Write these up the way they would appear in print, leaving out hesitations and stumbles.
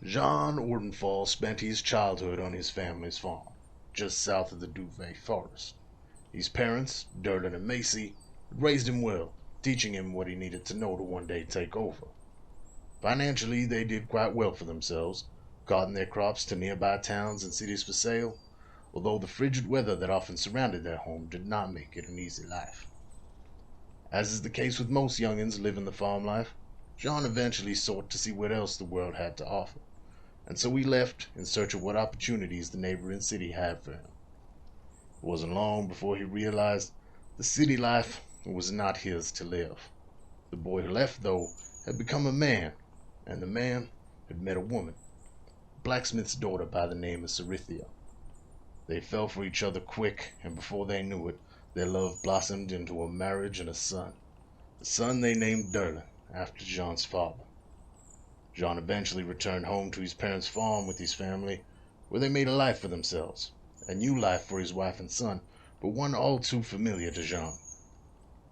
Jean Ordenfall spent his childhood on his family's farm, just south of the Duvet Forest. His parents, Durden and Macy, had raised him well, teaching him what he needed to know to one day take over. Financially, they did quite well for themselves, carting their crops to nearby towns and cities for sale, although the frigid weather that often surrounded their home did not make it an easy life. As is the case with most youngins living the farm life, John eventually sought to see what else the world had to offer, and so he left in search of what opportunities the neighboring city had for him. It wasn't long before he realized the city life was not his to live. The boy who left, though, had become a man, and the man had met a woman, a blacksmith's daughter by the name of Cerithia. They fell for each other quick, and before they knew it, their love blossomed into a marriage and a son. The son they named Durlin, after Jean's father. Jean eventually returned home to his parents' farm with his family, where they made a life for themselves, a new life for his wife and son, but one all too familiar to Jean.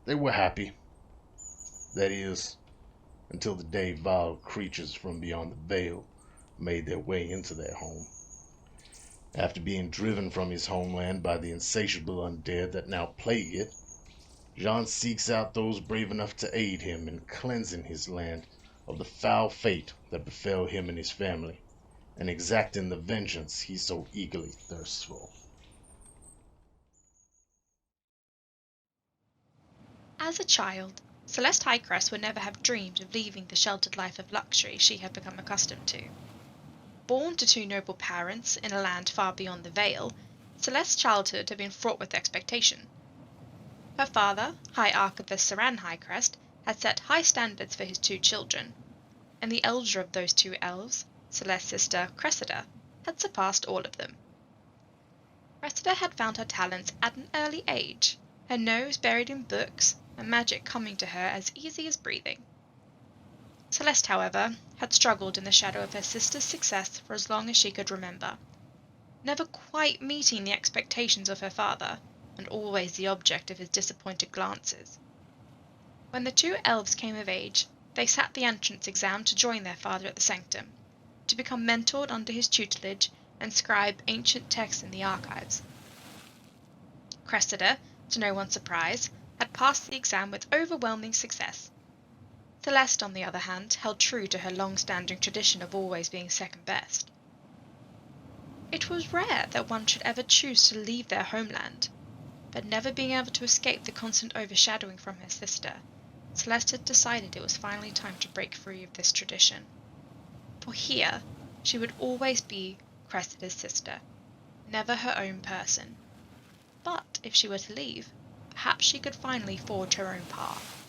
They were happy, that is, until the day vile creatures from beyond the veil made their way into their home. After being driven from his homeland by the insatiable undead that now plague it, Jean seeks out those brave enough to aid him in cleansing his land of the foul fate that befell him and his family, and exacting the vengeance he so eagerly thirsts for. As a child, Celeste Highcrest would never have dreamed of leaving the sheltered life of luxury she had become accustomed to. Born to two noble parents in a land far beyond the Vale, Celeste's childhood had been fraught with expectation. Her father, High Archivist Saran Highcrest, had set high standards for his two children, and the elder of those two elves, Celeste's sister Cressida, had surpassed all of them. Cressida had found her talents at an early age, her nose buried in books, and magic coming to her as easy as breathing. Celeste, however, had struggled in the shadow of her sister's success for as long as she could remember, never quite meeting the expectations of her father, and always the object of his disappointed glances. When the two elves came of age, they sat the entrance exam to join their father at the sanctum, to become mentored under his tutelage and scribe ancient texts in the archives. Cressida, to no one's surprise, had passed the exam with overwhelming success. Celeste, on the other hand, held true to her long-standing tradition of always being second best. It was rare that one should ever choose to leave their homeland, but never being able to escape the constant overshadowing from her sister, Celeste had decided it was finally time to break free of this tradition. For here, she would always be Cressida's sister, never her own person. But if she were to leave, perhaps she could finally forge her own path.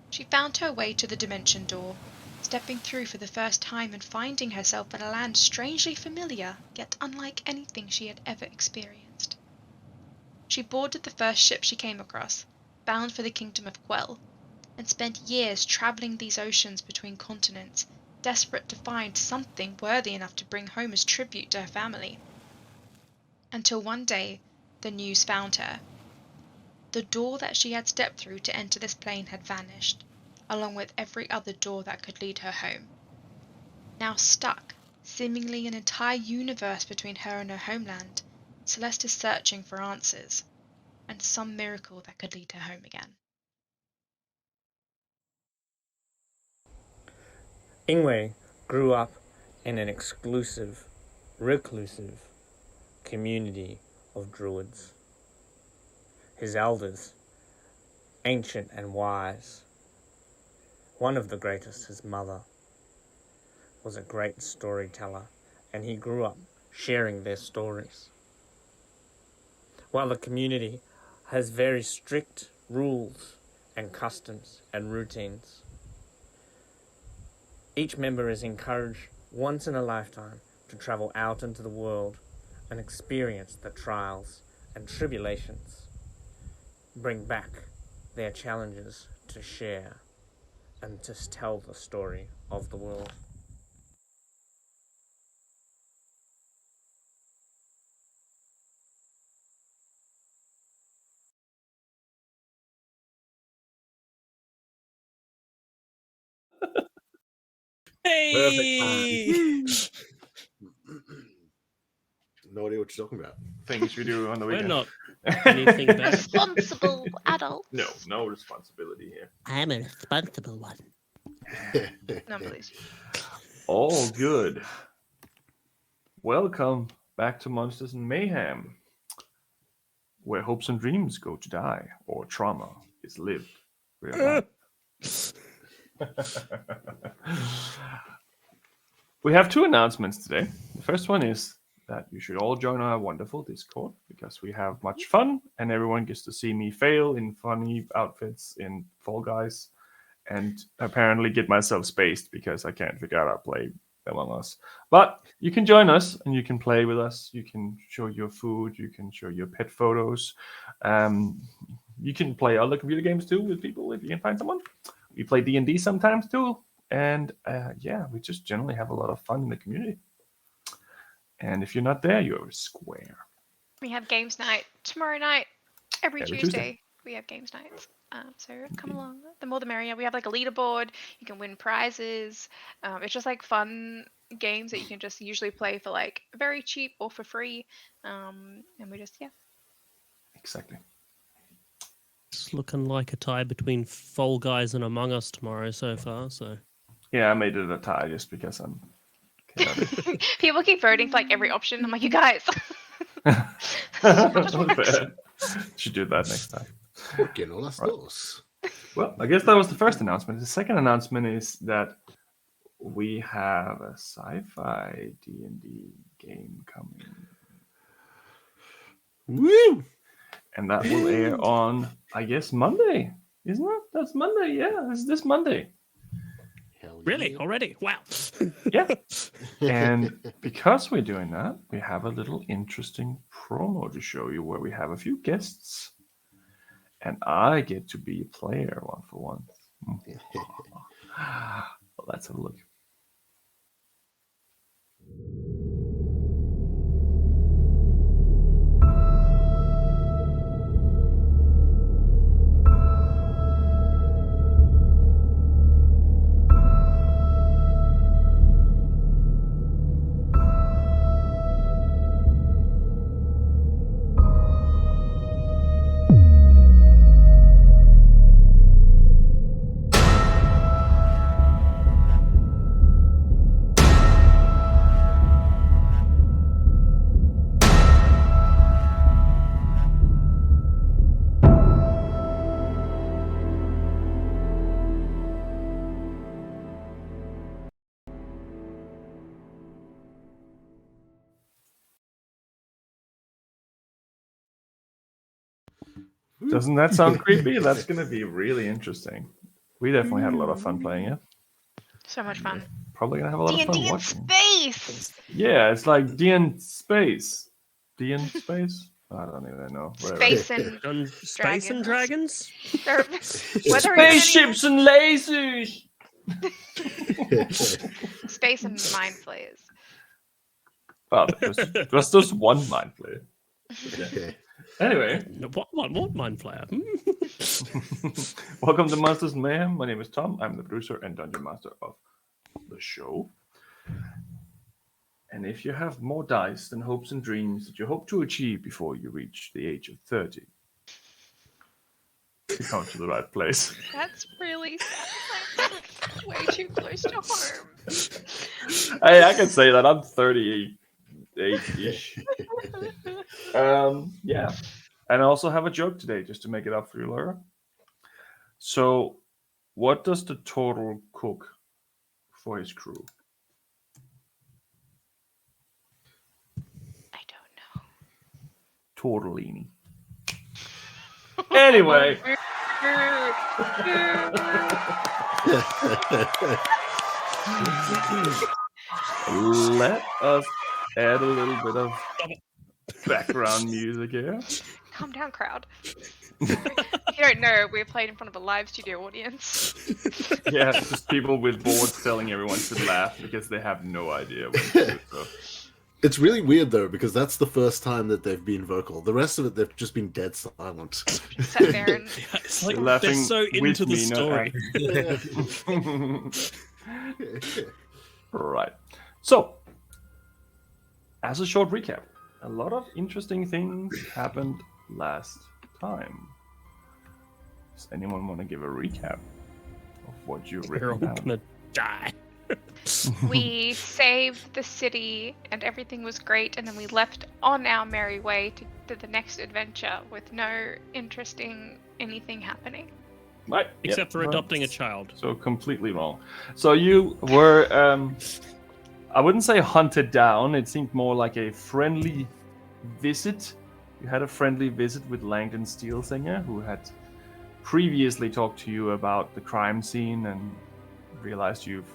She found her way to the dimension door, stepping through for the first time and finding herself in a land strangely familiar, yet unlike anything she had ever experienced. She boarded the first ship she came across, bound for the kingdom of Quell, and spent years traveling these oceans between continents, desperate to find something worthy enough to bring home as tribute to her family. Until one day, the news found her. The door that she had stepped through to enter this plane had vanished, along with every other door that could lead her home. Now stuck, seemingly an entire universe between her and her homeland, Celeste is searching for answers, and some miracle that could lead her home again. Ingwe grew up in an exclusive, reclusive community of druids. His elders, ancient and wise, one of the greatest, his mother, was a great storyteller, and he grew up sharing their stories. While the community has very strict rules and customs and routines, each member is encouraged once in a lifetime to travel out into the world and experience the trials and tribulations, bring back their challenges to share and to tell the story of the world. Hey! No idea what you're talking about. Things we do on the We're weekend. not anything better. Responsible adults. No responsibility here. I'm a responsible one. No, please. All good. Welcome back to Monsters and Mayhem, where hopes and dreams go to die, or trauma is lived. We have two announcements today. The first one is that you should all join our wonderful Discord because we have much fun and everyone gets to see me fail in funny outfits in Fall Guys and apparently get myself spaced because I can't figure out how to play Among Us. But you can join us and you can play with us. You can show your food. You can show your pet photos. You can play other computer games too with people if you can find someone. We play D&D sometimes too. And we just generally have a lot of fun in the community. And if you're not there, you're a square. We have games night tomorrow night. Every Tuesday we have games nights. So come along. The more the merrier. We have like a leaderboard. You can win prizes. It's just like fun games that you can just usually play for like very cheap or for free. And we just Exactly. It's looking like a tie between Fall Guys and Among Us tomorrow so far. So Yeah, I made it a tie just because I'm chaotic. People keep voting for like every option. I'm like, you guys. Fair. Should do that next time. Getting all our stores. Well, I guess that was the first announcement. The second announcement is that we have a sci-fi D&D game coming. Woo! And that will air on, I guess, Monday. Isn't it? That's Monday, yeah. It's this Monday. Hell really, yeah. already? Wow. Yeah. And because we're doing that, we have a little interesting promo to show you where we have a few guests. And I get to be a player one for one. Well, let's have a look. Doesn't that sound creepy? That's going to be really interesting. We definitely had a lot of fun playing it. So much fun. Probably going to have a lot of fun D&D in watching. space. Yeah, it's like D in space. D in space? I don't even know. Whatever. Space and Dragons? Spaceships and lasers! Space and mind flayers. Well, there's just one mind player. Okay. Anyway. What mind player? Welcome to Monsters and Mayhem. My name is Tom. I'm the producer and dungeon master of the show. And if you have more dice than hopes and dreams that you hope to achieve before you reach the age of 30, you come to the right place. That's really sad. Way too close to home. Hey, I can say that I'm 38-ish. Yeah. And I also have a joke today just to make it up for you, Laura. So, what does the turtle cook for his crew? I don't know. Tortellini. Anyway. Let us add a little bit of background music here. Calm down, crowd. You don't know, we're playing in front of a live studio audience. Yeah, just people with boards telling everyone to laugh because they have no idea what to do. So. It's really weird though, because that's the first time that they've been vocal. The rest of it, they've just been dead silent. Sat there and It's like Laughing they're so with into the me, not story. Right. So, as a short recap, a lot of interesting things happened last time. Does anyone want to give a recap of what you've We're all written down? gonna die. We saved the city and everything was great, and then we left on our merry way to the next adventure with no interesting anything happening. Right. Except for right. adopting a child. So completely wrong. So you were, I wouldn't say hunted down. It seemed more like a friendly visit. You had a friendly visit with Langdon Steelsinger, who had previously talked to you about the crime scene and realized you've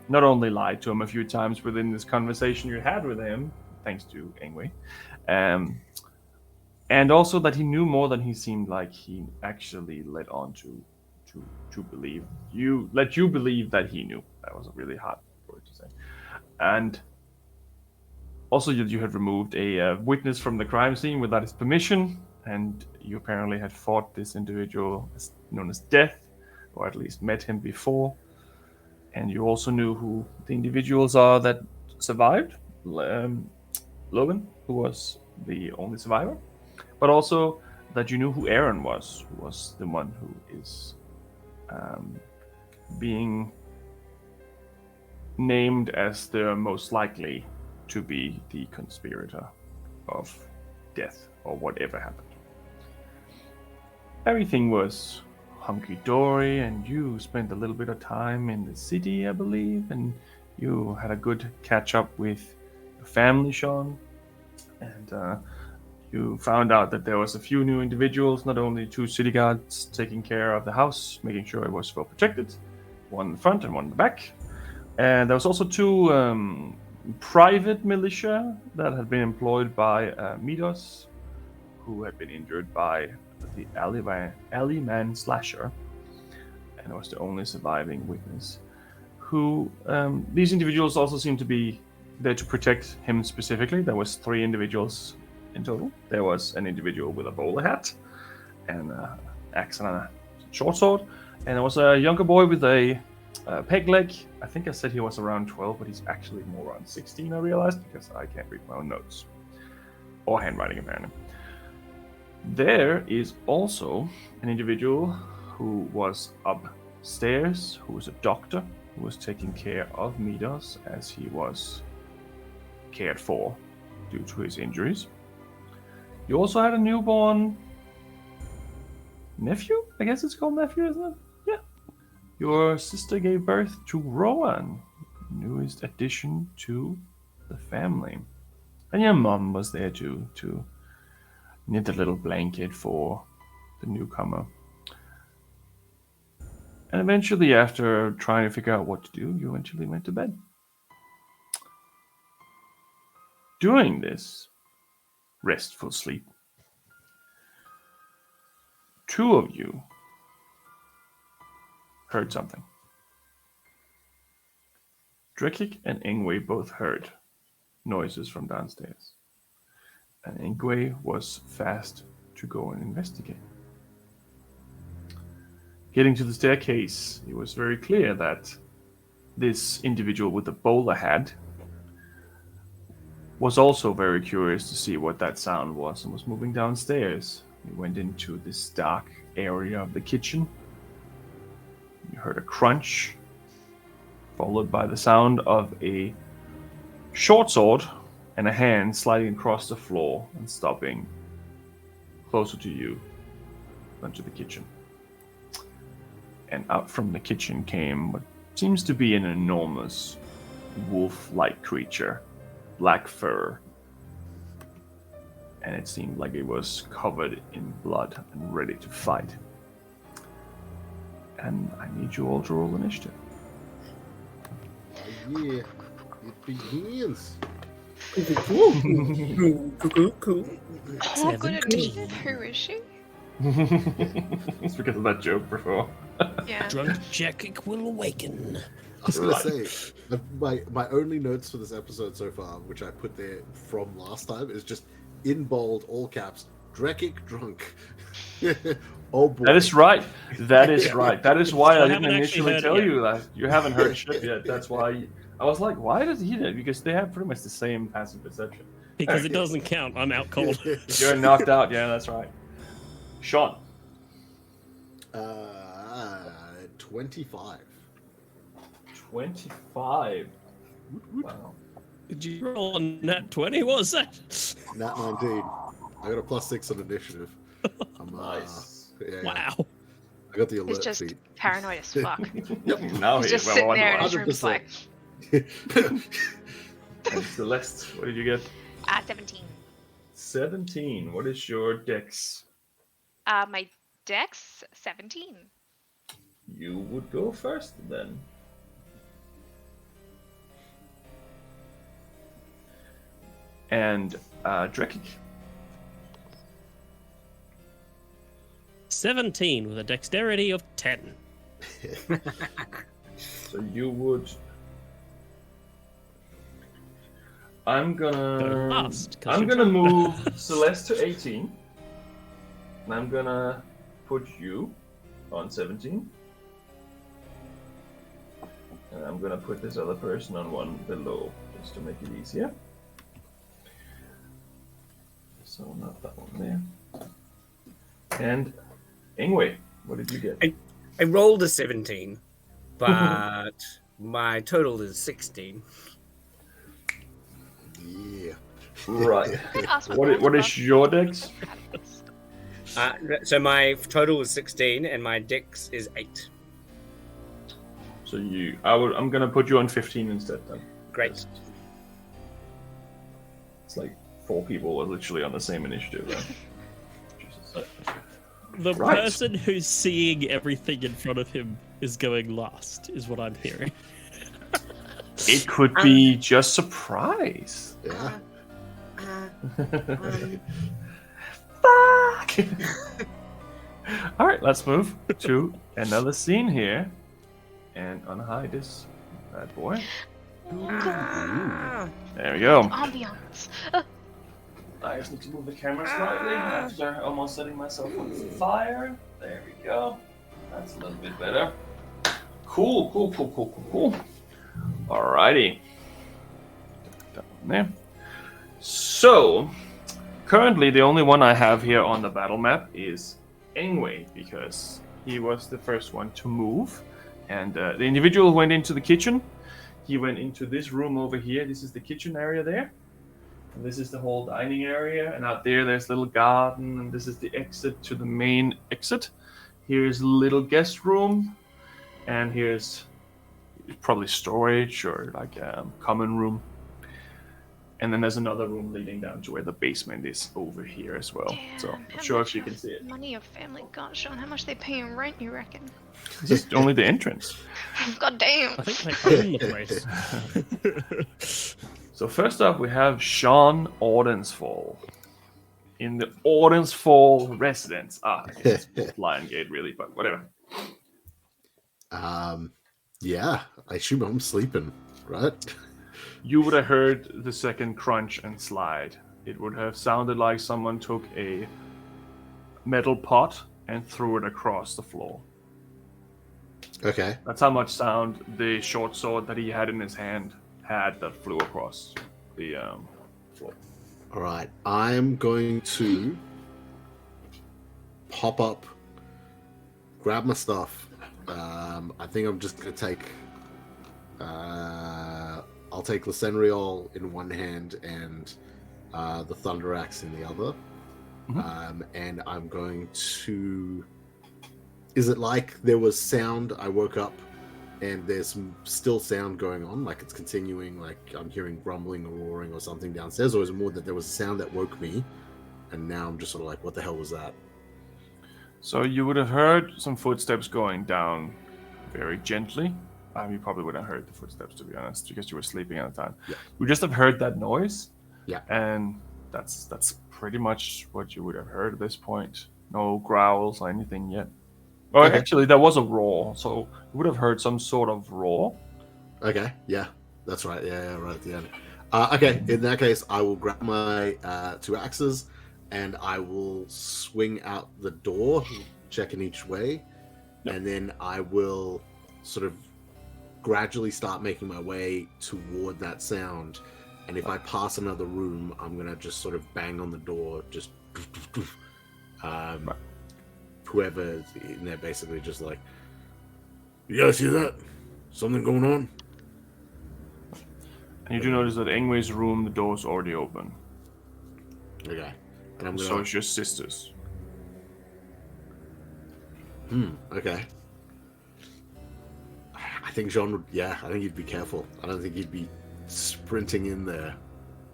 not only lied to him a few times within this conversation you had with him, thanks to Ingwe, and also that he knew more than he seemed like he actually led on to believe. Let you believe that he knew. That was a really hard word to say. And also you had removed a witness from the crime scene without his permission, and you apparently had fought this individual known as Death, or at least met him before. And you also knew who the individuals are that survived. Logan, who was the only survivor. But also that you knew who Aaron was, who was the one who is being named as the most likely to be the conspirator of Death, or whatever happened. Everything was hunky-dory, and you spent a little bit of time in the city, I believe, and you had a good catch-up with your family, Sean, and you found out that there was a few new individuals, not only 2 city guards taking care of the house, making sure it was well protected, one in the front and one in the back, and there was also 2 private militia that had been employed by Midos, who had been injured by the alleyman slasher, and was the only surviving witness. Who these individuals also seemed to be there to protect him specifically. There was 3 individuals in total. There was an individual with a bowler hat and an axe and a short sword, and there was a younger boy with a peg leg. I think I said he was around 12, but he's actually more around 16, I realized, because I can't read my own notes. Or handwriting, apparently. There is also an individual who was upstairs, who was a doctor, who was taking care of Midos as he was cared for due to his injuries. You also had a newborn nephew? I guess it's called nephew, isn't it? Yeah. Your sister gave birth to Rowan, newest addition to the family. And your mom was there too, to knit a little blanket for the newcomer. And eventually, after trying to figure out what to do, you eventually went to bed. During this restful sleep, 2 of you heard something. Drekik and Ingwe both heard noises from downstairs, and Ingwe was fast to go and investigate. Getting to the staircase, it was very clear that this individual with the bowler hat was also very curious to see what that sound was and was moving downstairs. He went into this dark area of the kitchen. You heard a crunch, followed by the sound of a short sword and a hand sliding across the floor and stopping closer to you than to the kitchen. And out from the kitchen came what seems to be an enormous wolf-like creature, black fur, and it seemed like it was covered in blood and ready to fight. And I need you all to roll initiative. Yeah, it begins. Oh, good initiative. Who is she? It's because of that joke before. Yeah. Drunk Jack will awaken. I was gonna say, my only notes for this episode so far, which I put there from last time, is just in bold, all caps, Drekik drunk. Oh boy. That is right. That is right. That is why I didn't haven't actually initially heard it tell yet. you that. You haven't heard shit yet. That's why I was like, why does he do that? Because they have pretty much the same passive perception. Because it doesn't count. I'm out cold. You're knocked out. Yeah, that's right. Sean. 25. 25. Wow. Did you roll on nat 20? What was that? Nat 19. I got a +6 on initiative. I'm, Nice. Yeah, Wow. I got the alert He's just feat. paranoid as fuck. Now He's he just well, sitting one there in more. his room just like, And Celeste, what did you get? 17. 17. What is your dex? My dex, 17. You would go first then. And Drekik. 17 with a dexterity of 10. So you would. I'm Go gonna. last, 'cause I'm you're gonna drunk. move Celeste to 18. And I'm gonna put you on 17. And I'm gonna put this other person on one below, just to make it easier. So not that one there. And Ingwe, what did you get? I rolled a 17, but my total is 16. Yeah. Right. Could ask What is your dex? So my total is 16, and my dex is 8. So I'm gonna put you on 15 instead then. Great. It's like 4 people are literally on the same initiative then. Jesus. The Right. person who's seeing everything in front of him is going last, is what I'm hearing. It could be just surprise. Yeah. Fuck! Alright, let's move to another scene here and unhide this bad boy. There we go. Ambiance. I just need to move the camera slightly after almost setting myself on fire. There we go. That's a little bit better. Cool. Alrighty. That one there. So, currently the only one I have here on the battle map is Ingwe, because he was the first one to move. And the individual went into the kitchen. He went into this room over here. This is the kitchen area there. And this is the whole dining area. And out there's a little garden. And this is the exit to the main exit. Here's a little guest room. And here's probably storage or like a common room. And then there's another room leading down to where the basement is over here as well. So Damn, I'm how not sure much if you can see it. Money your family got, Sean. How much they pay in rent, you reckon? This is only the entrance. God damn. I think they own the place. So first up we have Sean Ordensfall. In the Ordensfall residence. I guess it's Lion Gate really, but whatever. Yeah, I assume I'm sleeping, right? You would have heard the second crunch and slide. It would have sounded like someone took a metal pot and threw it across the floor. Okay. That's how much sound the short sword that he had in his hand had that flew across the floor. All right. I'm going to pop up, grab my stuff. I think I'm just going to take... I'll take Lysendriol in one hand and the Thunder Axe in the other. Mhm. And I'm going to... Is it like there was sound? I woke up and there's still sound going on, like it's continuing, like I'm hearing grumbling or roaring or something downstairs, or is it more that there was a sound that woke me and now I'm just sort of like, what the hell was that? So you would have heard some footsteps going down very gently. You probably wouldn't have heard the footsteps, to be honest, because you were sleeping at the time. Yeah. You just have heard that noise. Yeah. And that's pretty much what you would have heard at this point. No growls or anything yet. Oh, Okay. actually, there was a roar, so you would have heard some sort of roar. Okay, yeah, that's right. Yeah, right at the end. Okay, in that case, I will grab my 2 axes and I will swing out the door, checking each way, and then I will sort of gradually start making my way toward that sound. And if I pass another room, I'm gonna just sort of bang on the door, just whoever's in there, basically just like, you guys hear that? Something going on? And you do notice that Ingway's room, the door's already open. Okay. And I'm So gonna. is your sister's. Okay. I think Jean would. Yeah, I think he'd be careful. I don't think he'd be sprinting in there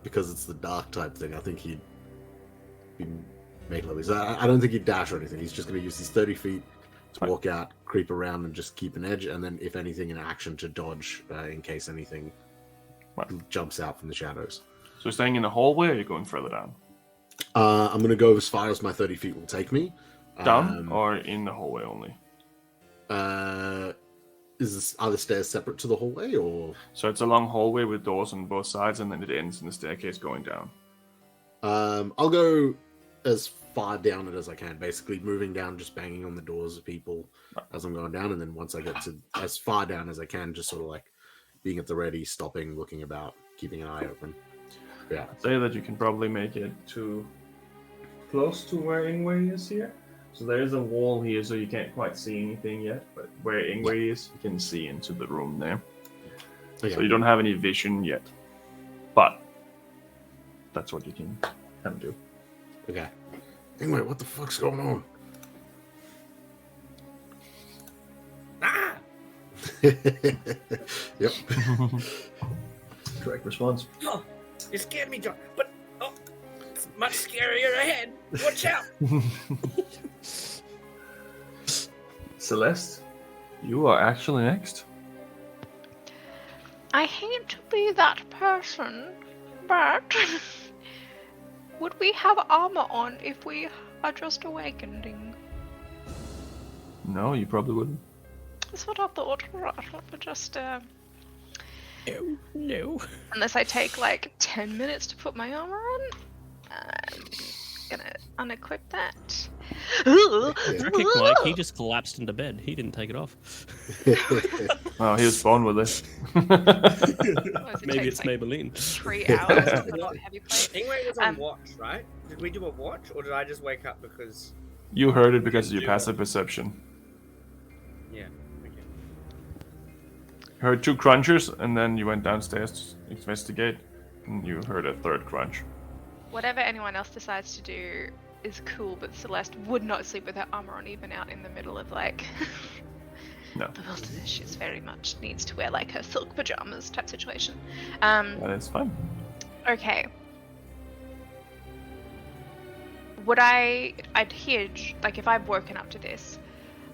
because it's the dark type thing. I think he'd be made low. I don't think he'd dash or anything. He's just going to use his 30 feet to walk out, creep around, and just keep an edge. And then, if anything, an action to dodge in case anything jumps out from the shadows. So you're staying in the hallway, or are you going further down? I'm going to go as far as my 30 feet will take me. Down or in the hallway only? Are the stairs separate to the hallway, or? So it's a long hallway with doors on both sides, and then it ends in the staircase going down. I'll go as far down it as I can, basically moving down, just banging on the doors of people as I'm going down, and then once I get to as far down as I can, just sort of like being at the ready, stopping, looking about, keeping an eye open. Yeah. I'd say that you can probably make it to close to where Ingway is here. So there is a wall here, so you can't quite see anything yet, but where Ingway is, you can see into the room there. Okay. So you don't have any vision yet, but that's what you can kind of do. Okay. Anyway, what the fuck's going on? Ah! Yep. Correct response. Oh, you scared me, John. But it's much scarier ahead. Watch out! Celeste, you are actually next. I hate to be that person, but would we have armor on if we are just awakening? No, you probably wouldn't. That's what I thought. Right, but just No. unless I take like 10 minutes to put my armor on, I'm gonna unequip that. Kick Mike, he just collapsed into bed. He didn't take it off. Oh, he was born with this. Maybe it's Maybelline. 3 hours to put on heavy plate. Ingway was on watch, right? Did we do a watch, or did I just wake up because... You heard it because of your passive perception. Yeah, okay. You heard 2 crunchers, and then you went downstairs to investigate, and you heard a 3rd crunch. Whatever anyone else decides to do is cool, but Celeste would not sleep with her armor on, even out in the middle of like No. the wilderness. She's very much needs to wear like her silk pajamas type situation. That is fine. Okay. I'd hear, like, if I've woken up to this,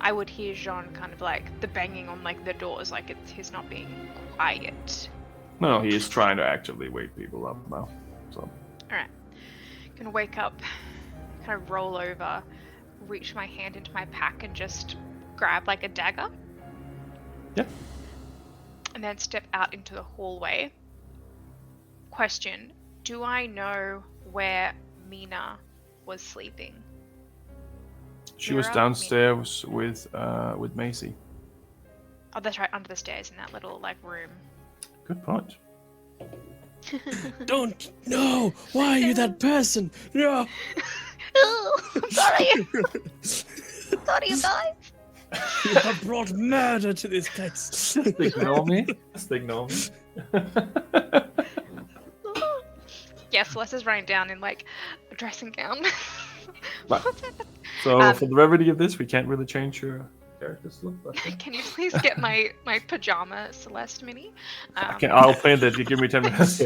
I would hear Jean kind of like the banging on like the doors, like he's not being quiet. No, he is trying to actively wake people up now. So. Alright. Gonna wake up, kind of roll over, reach my hand into my pack and just grab like a dagger. Yeah. And then step out into the hallway. Question, do I know where Mina was sleeping? She was Mira? downstairs with Macy. Oh, that's right, under the stairs in that little like room. Good point. Don't! No! Why are you that person? No! I'm sorry! Sorry, you guys! You have brought murder to this place. Just ignore me. Just ignore me. Yeah, Celeste is running down in like a dressing gown. Right. What's happening? So for the brevity of this, we can't really change your character's look. But Can you please get my pajama Celeste mini? I'll play that. You give me 10 minutes.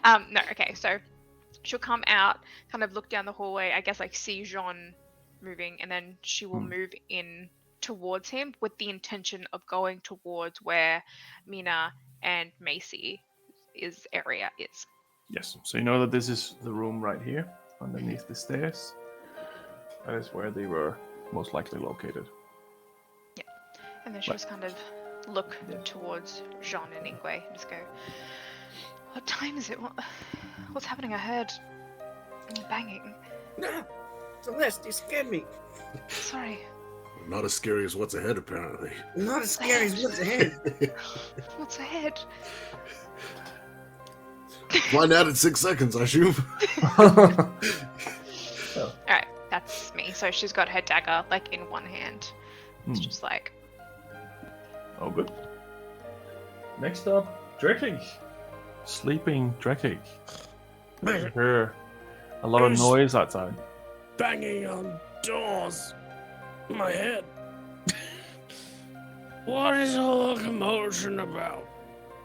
No, okay, so she'll come out, kind of look down the hallway, I guess like see Jean moving, and then she will move in towards him with the intention of going towards where Mina and Macy area is. Yes. So you know that this is the room right here, underneath the stairs. That is where they were most likely located. Yeah. And then she'll just kind of look towards Jean and Ingwe and just go, what time is it? What's happening? I heard banging. No! Celeste, you scared me! Sorry. Not as scary as what's ahead, apparently. Not as scary as what's ahead. What's ahead? Find out in 6 seconds, I assume. Alright, that's me. So she's got her dagger, like, in one hand. It's just like... Oh, good. Next up, Drekig. Sleeping Drekig. You hear a lot of noise outside. Banging on doors. My head. What is all the commotion about?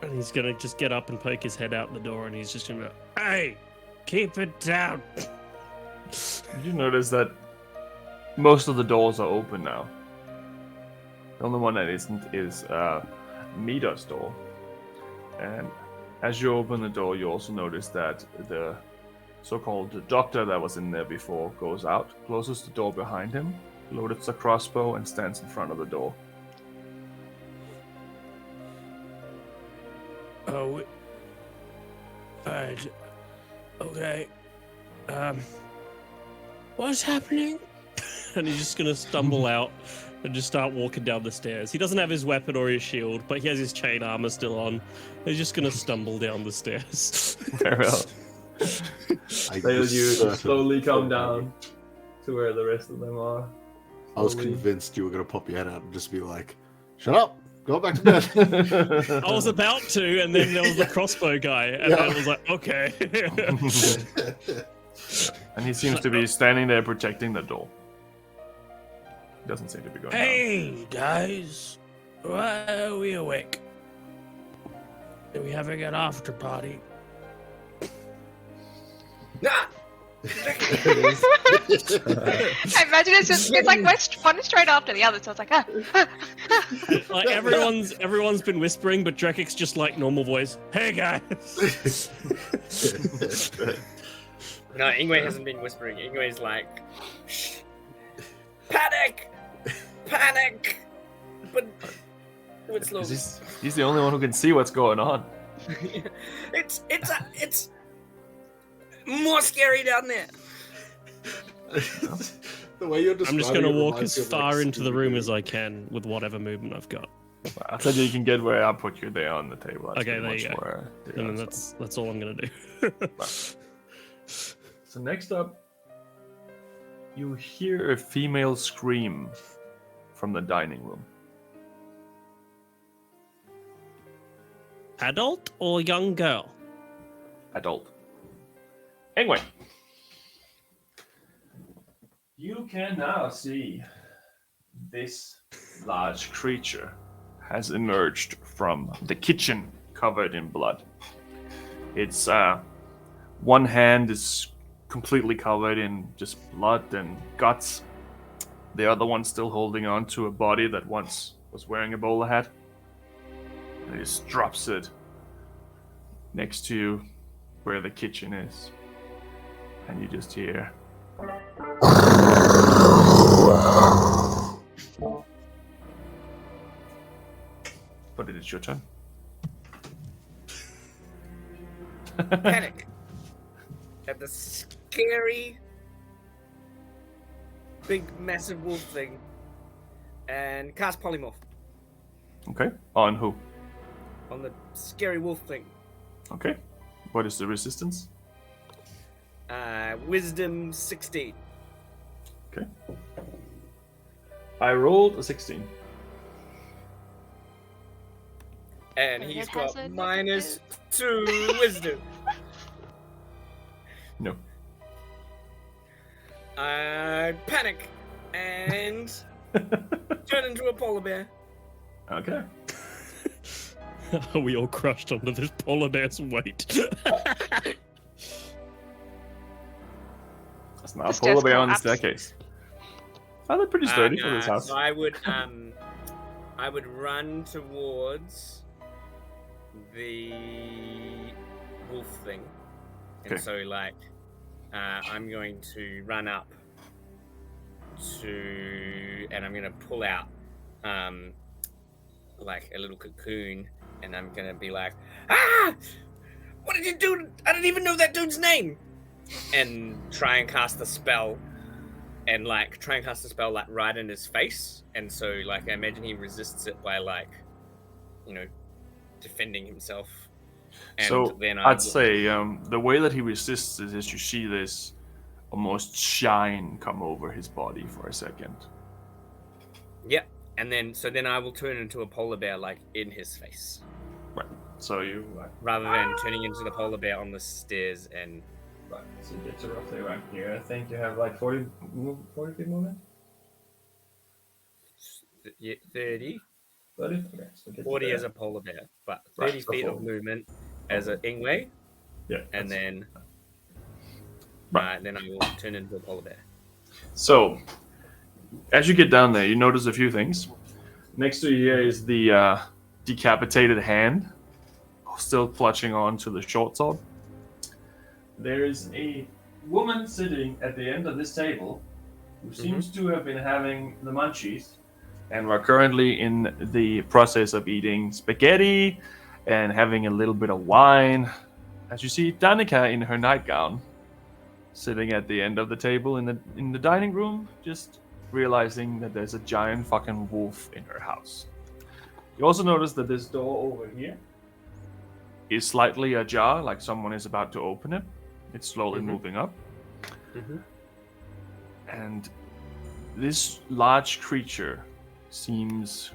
And he's gonna just get up and poke his head out the door, and he's just gonna go, "Hey, keep it down." Did you notice that most of the doors are open now? The only one that isn't is Mida's door. And as you open the door, you also notice that the so-called doctor that was in there before goes out, closes the door behind him, loads a crossbow, and stands in front of the door. Oh, alright. Okay. What's happening? And he's just gonna stumble out and just start walking down the stairs. He doesn't have his weapon or his shield, but he has his chain armor still on. He's just gonna stumble down the stairs. Very well. You slowly come down to where the rest of them are. I was convinced you were going to pop your head out and just be like, "Shut up, go back to bed." I was about to, and then there was the crossbow guy, and I was like, okay. And he seems to be standing there protecting the door. He doesn't seem to be going down. Hey, guys. Why are we awake? Are we having an after party? Ah! I imagine it's like one straight after the other, so it's like, Like everyone's been whispering, but Drekic's just like normal voice. Hey, guys. No, Ingwe hasn't been whispering. Ingwe's like, shh, panic, panic. But it's slow. He's the only one who can see what's going on. It's more scary down there. The way you're I'm just describing going to it walk reminds as me of, like, far into the room Scooby-Doo. as I can with whatever movement I've got. I said you can get where I put you there on the table. That's Okay, pretty there much you go. where they And are, then so. that's all I'm going to do. So next up, you hear a female scream from the dining room. Adult or young girl? Adult. Anyway, you can now see this large creature has emerged from the kitchen covered in blood. Its one hand is completely covered in just blood and guts. The other one still holding on to a body that once was wearing a bowler hat. And he just drops it next to where the kitchen is. And you just hear... But it is your turn. Panic at the scary, big, massive wolf thing, and cast polymorph Okay. On who? on the scary wolf thing. Okay. What is the resistance? Wisdom 16. Okay. I rolled a 16. And And he's it has got a -2 wisdom. No. I panic and turn into a polar bear. Okay. Are we all crushed under this polar bear's weight? That's not The a stairs polar bear on the collapse. staircase. Oh, they're pretty sturdy for this house. So I would run towards the wolf thing, and Okay. so like I'm going to run up to, and I'm gonna pull out like a little cocoon, and I'm gonna be like, ah! What did you do? I didn't even know that dude's name. And try and cast the spell, and like try and cast a spell like right in his face, and so like I imagine he resists it by like, defending himself. And So then I'd say the way that he resists it is you see this almost shine come over his body for a second. Yeah, and then I will turn into a polar bear like in his face. Right. So you rather than turning into the polar bear on the stairs and. Right. So you get to roughly around here. I think you have like 40 feet movement. 30. 30. Okay. So 40 as a polar bear, but 30 feet of movement as an Ingwe. Yeah. And then. Right. Then I will turn into a polar bear. So, as you get down there, you notice a few things. Next to you here is the decapitated hand, still clutching on to the short sword. There is a woman sitting at the end of this table who seems to have been having the munchies, and we're currently in the process of eating spaghetti and having a little bit of wine. As you see, Danica in her nightgown, sitting at the end of the table in the dining room, just realizing that there's a giant fucking wolf in her house. You also notice that this door over here is slightly ajar, like someone is about to open it. It's slowly moving up. And this large creature seems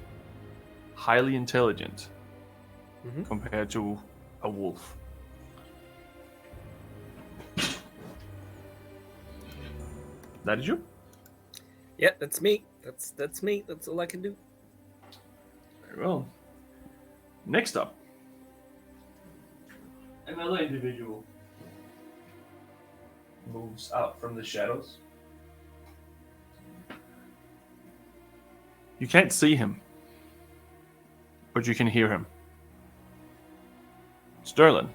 highly intelligent compared to a wolf. That is you? Yeah, that's me. That's me. That's all I can do. Very well. Next up, another individual moves out from the shadows. You can't see him, but you can hear him. Sterling.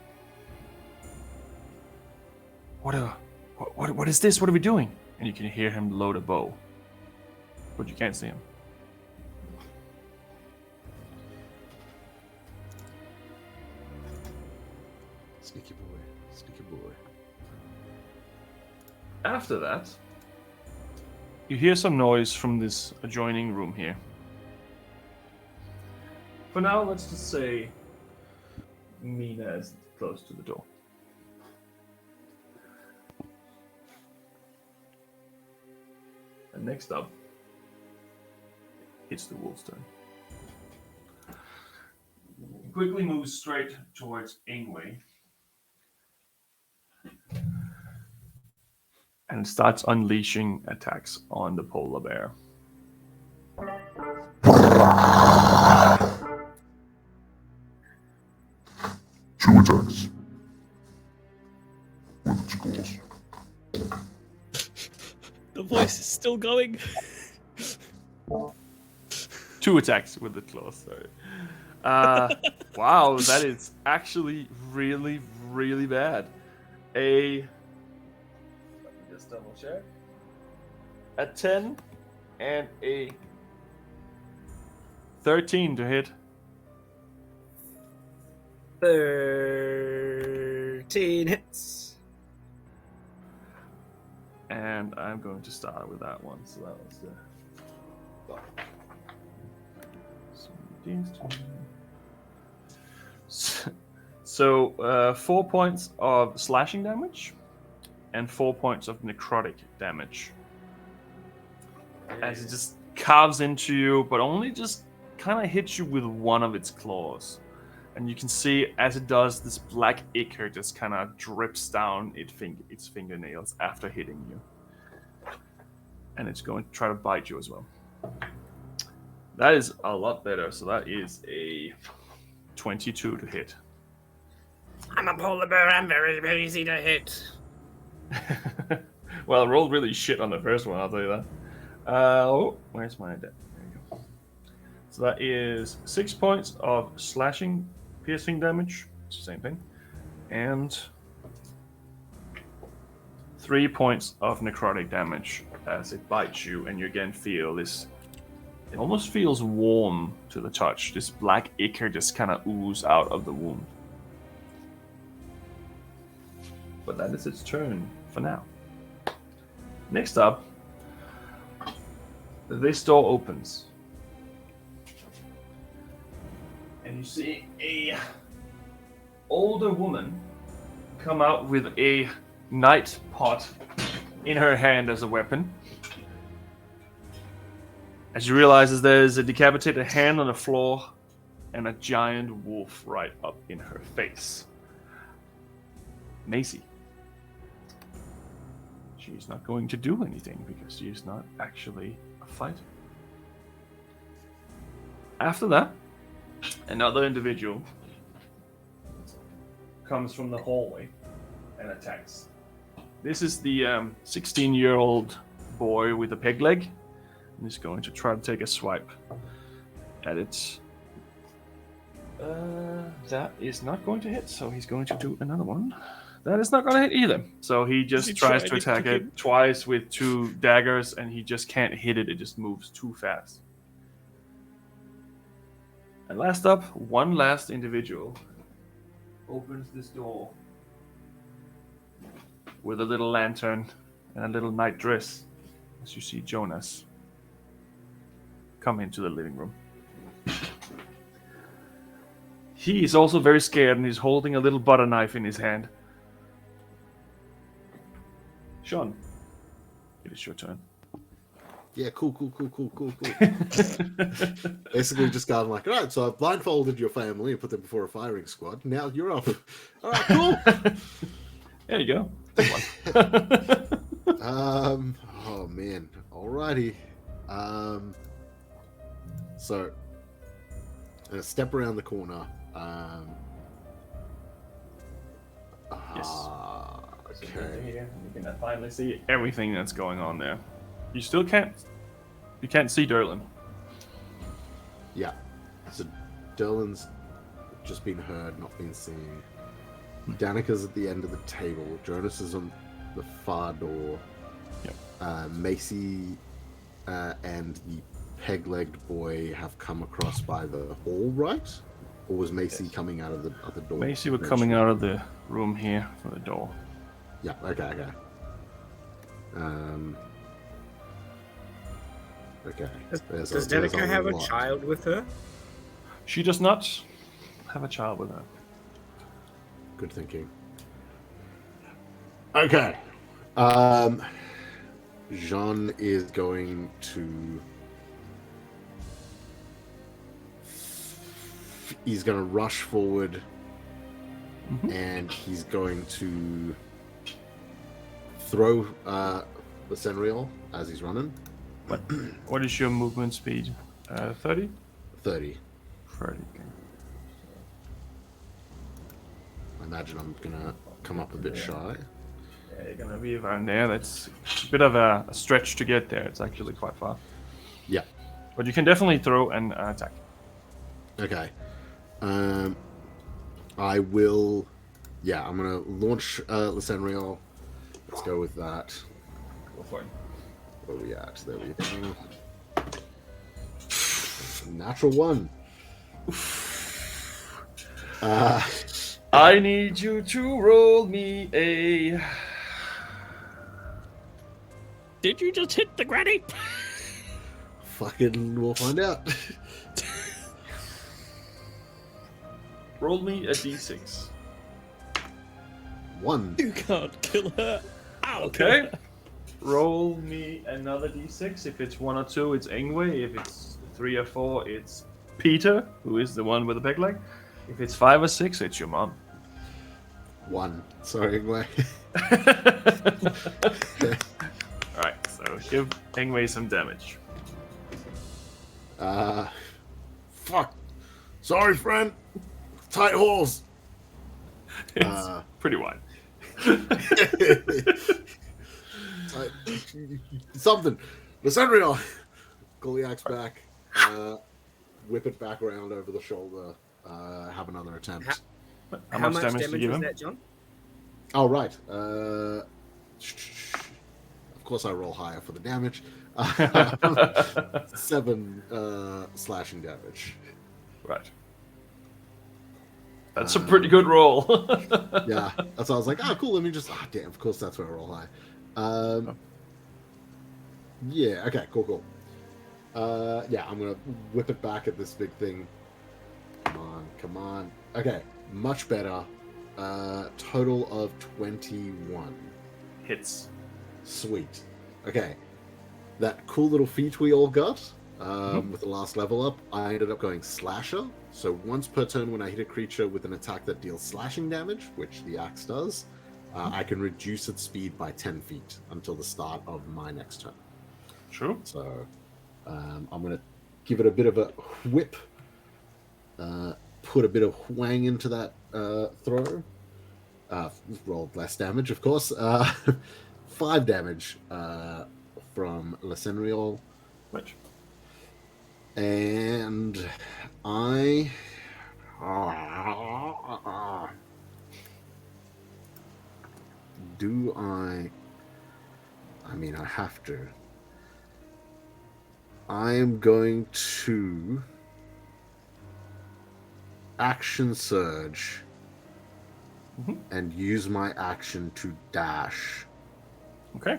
What is this? What are we doing? And you can hear him load a bow, but you can't see him. Sneaky boy, sneaky boy. After that, you hear some noise from this adjoining room here. For now, let's just say Mina is close to the door. And next up, it's the wolf's turn. He quickly moves straight towards Ingwe and starts unleashing attacks on the polar bear. Two attacks. With its claws. The voice is still going. 2 attacks with the claws, sorry. Wow, that is actually really, really bad. Let me just double check. A 10 and a 13 to hit. 13 hits. And I'm going to start with that one. So that was the. So 4 points of slashing damage and 4 points of necrotic damage. As it just carves into you, but only just kind of hits you with one of its claws. And you can see as it does, this black ichor just kind of drips down its fingernails after hitting you. And it's going to try to bite you as well. That is a lot better. So that is a 22 to hit. I'm a polar bear. I'm very, very easy to hit. Well, I rolled really shit on the first one, I'll tell you that. Where's my deck? There you go. So that is 6 points of slashing, piercing damage. It's the same thing. And 3 points of necrotic damage as it bites you, and you again feel this. It almost feels warm to the touch. This black ichor just kind of ooze out of the wound. But that is its turn for now. Next up, this door opens. And you see a older woman come out with a night pot in her hand as a weapon. As she realizes there's a decapitated hand on the floor and a giant wolf right up in her face. Macy. She's not going to do anything because she's not actually a fighter. After that, another individual comes from the hallway and attacks. This is the 16-year-old boy with a peg leg. And he's going to try to take a swipe at it. That is not going to hit, so he's going to do another one. That is not going to hit either. So he just tries to attack it twice with 2 daggers, and he just can't hit it. It just moves too fast. And last up, one last individual opens this door with a little lantern and a little night dress, as you see Jonas come into the living room. He is also very scared, and he's holding a little butter knife in his hand. Sean, it is your turn. Yeah, cool. Basically, just gone like, all right, so I've blindfolded your family and put them before a firing squad. Now you're up. All right, cool. There you go. Take one. Oh man. Alrighty. So, I'm gonna step around the corner. Yes. Okay. Here, you can finally see everything that's going on there. You still can't. You can't see Derlin. Yeah. So Derlin's just been heard, not been seen. Danica's at the end of the table. Jonas is on the far door. Yep. Macy and the peg-legged boy have come across by the hall, right? Or was Macy coming out of the other door? Macy were coming out of the room here for the door. Yeah. Okay. Okay. Does Danica have a child with her? She does not have a child with her. Good thinking. Okay. Jean is going to... He's going to rush forward, and he's going to throw the Senriel as he's running. What is your movement speed? 30? 30. 30. Okay. I imagine I'm going to come up a bit shy. Yeah, you're going to be around there. That's a bit of a stretch to get there. It's actually quite far. Yeah. But you can definitely throw and attack. Okay. I will... Yeah, I'm going to launch Lysenriel. Let's go with that. Go for it. Where are we at? There we go. Natural 1. I need you to roll me a... Did you just hit the granny? Fucking, we'll find out. Roll me a d6. 1. You can't kill her. Ow, Okay. Roll me another d6. If it's 1 or 2, it's Ingwe. If it's 3 or 4, it's Peter, who is the one with the peg leg. If it's 5 or 6, it's your mom. 1. Sorry, Ingwe. Alright, so give Ingwe some damage. Fuck. Sorry, friend. Tight holes. It's pretty wide. Something. Lysenriel. Goliath's back. Whip it back around over the shoulder. Have another attempt. How much damage to give was him? that, John? Oh, right. Of course I roll higher for the damage. 7 slashing damage. Right. That's a pretty good roll. Yeah. That's why I was like, oh, cool. Let me just... Oh, damn. Of course that's where I roll high. Yeah. Okay. Cool. Yeah, I'm gonna whip it back at this big thing. Come on. Okay, much better. Total of 21. Hits. Sweet. Okay, that cool little feat we all got Mm-hmm. with the last level up, I ended up going Slasher. So once per turn when I hit a creature with an attack that deals slashing damage, which the axe does, I can reduce its speed by 10 feet until the start of my next turn. True. So I'm going to give it a bit of a whip, put a bit of whang into that throw. Rolled less damage, of course. 5 damage from Lascenriol. Which? And I... Do I... I mean, I have to. I am going to action surge and use my action to dash. Okay.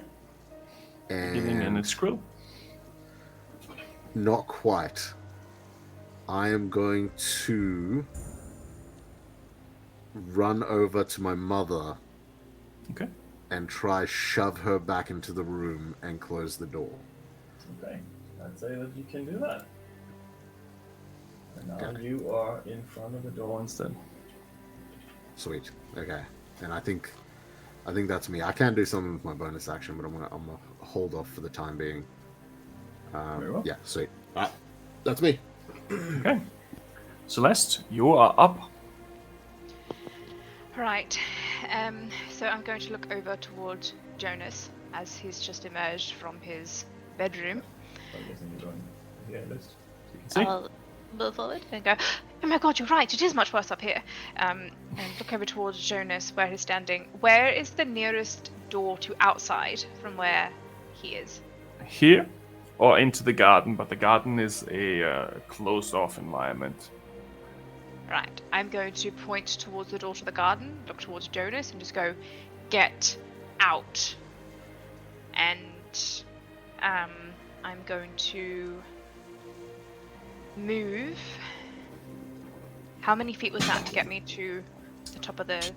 Beginning and And it's krill. not quite. I am going to run over to my mother Okay. and try shove her back into the room and close the door. Okay. I'd say that you can do that. And now you are in front of the door instead. Sweet. Okay. And I think that's me. I can do something with my bonus action, but I'm gonna hold off for the time being. Very well. Yeah, sweet. That's me. Okay. Celeste, you are up. Right. So I'm going to look over towards Jonas as he's just emerged from his bedroom. I'm guessing you're going here, list. So you can see. I'll move forward and go, oh my god, you're right, it is much worse up here. And look over towards Jonas where he's standing. Where is the nearest door to outside from where he is? Here or into the garden, but the garden is a closed off environment. Right. I'm going to point towards the door to the garden, look towards Jonas, and just go, get out. And I'm going to move. How many feet was that to get me to the top of the...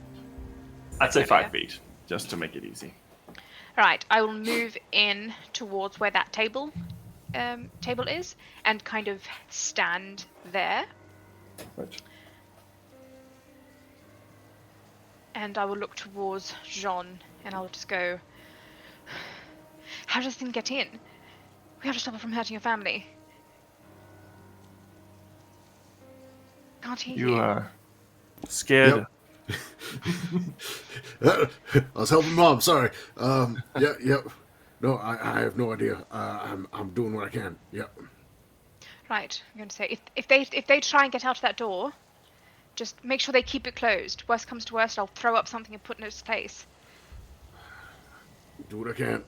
I'd say area? 5 feet, just to make it easy. Right, I will move in towards where that table is and kind of stand there. Right. And I will look towards Jean and I'll just go, how does this thing get in? We have to stop it from hurting your family. Can't hear you. You are scared. I was helping Mom. Sorry. Yeah. No, I have no idea. I'm doing what I can. Yep. Right, I'm going to say, if they try and get out of that door, just make sure they keep it closed. Worst comes to worst, I'll throw up something and put it in its place. Do what I can.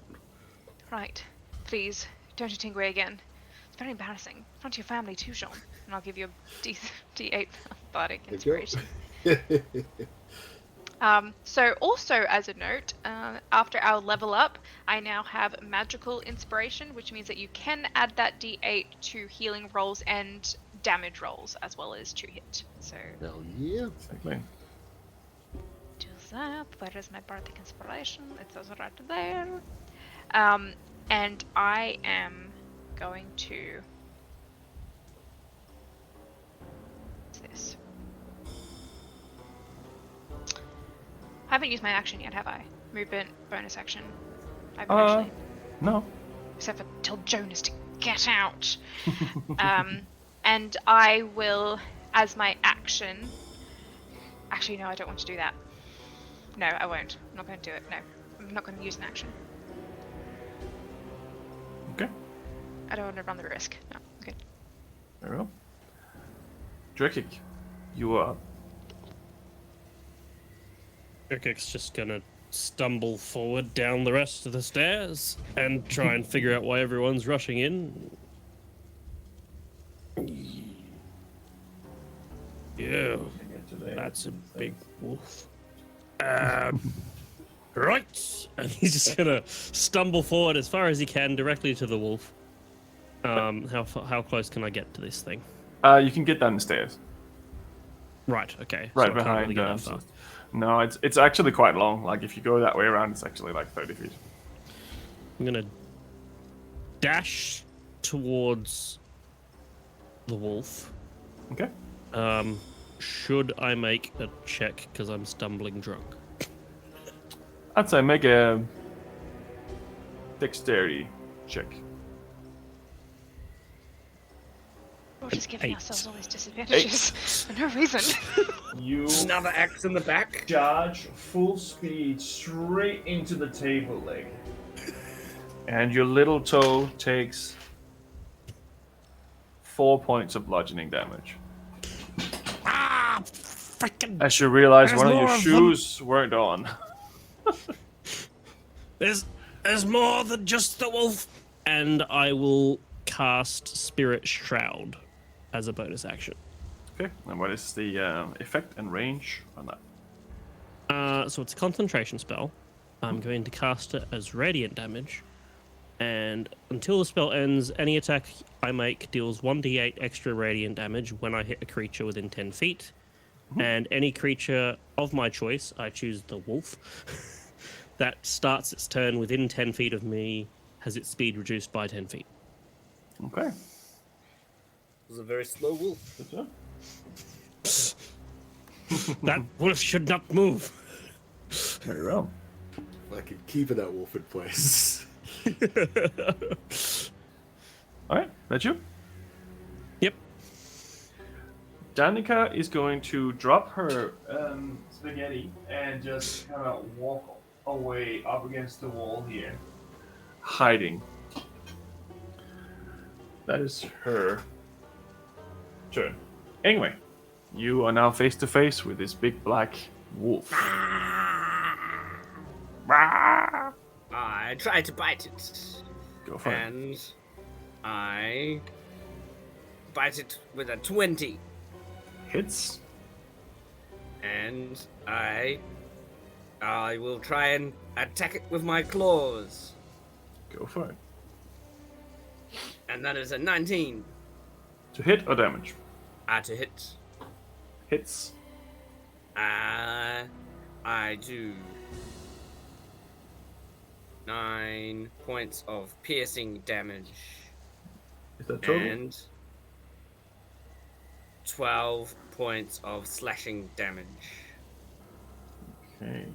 Right, please, don't you Tingway again. It's very embarrassing. In front of your family too, Jean. And I'll give you a D8 bardic inspiration. So also as a note, after our level up, I now have magical inspiration, which means that you can add that D8 to healing rolls and damage rolls, as well as to hit. So Hell yeah. Exactly. do that. Where is my bardic inspiration? It says right there. And I am going to... What's this? I haven't used my action yet, have I? Movement, bonus action. I haven't actually. No. Except for tell Jonas to get out. And I will, as my action... Actually, no, I don't want to do that. No, I won't. I'm not going to do it. No, I'm not going to use an action. Okay. I don't want to run the risk. No, okay. Very well. Drekik, you are up. Urkik's just gonna stumble forward down the rest of the stairs and try and figure out why everyone's rushing in. Yeah, that's a big wolf. Right, and he's just gonna stumble forward as far as he can directly to the wolf. How close can I get to this thing? You can get down the stairs. Right. Okay. Right so I can't behind. really get that far. No, it's actually quite long. Like if you go that way around, it's actually like 30 feet. I'm gonna dash towards the wolf. Okay. Should I make a check because I'm stumbling drunk? I'd say make a dexterity check. We're just giving 8. ourselves all these disadvantages for no reason. You Another axe in the back. charge full speed straight into the table leg. And your little toe takes 4 points of bludgeoning damage. Ah, freaking! As you realize There's one of more your of them. shoes weren't on. There's more than just the wolf. And I will cast Spirit Shroud as a bonus action. Okay, and what is the effect and range on that? So it's a concentration spell. I'm going to cast it as radiant damage. And until the spell ends, any attack I make deals 1d8 extra radiant damage when I hit a creature within 10 feet. And any creature of my choice, I choose the wolf, that starts its turn within 10 feet of me has its speed reduced by 10 feet. Okay. It was a very slow wolf. Good job. That wolf should not move. Very well. I could keep that wolf in place. Alright, that's you. Yep. Danica is going to drop her spaghetti and just kind of walk away up against the wall here, hiding. That is her turn. Anyway, you are now face to face with this big black wolf. I try to bite it. Go for it. And I bite it with a 20. Hits. And I will try and attack it with my claws. Go for it. And that is a 19. To hit or damage? To hit. Hits. I do 9 points of piercing damage. Is that total? And 12 points of slashing damage. Okay.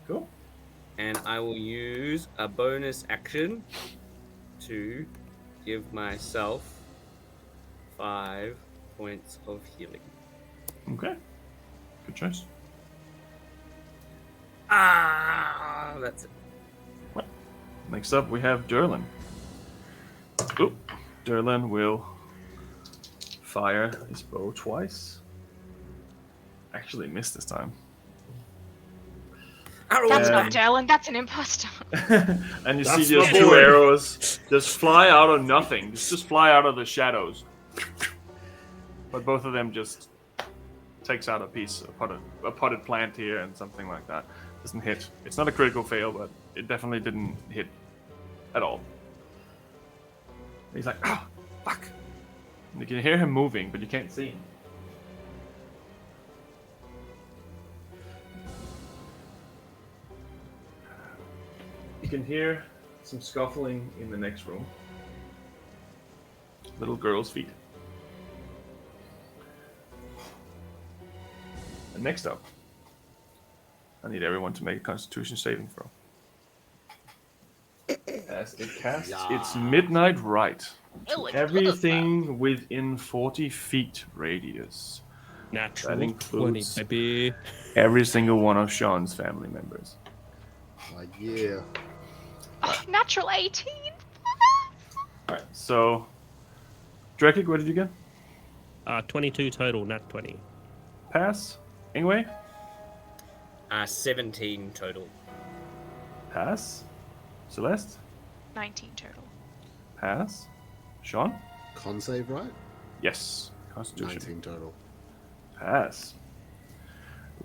Cool. And I will use a bonus action to give myself 5 points of healing. Okay. Good choice. That's it. Next up, we have Derlin. Oop. Derlin will fire his bow twice. Actually missed this time. That's Yeah. not Dylan, that's an imposter. And you That's see just my two boy. arrows just fly out of nothing. Just fly out of the shadows. But both of them just takes out a piece, a potted plant here and something like that. Doesn't hit. It's not a critical fail, but it definitely didn't hit at all. He's like, ah, fuck. And you can hear him moving, but you can't see him. You can hear some scuffling in the next room. Little girl's feet. And next up, I need everyone to make a Constitution saving throw. As it casts its Midnight Rite to everything within 40 feet radius. Natural That 20, includes baby. every single one of Sean's family members. Yeah. Oh, natural 18. Alright, so Drekig, what did you get? 22 total, nat 20. Pass. Anyway, 17 total. pass. Celeste, 19 total. pass. Sean, Con save, right? yes. Constitution, 19 total. pass.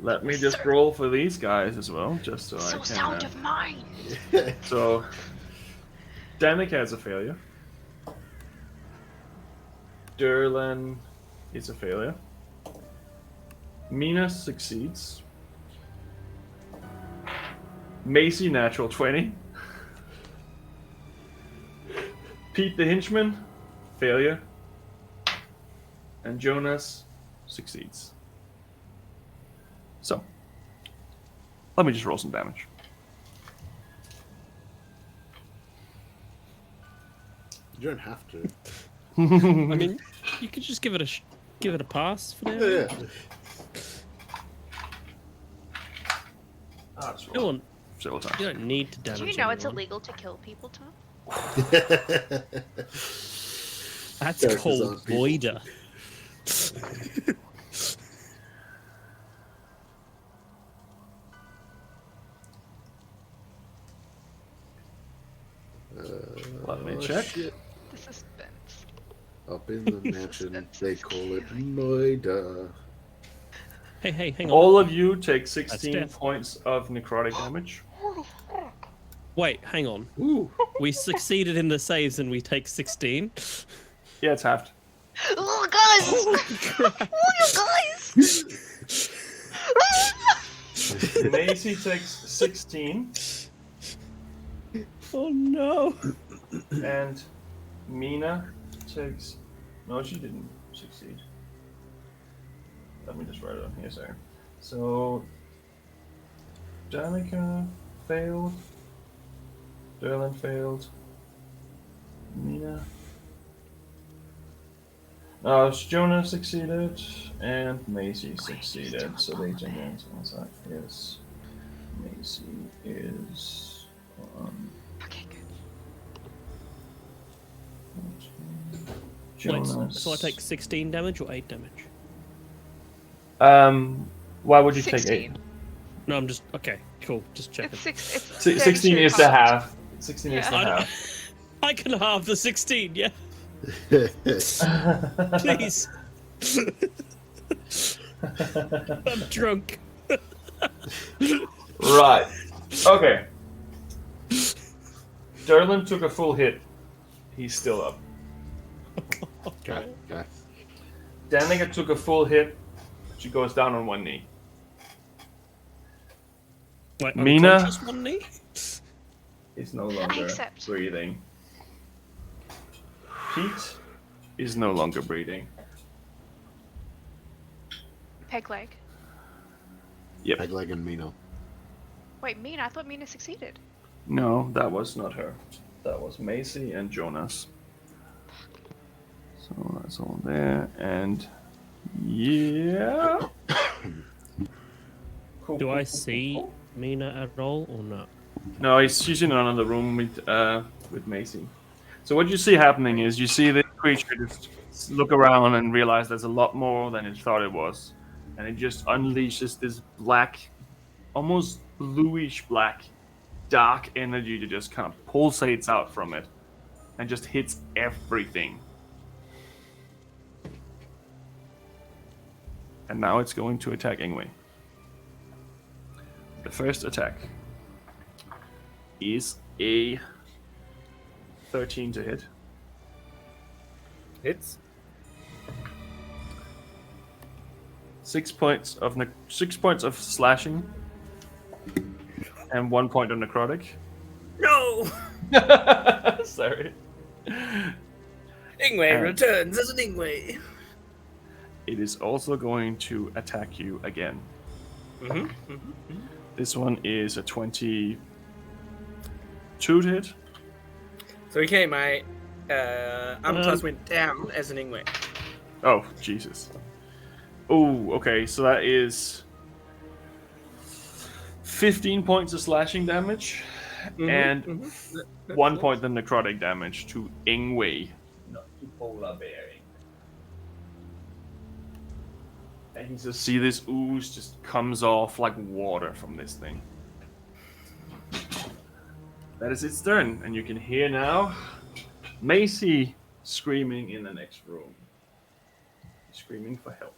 Let me just roll for these guys as well, just so I So can. sound of mine. So, Danica has a failure. Derlin is a failure. Mina succeeds. Macy, natural 20. Pete the Hinchman, failure. And Jonas succeeds. So, let me just roll some damage. You don't have to. I mean, you could just give it a pass for now. Yeah. No one, Several times. you don't need to damage. Do you know it's anyone. illegal to kill people, Tom? That's Characters called aren't people. voider. Let me check. Shit. The suspense. Up in the mansion, they call it Moida. Hey, hang on. All of you take 16 death. points of necrotic damage. Wait, hang on. Ooh. We succeeded in the saves and we take 16. Yeah, it's halved. Oh, guys! Oh, you guys! Macy takes 16, Oh no. and Mina takes. No, she didn't succeed. Let me just write it on here, sorry. So, Danica failed. Derlin failed. Mina. Jonah succeeded, and Macy succeeded. So, ladies and gentlemen, that is. Macy is. Okay, good. Wait, Jonas. so I take 16 damage or 8 damage? Why would you take 16. 8? No, I'm just okay. Cool, just checking. It's 16 is the half. 16 is the Yeah. half. I can halve the 16, yeah. Please. I'm drunk. Right. Okay. Derlin took a full hit. He's still up. Okay. Danica took a full hit. She goes down on one knee. Like, Mina? unconscious one knee? Is no longer accept. breathing. Pete is no longer breathing. Peg leg. Yep. Pegleg and Mino. Wait, Mina? I thought Mina succeeded. No, that was not her. That was Macy and Jonas. So that's all there. And yeah. Do I see Mina at all or not? No, she's in another room with Macy. So what you see happening is you see this creature just look around and realize there's a lot more than it thought it was, and it just unleashes this black, almost bluish black, dark energy that just kind of pulsates out from it, and just hits everything. And now it's going to attack Ingwe. The first attack is a 13 to hit. Hits. 6 points of slashing, and 1 point of necrotic. No! Sorry. Ingwe returns as an Ingwe. It is also going to attack you again. This one is a 22 to hit. So okay, my armor class went down as an Ingwe. Oh, Jesus. Oh, okay, so that is 15 points of slashing damage and 1 point of necrotic damage to Ingwe. Not to polar bearing. And you just see this ooze just comes off like water from this thing. That is its turn, and you can hear now Macy screaming in the next room. Screaming for help.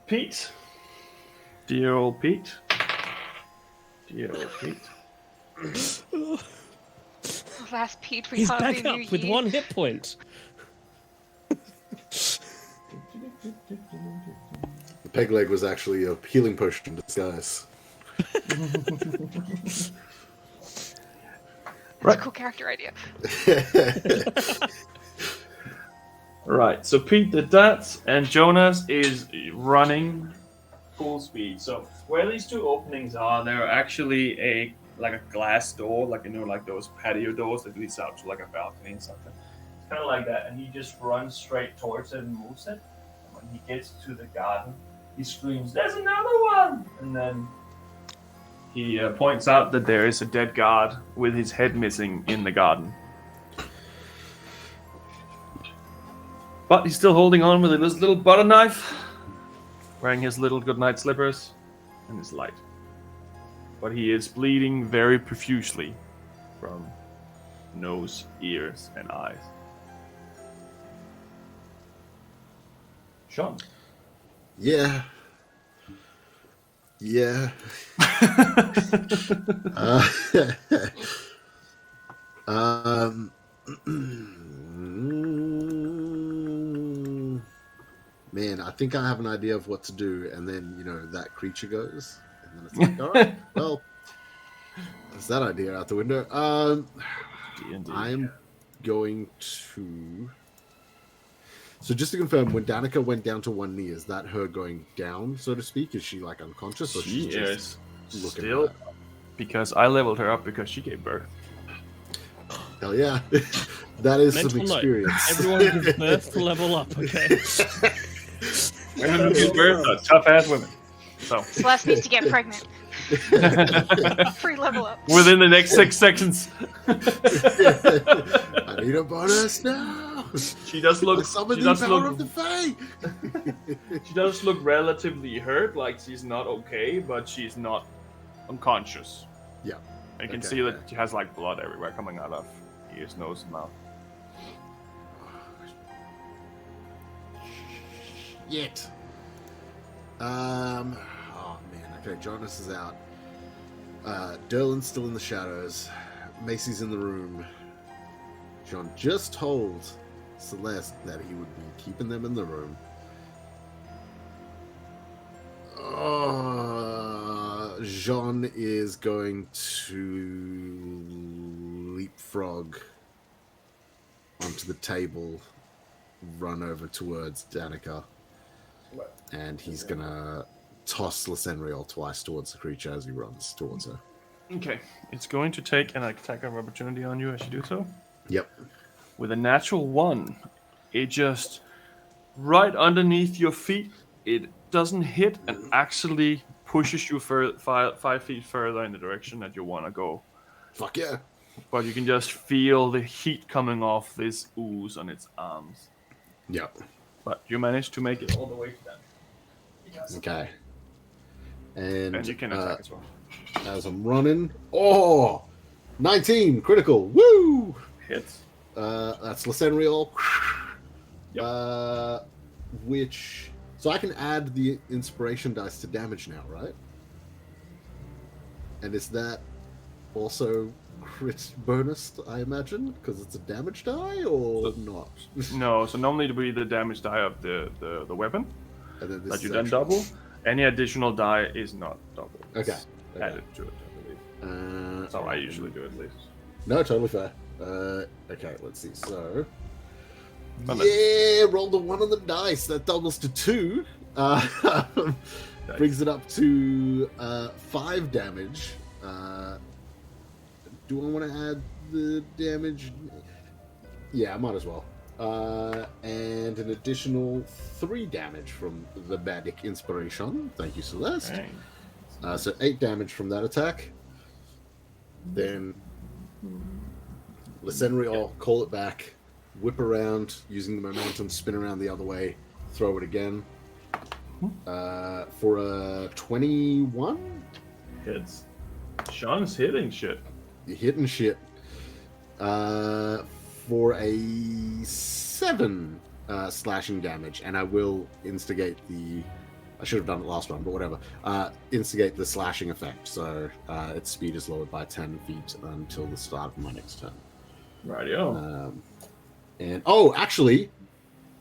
Pete. Dear old Pete. Dear old Pete. Last Pete we He's hardly back knew up with ye. 1 hit point. The peg leg was actually a healing potion in disguise. That's a cool character idea. Right, so Pete did that, and Jonas is running full speed. So where these two openings are, there are actually a glass door, like those patio doors that leads out to like a balcony and something. It's kind of like that, and he just runs straight towards it and moves it. And when he gets to the garden, he screams, "There's another one!" And then he points out that there is a dead guard with his head missing in the garden. But he's still holding on with his little butter knife, wearing his little goodnight slippers, and his light. But he is bleeding very profusely from nose, ears, and eyes. Sean. Yeah. Yeah. Man, I think I have an idea of what to do, and then, that creature goes, and then it's like, all right, well, there's that idea out the window. I'm going to... So just to confirm, when Danica went down to one knee, is that her going down, so to speak? Is she, unconscious? Or She just is looking still, at that? because I leveled her up because she gave birth. Hell yeah. That is Mental some note. experience. Everyone gives birth to level up, okay? Women who give birth are tough-ass women. So Celeste needs to get pregnant. Free level up. within the next 6 seconds. I need a bonus now. She does look. Summon She the does power look. of the Fae. She does look relatively hurt, like she's not okay, but she's not unconscious. Yeah. And you can Okay, see that okay. she has blood everywhere coming out of ears, nose, and mouth. Yet. Oh man. Okay, Jonas is out. Derlin's still in the shadows. Macy's in the room. John just told Celeste that he would be keeping them in the room. Jean is going to leapfrog onto the table, run over towards Danica, and he's gonna toss Lysenriel twice towards the creature as he runs towards her. Okay, it's going to take an attack of opportunity on you as you do so. Yep. With a natural 1, it just right underneath your feet. It doesn't hit and actually pushes you 5 feet further in the direction that you want to go. Fuck yeah. But you can just feel the heat coming off this ooze on its arms. Yep. But you managed to make it all the way to them. Okay. And you can attack as well. as I'm running, 19 critical. Woo! Hits. That's Lysenriel. Yep. Which, so I can add the inspiration dice to damage now, right? And is that also crit bonus, I imagine, because it's a damage die, or not? No, so normally it would be the damage die of the weapon And then this that you is then actually- double. Any additional die is not double. Okay. It's added to it, I believe. That's how I usually do it, at least. No, totally fair. Okay, let's see. So, Unless- yeah, roll the 1 on the dice. That doubles to 2. Brings it up to 5 damage. Do I want to add the damage? Yeah, I might as well. And an additional 3 damage from the Badic Inspiration. Thank you, Celeste. Dang. So 8 damage from that attack. Then Lysenriel, call it back, whip around, using the momentum, spin around the other way, throw it again. For a 21? Hits. Sean's hitting shit. You're hitting shit. For a 7 slashing damage, and I will instigate the I should have done it last round, but whatever. Instigate the slashing effect, so its speed is lowered by 10 feet until the start of my next turn. Rightio. And actually,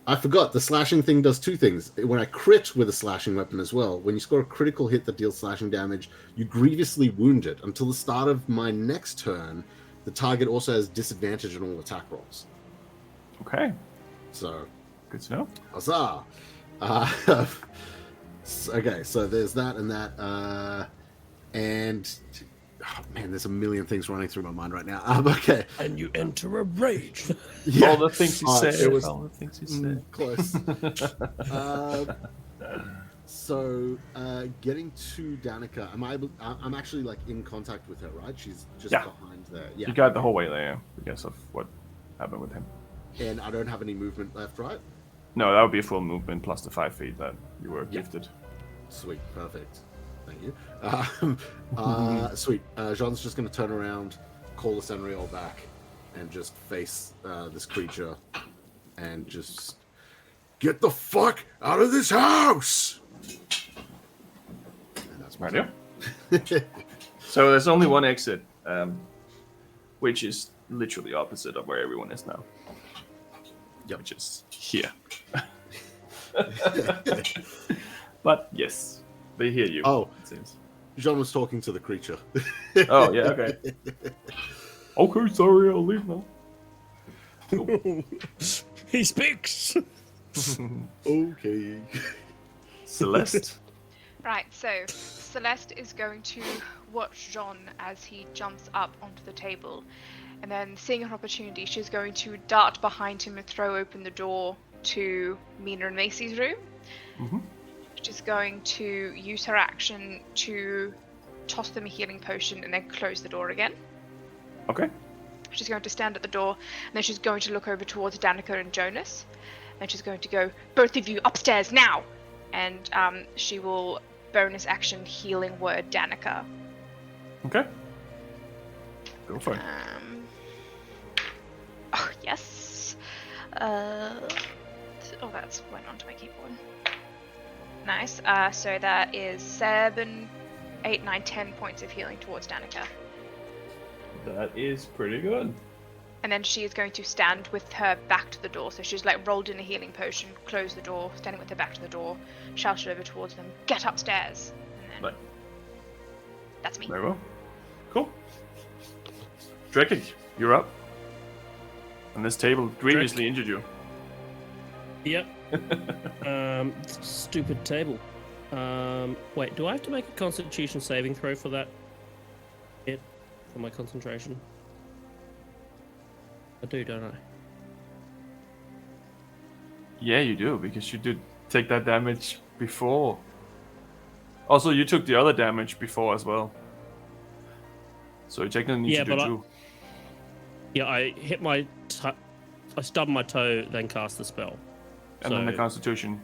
I forgot. The slashing thing does two things. When I crit with a slashing weapon as well, when you score a critical hit that deals slashing damage, you grievously wound it. Until the start of my next turn, the target also has disadvantage on all attack rolls. Okay. So, Good to know. huzzah! Okay, so there's that and that. And man, there's a million things running through my mind right now. Okay. And you enter a rage. Yeah. All the things you said. It was All the things you said. close. So, getting to Danica, I'm actually like in contact with her, right? She's just behind there. Yeah. You got the whole way there because of what happened with him. And I don't have any movement left, right? No, that would be a full movement plus the 5 feet that you were gifted. Sweet, perfect. Thank you. Sweet. Jean's just going to turn around, call the Senriel back, and just face this creature, and just get the fuck out of this house. And that's my turn. So there's only one exit, which is literally opposite of where everyone is now. Yep. Which is here. But yes, they hear you. Oh, it seems. Jean was talking to the creature. Oh yeah, okay. Okay, sorry, I'll leave now. Cool. He speaks. Okay. Celeste. Right, so Celeste is going to watch John as he jumps up onto the table, and then seeing an opportunity, she's going to dart behind him and throw open the door to Mina and Macy's room. Mm-hmm. She's going to use her action to toss them a healing potion and then close the door again. Okay. She's going to stand at the door, and then she's going to look over towards Danica and Jonas. And she's going to go, both of you upstairs now! And she will bonus action healing word Danica. Okay. Go for it. Oh, yes. That's went onto my keyboard. Nice. So that is 7, 8, 9, 10 points of healing towards Danica. That is pretty good. And then she is going to stand with her back to the door. So she's like rolled in a healing potion, closed the door, standing with her back to the door, shouted over towards them, get upstairs. And then that's me. Very well. Cool. Drekik, you're up. And this table grievously injured you. Yep. Stupid table. Wait, do I have to make a Constitution saving throw for that? For my concentration? I do, don't I? Yeah, you do, because you did take that damage before. Also, you took the other damage before as well. So you technically need to do two. I hit my... I stubbed my toe, then cast the spell. And then the Constitution.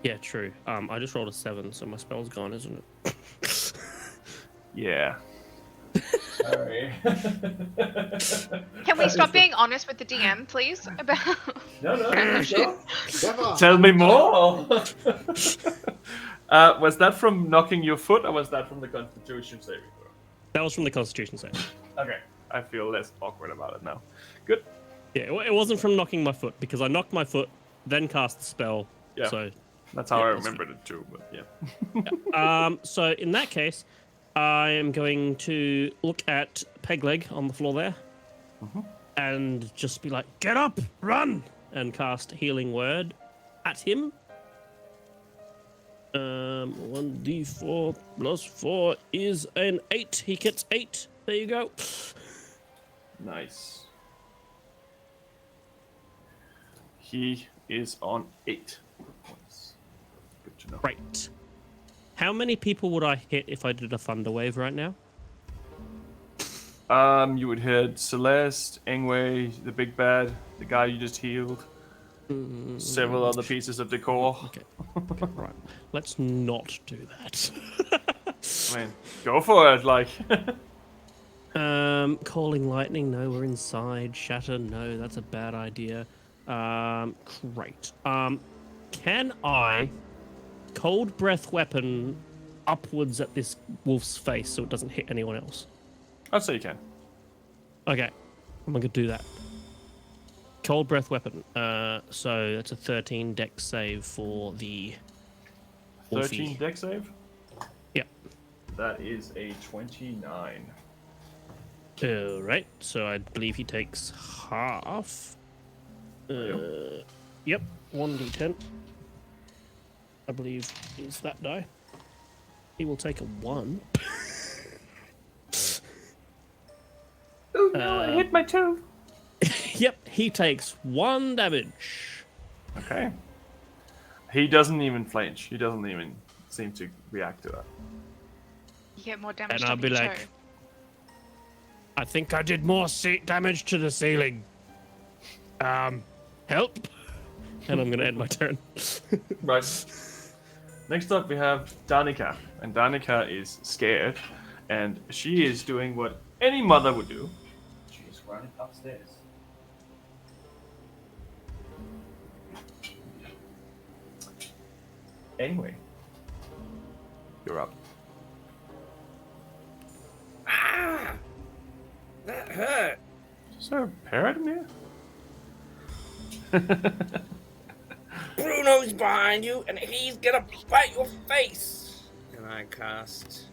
Yeah, true. I just rolled a 7, so my spell's gone, isn't it? Yeah. Sorry. Can we stop being honest with the DM, please? About No. Tell me more. Was that from knocking your foot, or was that from the Constitution saving throw? That was from the Constitution saving. Okay, I feel less awkward about it now. Good. Yeah, it wasn't from knocking my foot, because I knocked my foot, then cast the spell. Yeah. So that's how I remembered it too, but yeah. So in that case, I am going to look at Pegleg on the floor there, and just be like, "Get up, run!" and cast Healing Word at him. 1d4 plus 4 is an 8. He gets 8. There you go. Nice. He is on 8 points. Good to know. Right. How many people would I hit if I did a Thunder Wave right now? You would hit Celeste, Engway, the big bad, the guy you just healed, several other pieces of decor. Okay, right. Let's not do that. I mean, go for it, like. Calling lightning, no, we're inside. Shatter, no, that's a bad idea. Great. Can I cold breath weapon upwards at this wolf's face so it doesn't hit anyone else? I'd say you can. Okay, I'm gonna do that. Cold breath weapon. So that's a 13 dex save for the 13 deck save? Yep. That is a 29. Right. So I believe he takes half. Yep. 1d10. I believe is that die. He will take a 1. Oh no, I hit my toe. Yep, he takes 1 damage. Okay. He doesn't even flinch. He doesn't even seem to react to that. You get more damage. And I'll be like, I think I did more damage to the ceiling. Help. And I'm going to end my turn. Right. Next up, we have Danica. And Danica is scared. And she is doing what any mother would do. She's running upstairs. Anyway, you're up. Ah! That hurt. Is there a parrot in here? Bruno's behind you, and he's gonna bite your face. And I cast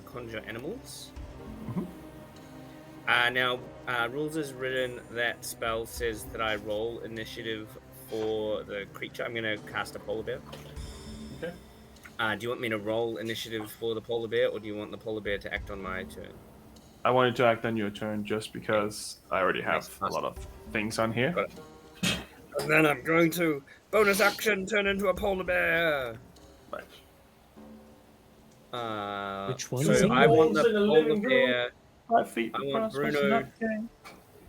Conjure Animals. Now, rules is written that spell says that I roll initiative for the creature. I'm gonna cast a polar bear. Okay. Do you want me to roll initiative for the polar bear, or do you want the polar bear to act on my turn? I wanted to act on your turn just because I already have a lot of things on here. And then I'm going to bonus action turn into a polar bear. Right. Which one So is it? I want the polar bear. 5 feet I want across. Bruno.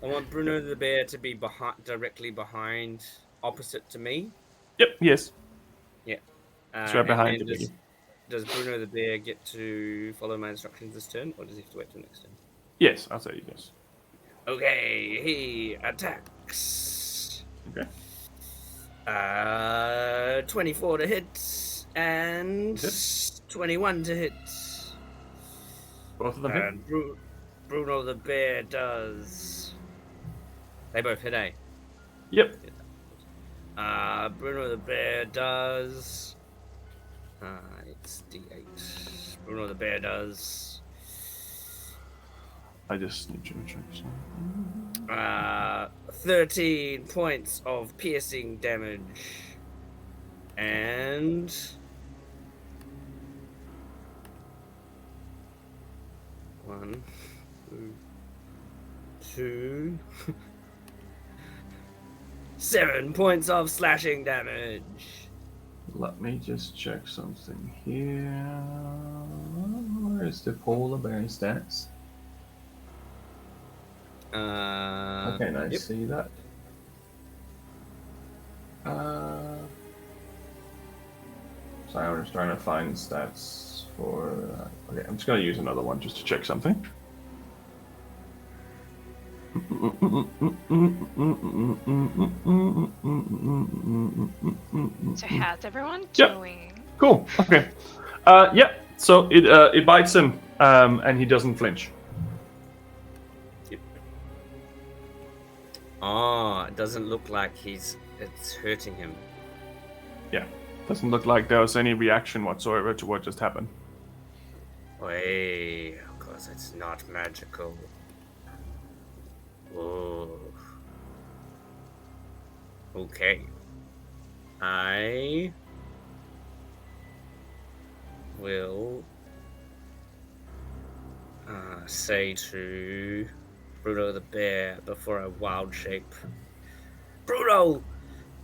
I want Bruno the bear to be directly behind, opposite to me. Yep. Yes. Yeah. It's right behind and you. then does Bruno the bear get to follow my instructions this turn, or does he have to wait till next turn? Yes, I'll say yes. Okay, he attacks. Okay. 24 to hit and 21 to hit. Both of them hit. And Bruno the bear does. They both hit, eh? Yep. Bruno the bear does. It's D8. Bruno the bear does. I just need to check something. 13 points of piercing damage. And 1, 2, 7 points of slashing damage. Let me just check something here. Where's the polar bear stats? Okay, nice. Yep. See that. Sorry, I'm just trying to find stats for. Okay, I'm just gonna use another one just to check something. So how's everyone Yep. doing? Cool. Okay. Yeah. So it bites him, and he doesn't flinch. Oh, it doesn't look like it's hurting him. Yeah. Doesn't look like there was any reaction whatsoever to what just happened. Wait, of course it's not magical. Oh. Okay. I will say to Bruno the bear before I wild shape. Bruno,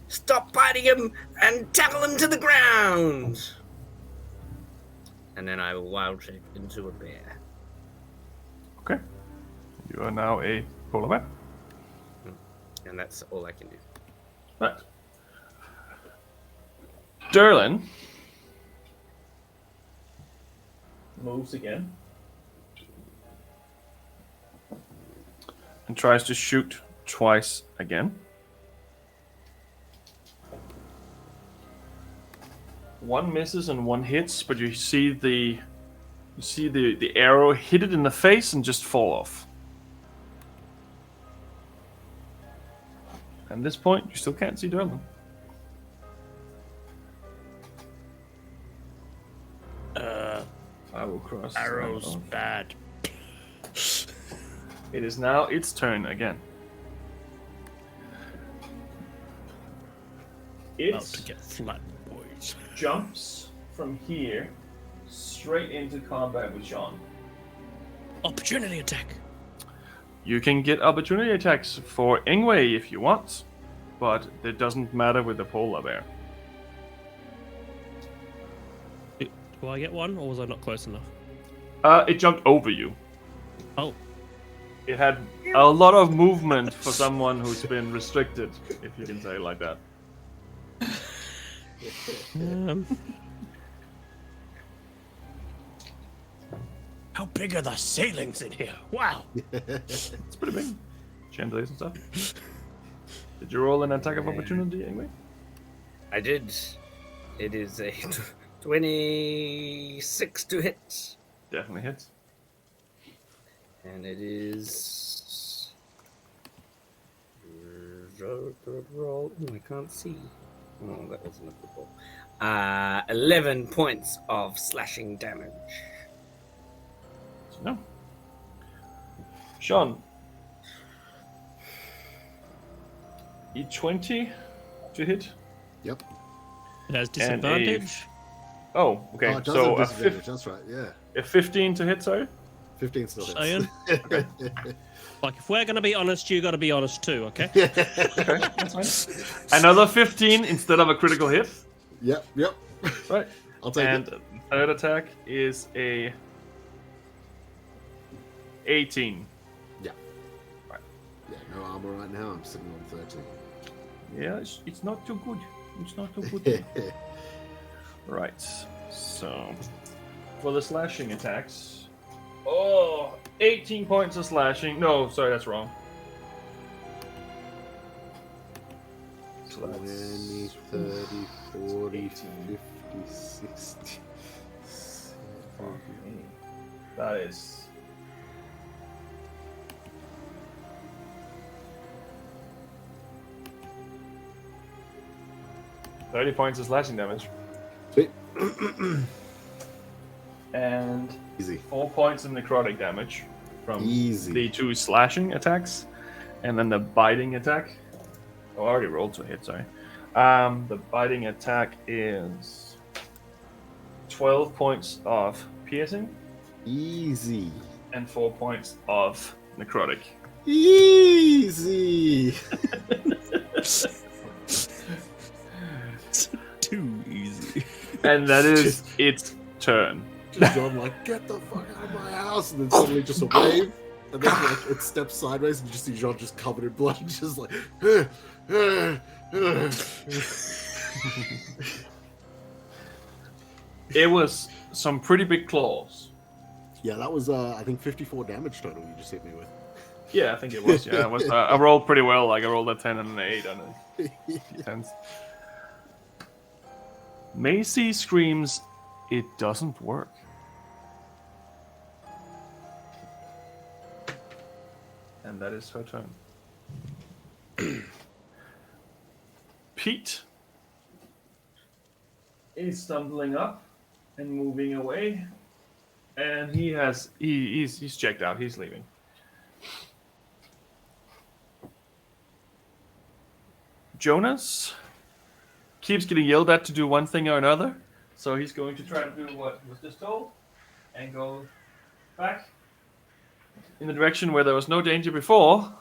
stop biting him and tackle him to the ground. And then I will wild shape into a bear. Okay. You are now a polar bear. And that's all I can do. Right. Derlin moves again and tries to shoot twice again. One misses and one hits, but you see the arrow hit it in the face and just fall off. At this point, you still can't see Derlin. I will cross. Arrows off. bad. It is now its turn again. About It to get flattened, boys. jumps from here straight into combat with Sean. Opportunity attack. You can get opportunity attacks for Ingwe if you want, but it doesn't matter with the polar bear. Do I get one, or was I not close enough? It jumped over you. Oh, It had a lot of movement for someone who's been restricted, if you can say it like that. How big are the ceilings in here? Wow. It's pretty big. Chandeliers and stuff. Did you roll an attack of opportunity anyway? I did. It is a 26 to hit. Definitely hits. And it is. Roll. Oh, I can't see. Oh, that wasn't a good roll. 11 points of slashing damage. So, no. Sean. E20 to hit. Yep. It has disadvantage. Oh, okay. Oh, it does So have a, disadvantage. That's right. Yeah. a 15 to hit, sorry? 15 still hits. Saying. Like, if we're going to be honest, you got to be honest too, okay? Okay, that's fine. Another 15 instead of a critical hit. Yep. Right. I'll take And it. third attack is a 18. Yeah. No armor right now. I'm sitting on 13. Yeah, it's not too good. It's not too good. Right. So, for the slashing attacks. Oh, 18 points of slashing. No, sorry, that's wrong. So 20, 30, 40, 50, 60. That is. $30 points of slashing damage. Sweet. And Easy. 4 points of necrotic damage from Easy. the 2 slashing attacks. And then the biting attack. Oh, I already rolled to hit, sorry. The biting attack is 12 points of piercing Easy. and 4 points of necrotic. Easy. Too easy. And that is its turn. Just John like, get the fuck out of my house, and then suddenly just a wave, and then like it steps sideways, and you just see John just covered in blood, and just like. It was some pretty big claws. Yeah, that was I think 54 damage total you just hit me with. Yeah, I think it was. Yeah, it was. I rolled pretty well. Like I rolled a 10 and an 8 on it. Tens. Macy screams, "It doesn't work." And that is her turn. Pete is stumbling up and moving away, and he's checked out. He's leaving. Jonas keeps getting yelled at to do one thing or another, so he's going to try to do what he was just told and go back in the direction where there was no danger before.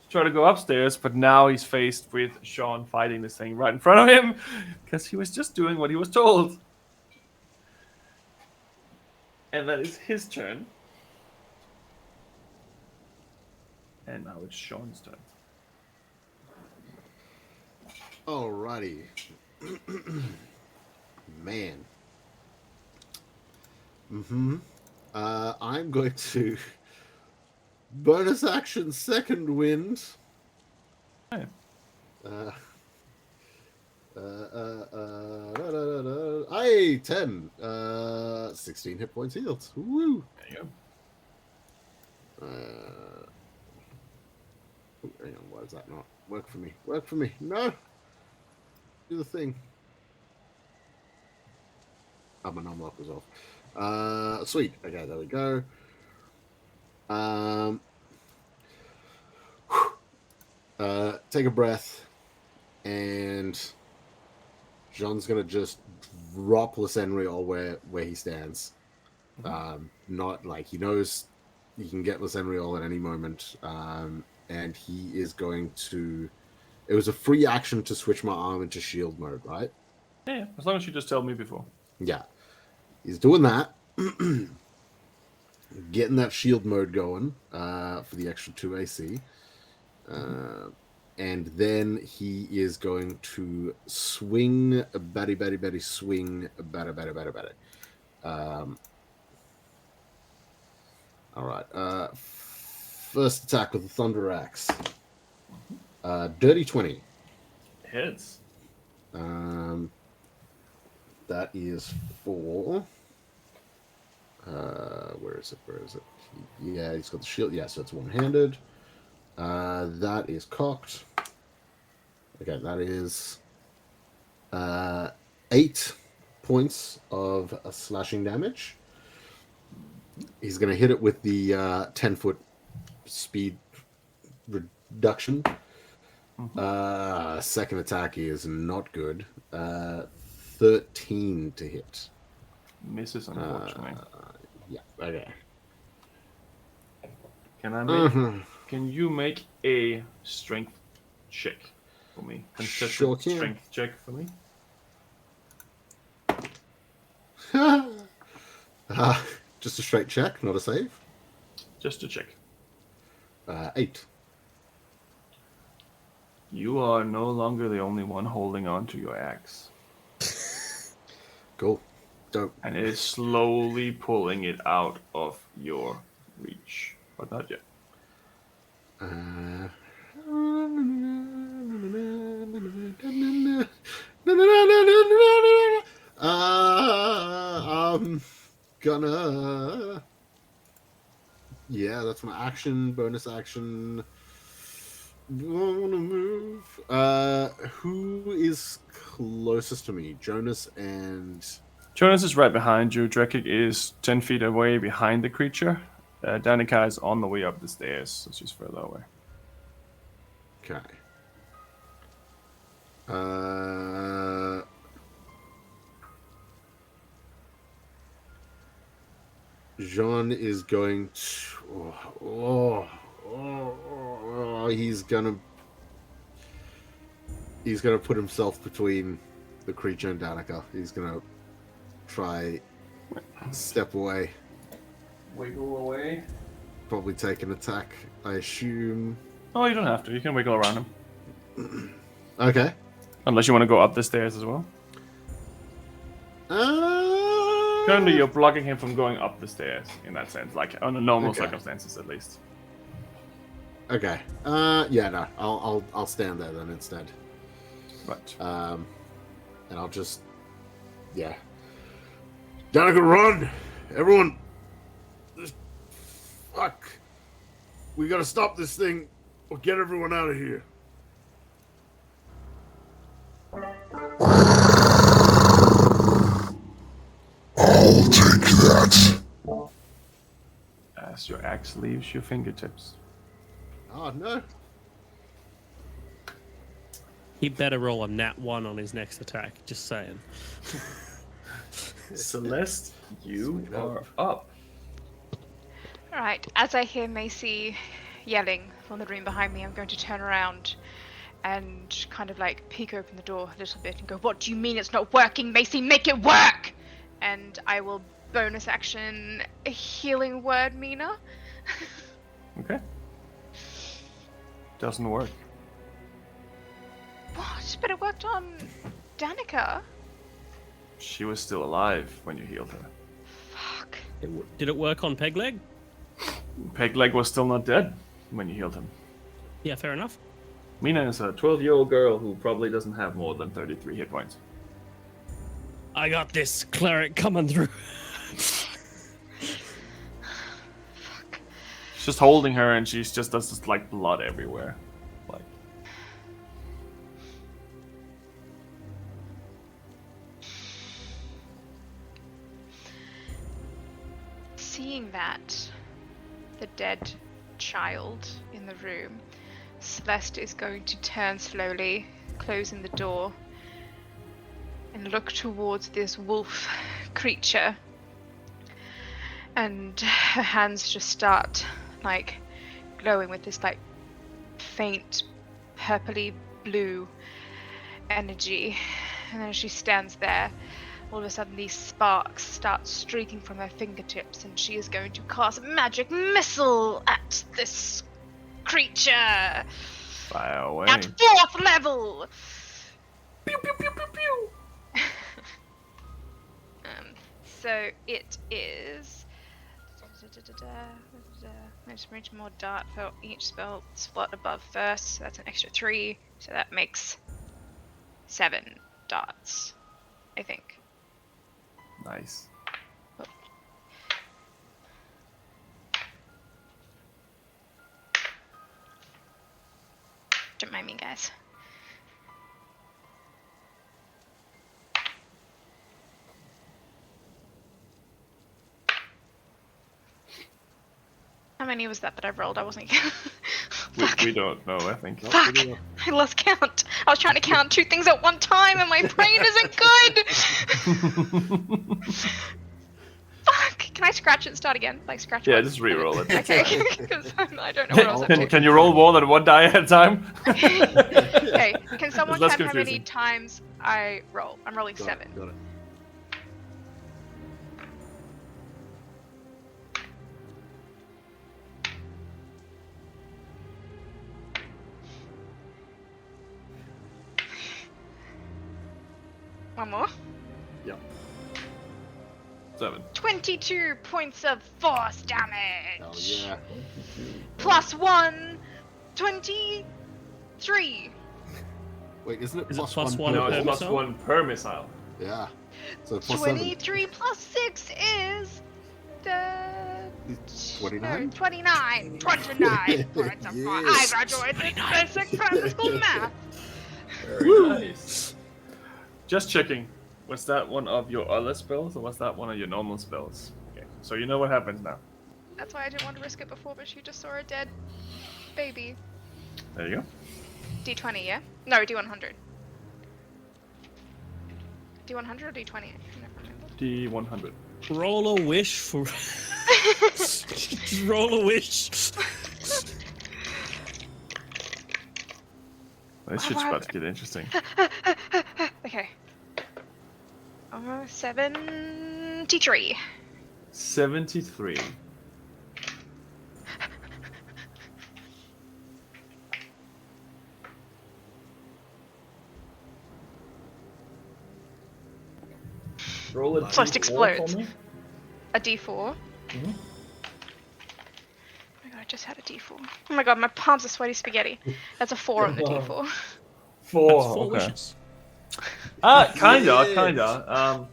Try to go upstairs, but now he's faced with Sean fighting this thing right in front of him because he was just doing what he was told. And that is his turn. And now it's Sean's turn. Alrighty. Man. I'm going to bonus action second wind. Okay. Aye, 10. 16 hit points healed. Woo! There you go. Hang on, why does that not work for me? Work for me. No! Do the thing. Oh, my numlock was off. Sweet. Okay, there we go. Take a breath, and Jean's gonna just drop Lysenriol where he stands. Not like he knows he can get Lysenriol at any moment, and he is going to. It was a free action to switch my arm into shield mode, right? Yeah, as long as you just tell me before. Yeah, he's doing that. Getting that shield mode going for the extra 2 AC. And then he is going to swing batty, swing batty. All right. First attack with the Thunder Axe. Dirty 20. Hits. That is for... where is it? Yeah, he's got the shield. Yeah, so it's one-handed. That is cocked. Okay, that is 8 points of slashing damage. He's going to hit it with the 10-foot speed reduction. Second attack is not good. 13 to hit. Misses, unfortunately. Yeah, okay. Can you make a strength check for me? Contested Sure can. strength check for me. Just a straight check, not a save. Just to check. 8. You are no longer the only one holding on to your axe. Cool. Dope. And it is slowly pulling it out of your reach. But not yet. I'm gonna... Yeah, that's my action, bonus action. Wanna move. Who is closest to me? Jonas and... Jonas is right behind you. Drekik is 10 feet away behind the creature. Danica is on the way up the stairs, so she's further away. Okay. Jean is going to... he's gonna put himself between the creature and Danica. He's gonna try step away. Wiggle away. Probably take an attack, I assume. Oh, you don't have to. You can wiggle around him. Okay. Unless you want to go up the stairs as well. Currently, you're blocking him from going up the stairs, in that sense. Like, under normal circumstances, at least. Okay. Yeah, no. I'll stand there then instead. Right. And I'll just... Yeah. Danica, run! Everyone! Fuck! We gotta stop this thing or get everyone out of here. I'll take that. As your axe leaves your fingertips. Oh, no. He better roll a nat 1 on his next attack, just saying. Celeste, you are up. Alright, as I hear Macy yelling from the room behind me, I'm going to turn around and kind of like peek open the door a little bit and go, "What do you mean it's not working, Macy? Make it work!" And I will bonus action healing word Mina. Okay. Doesn't work. What? But it worked on Danica. She was still alive when you healed her. Fuck. Did it work on Pegleg? Pegleg was still not dead when you healed him. Yeah, fair enough. Mina is a 12-year-old girl who probably doesn't have more than 33 hit points. I got this cleric coming through. She's just holding her, and she's just does just like blood everywhere. Like, Seeing that, the dead child in the room, Celeste is going to turn slowly, closing the door, and look towards this wolf creature. And her hands just start like glowing with this like faint purpley blue energy. And then she stands there. All of a sudden these sparks start streaking from her fingertips, and she is going to cast a magic missile at this creature fire away. at 4th level. Pew pew pew pew pew. So it is. Let's reach more dart for each spell slot above first. So that's an extra 3. So that makes 7 darts, I think. Nice. Don't mind me, guys. How many was that I rolled? I wasn't. We don't know, I think. Fuck! I lost count. I was trying to count 2 things at one time, and my brain isn't good. Fuck! Can I scratch it and start again? Like scratch. Yeah, one? just re-roll it. Okay, because I don't know what I was up to. Can you roll more than 1 die at a time? Okay, can someone It's less count how many confusing. times I roll? I'm rolling 7. Got it. One more. Yep. 7. 22 points of force damage. Hell yeah. Plus 1, 23. Wait, isn't it Is it plus plus one? one No, per it's plus missile? 1 per missile. Yeah. So plus 7. 23 plus 6 is 29? 29. 29 points of force. I Yes. graduated basic primary school math. Very nice. Just checking. Was that one of your other spells, or was that one of your normal spells? Okay, so you know what happens now. That's why I didn't want to risk it before, but she just saw a dead baby. There you go. D20, yeah? No, D100. D100 or D20? I never remember. D100. Roll a wish for. Roll a wish. This shit's about to get interesting. Okay. 73. 73. Roll a First D4 explodes. for me. A D4. Mhm. Oh my god, I just had a D4. Oh my god, my palms are sweaty spaghetti. That's a 4 on the D4. 4. That's 4 okay. wishes. Kinda.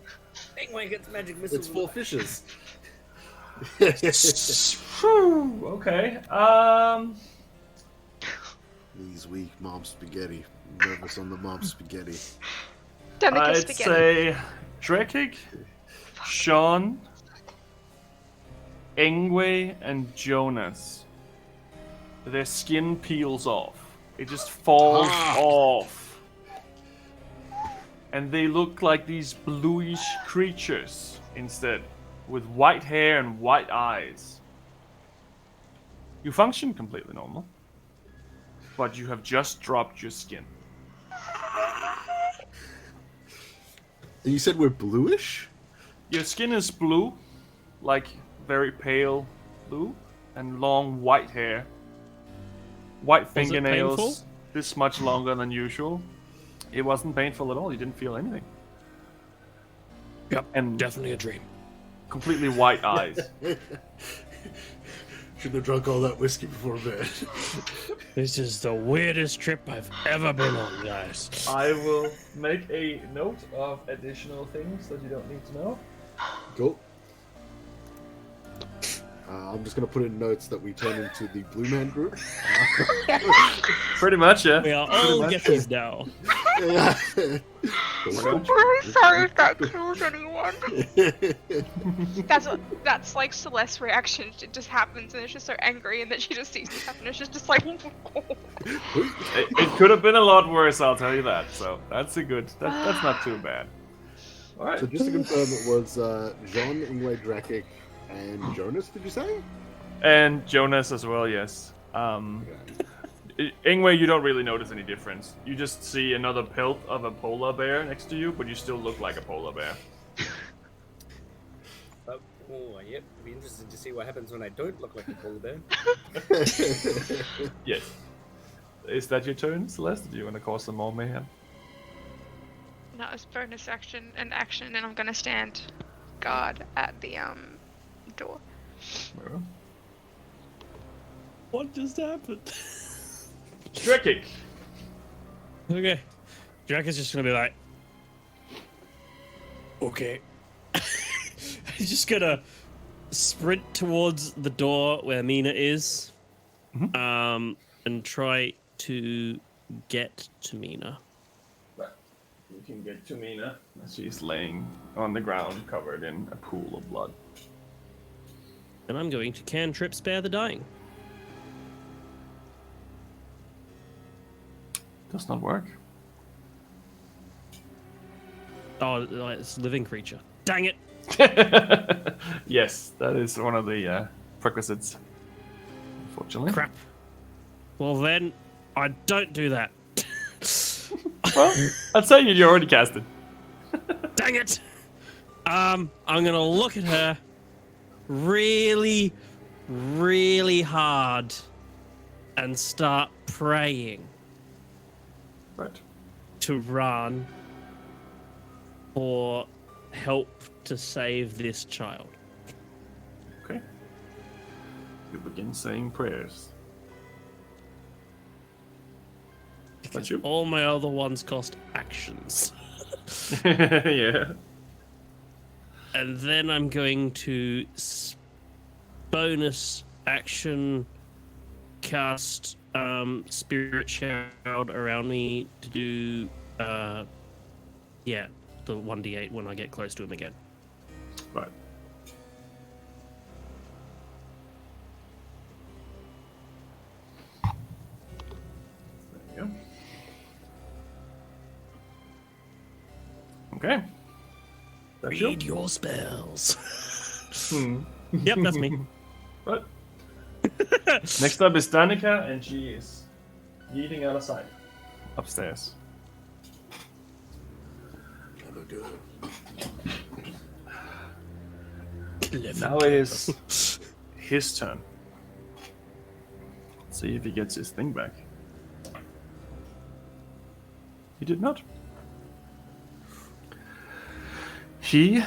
Ingwe gets magic missile. It's 4 fishes. Phew, okay. These weak mob spaghetti. Nervous on the mob spaghetti. Delicate I'd spaghetti. say Drekig, Sean, Ingwe, and Jonas. Their skin peels off. It just falls off. And they look like these bluish creatures instead, with white hair and white eyes. You function completely normal, but you have just dropped your skin. And you said we're bluish? Your skin is blue, like very pale blue, and long white hair. White it fingernails, painful? this much longer than usual. It wasn't painful at all, you didn't feel anything. Yep, And definitely a dream. completely white eyes. Should have drunk all that whiskey before bed. This is the weirdest trip I've ever been on, guys. I will make a note of additional things that you don't need to know. Cool. I'm just going to put in notes that we turn into the Blue Man Group. Pretty much, yeah. We are all Gettys now. Yeah. I'm really sorry if that kills anyone. That's like Celeste's reaction. It just happens, and it's just so angry, and then she just sees this happen. It's just like. It could have been a lot worse, I'll tell you that. So that's a good. That's not too bad. All right. So just to confirm, it was Jean, Ingwe, Drakic, and Jonas, did you say? And Jonas as well, yes. Ingwe, you don't really notice any difference. You just see another pelt of a polar bear next to you, but you still look like a polar bear. Oh, yep. It'd be interesting to see what happens when I don't look like a polar bear. Yes. Is that your turn, Celeste? Do you want to cause some more mayhem? No, it's bonus action, and I'm gonna stand guard at the door. Well. What just happened? Drakic. Okay. Drac is just gonna be like, okay. He's just gonna sprint towards the door where Mina is, and try to get to Mina. You can get to Mina. She's laying on the ground, covered in a pool of blood. And I'm going to cantrip spare the dying. Does not work. Oh, it's a living creature. Dang it! Yes, that is one of the prerequisites. Unfortunately. Crap. Well then, I don't do that. Well, I'd say you already cast it. Dang it! I'm gonna look at her really, really hard and start praying Right. to Ran for help to save this child. Okay. You begin saying prayers. That's you. All my other ones cost actions. Yeah. And then I'm going to bonus action cast Spirit Shroud around me to do the 1d8 when I get close to him again. Right. There you go. Okay. That's you. Read your spells. Hmm. Yep, that's me. Right. Next up is Danica, and she is yeeting out of sight upstairs. Now it is his turn. Let's see if he gets his thing back. He did not. He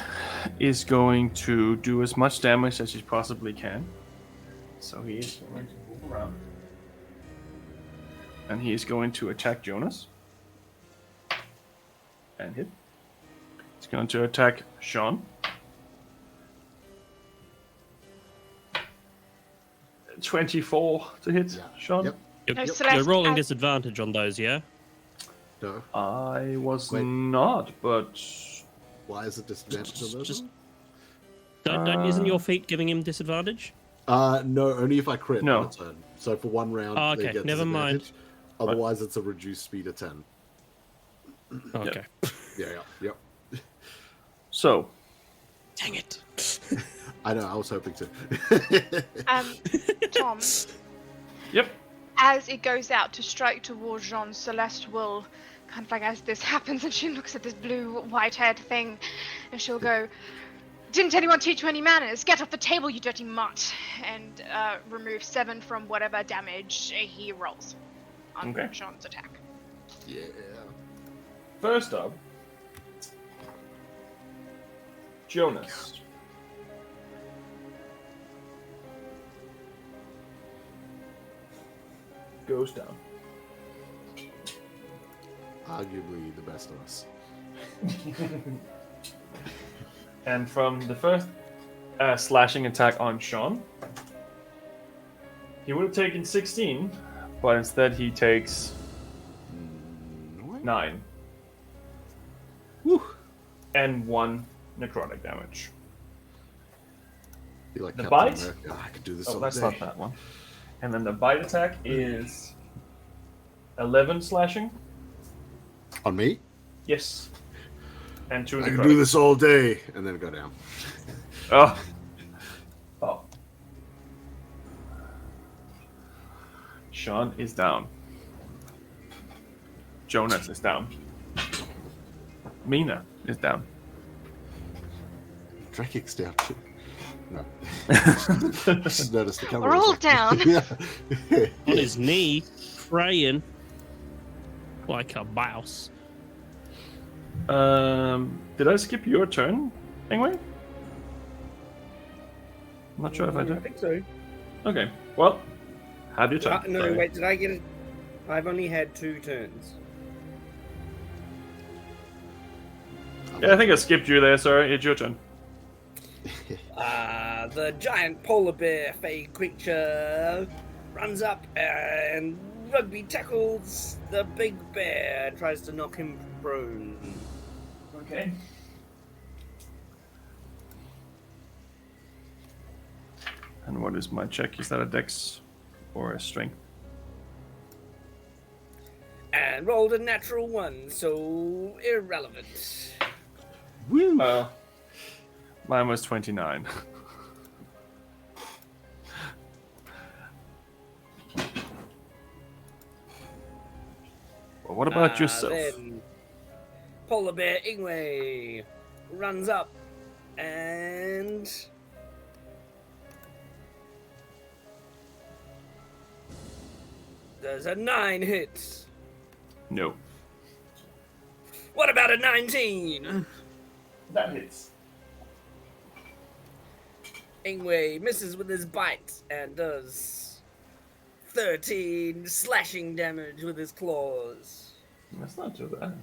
is going to do as much damage as he possibly can. So he is going to move around. And he is going to attack Jonas. And hit. He's going to attack Sean. 24 to hit, Sean. Yep. No, You're Celeste rolling has- disadvantage on those, yeah? No. I was Wait. not, but Why is it disadvantage on those? Just- Isn't your feat giving him disadvantage? No, only if I crit No. on a turn. So for one round, Oh, they okay, get never mind. disadvantage. Otherwise, it's a reduced speed of 10. Okay. Yeah. so Dang it. I know, I was hoping to. Tom, yep. as it goes out to strike towards Jean, Celeste will kind of like as this happens, and she looks at this blue white-haired thing, and she'll go, "Didn't anyone teach you any manners? Get off the table, you dirty mutt!" And remove 7 from whatever damage he rolls on Okay. Jean's attack. Yeah. First up, Jonas. goes down. Arguably the best of us. And from the first slashing attack on Sean, he would have taken 16, but instead he takes 9. Woo. And 1 necrotic damage. Be like The Captain bite? America. I could do this Oh, all that's day. not that one. And then the bite attack is 11 slashing. On me? Yes. And 2 I can necrotic. do this all day, and then go down. Oh. Oh. Sean is down. Jonas is down. Mina is down. Drakic's down too. No. Just noticed the camera. We're was all like- down. Yeah. On his knee, praying like a mouse. Did I skip your turn, Ingwe? I'm not sure if I I did. think so. Okay, well, have your turn. No, Sorry. wait, did I get it? I've only had 2 turns. Yeah, I think I skipped you there, sorry. It's your turn. The giant polar bear fey creature runs up and rugby tackles the big bear and tries to knock him prone. Okay. And what is my check? Is that a dex or a strength? And rolled a natural 1, so irrelevant. Woo. Mine was 29. Well, what about yourself? Then polar bear Ingwe runs up and there's a 9 hit. No. What about a 19? That hits. Ingwe misses with his bite and does 13 slashing damage with his claws. That's not too bad.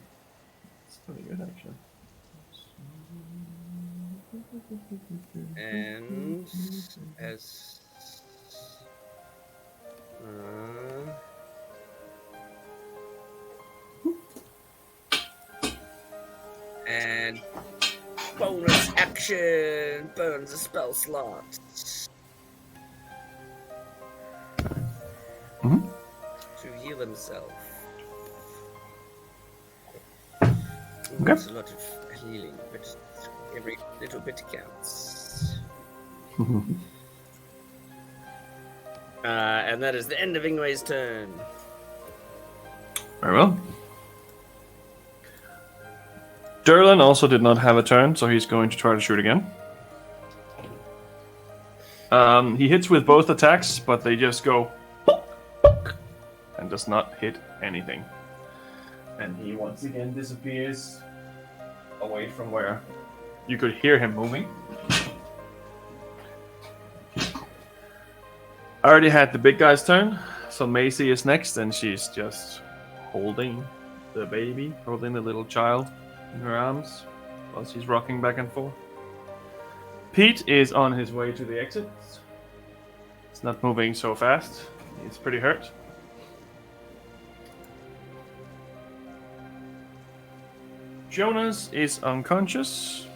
It's pretty good, actually. And as and bonus action burns a spell slot. Mhm. To heal himself. Okay. That's a lot of healing, but every little bit counts. And that is the end of Ingwe's turn. Very well. Derlin also did not have a turn, so he's going to try to shoot again. He hits with both attacks, but they just go and does not hit anything. And he once again disappears away from where you could hear him moving. I already had the big guy's turn, so Macy is next, and she's just holding the baby, holding the little child in her arms while she's rocking back and forth. Pete is on his way to the exit. It's not moving so fast. He's pretty hurt. Jonas is unconscious.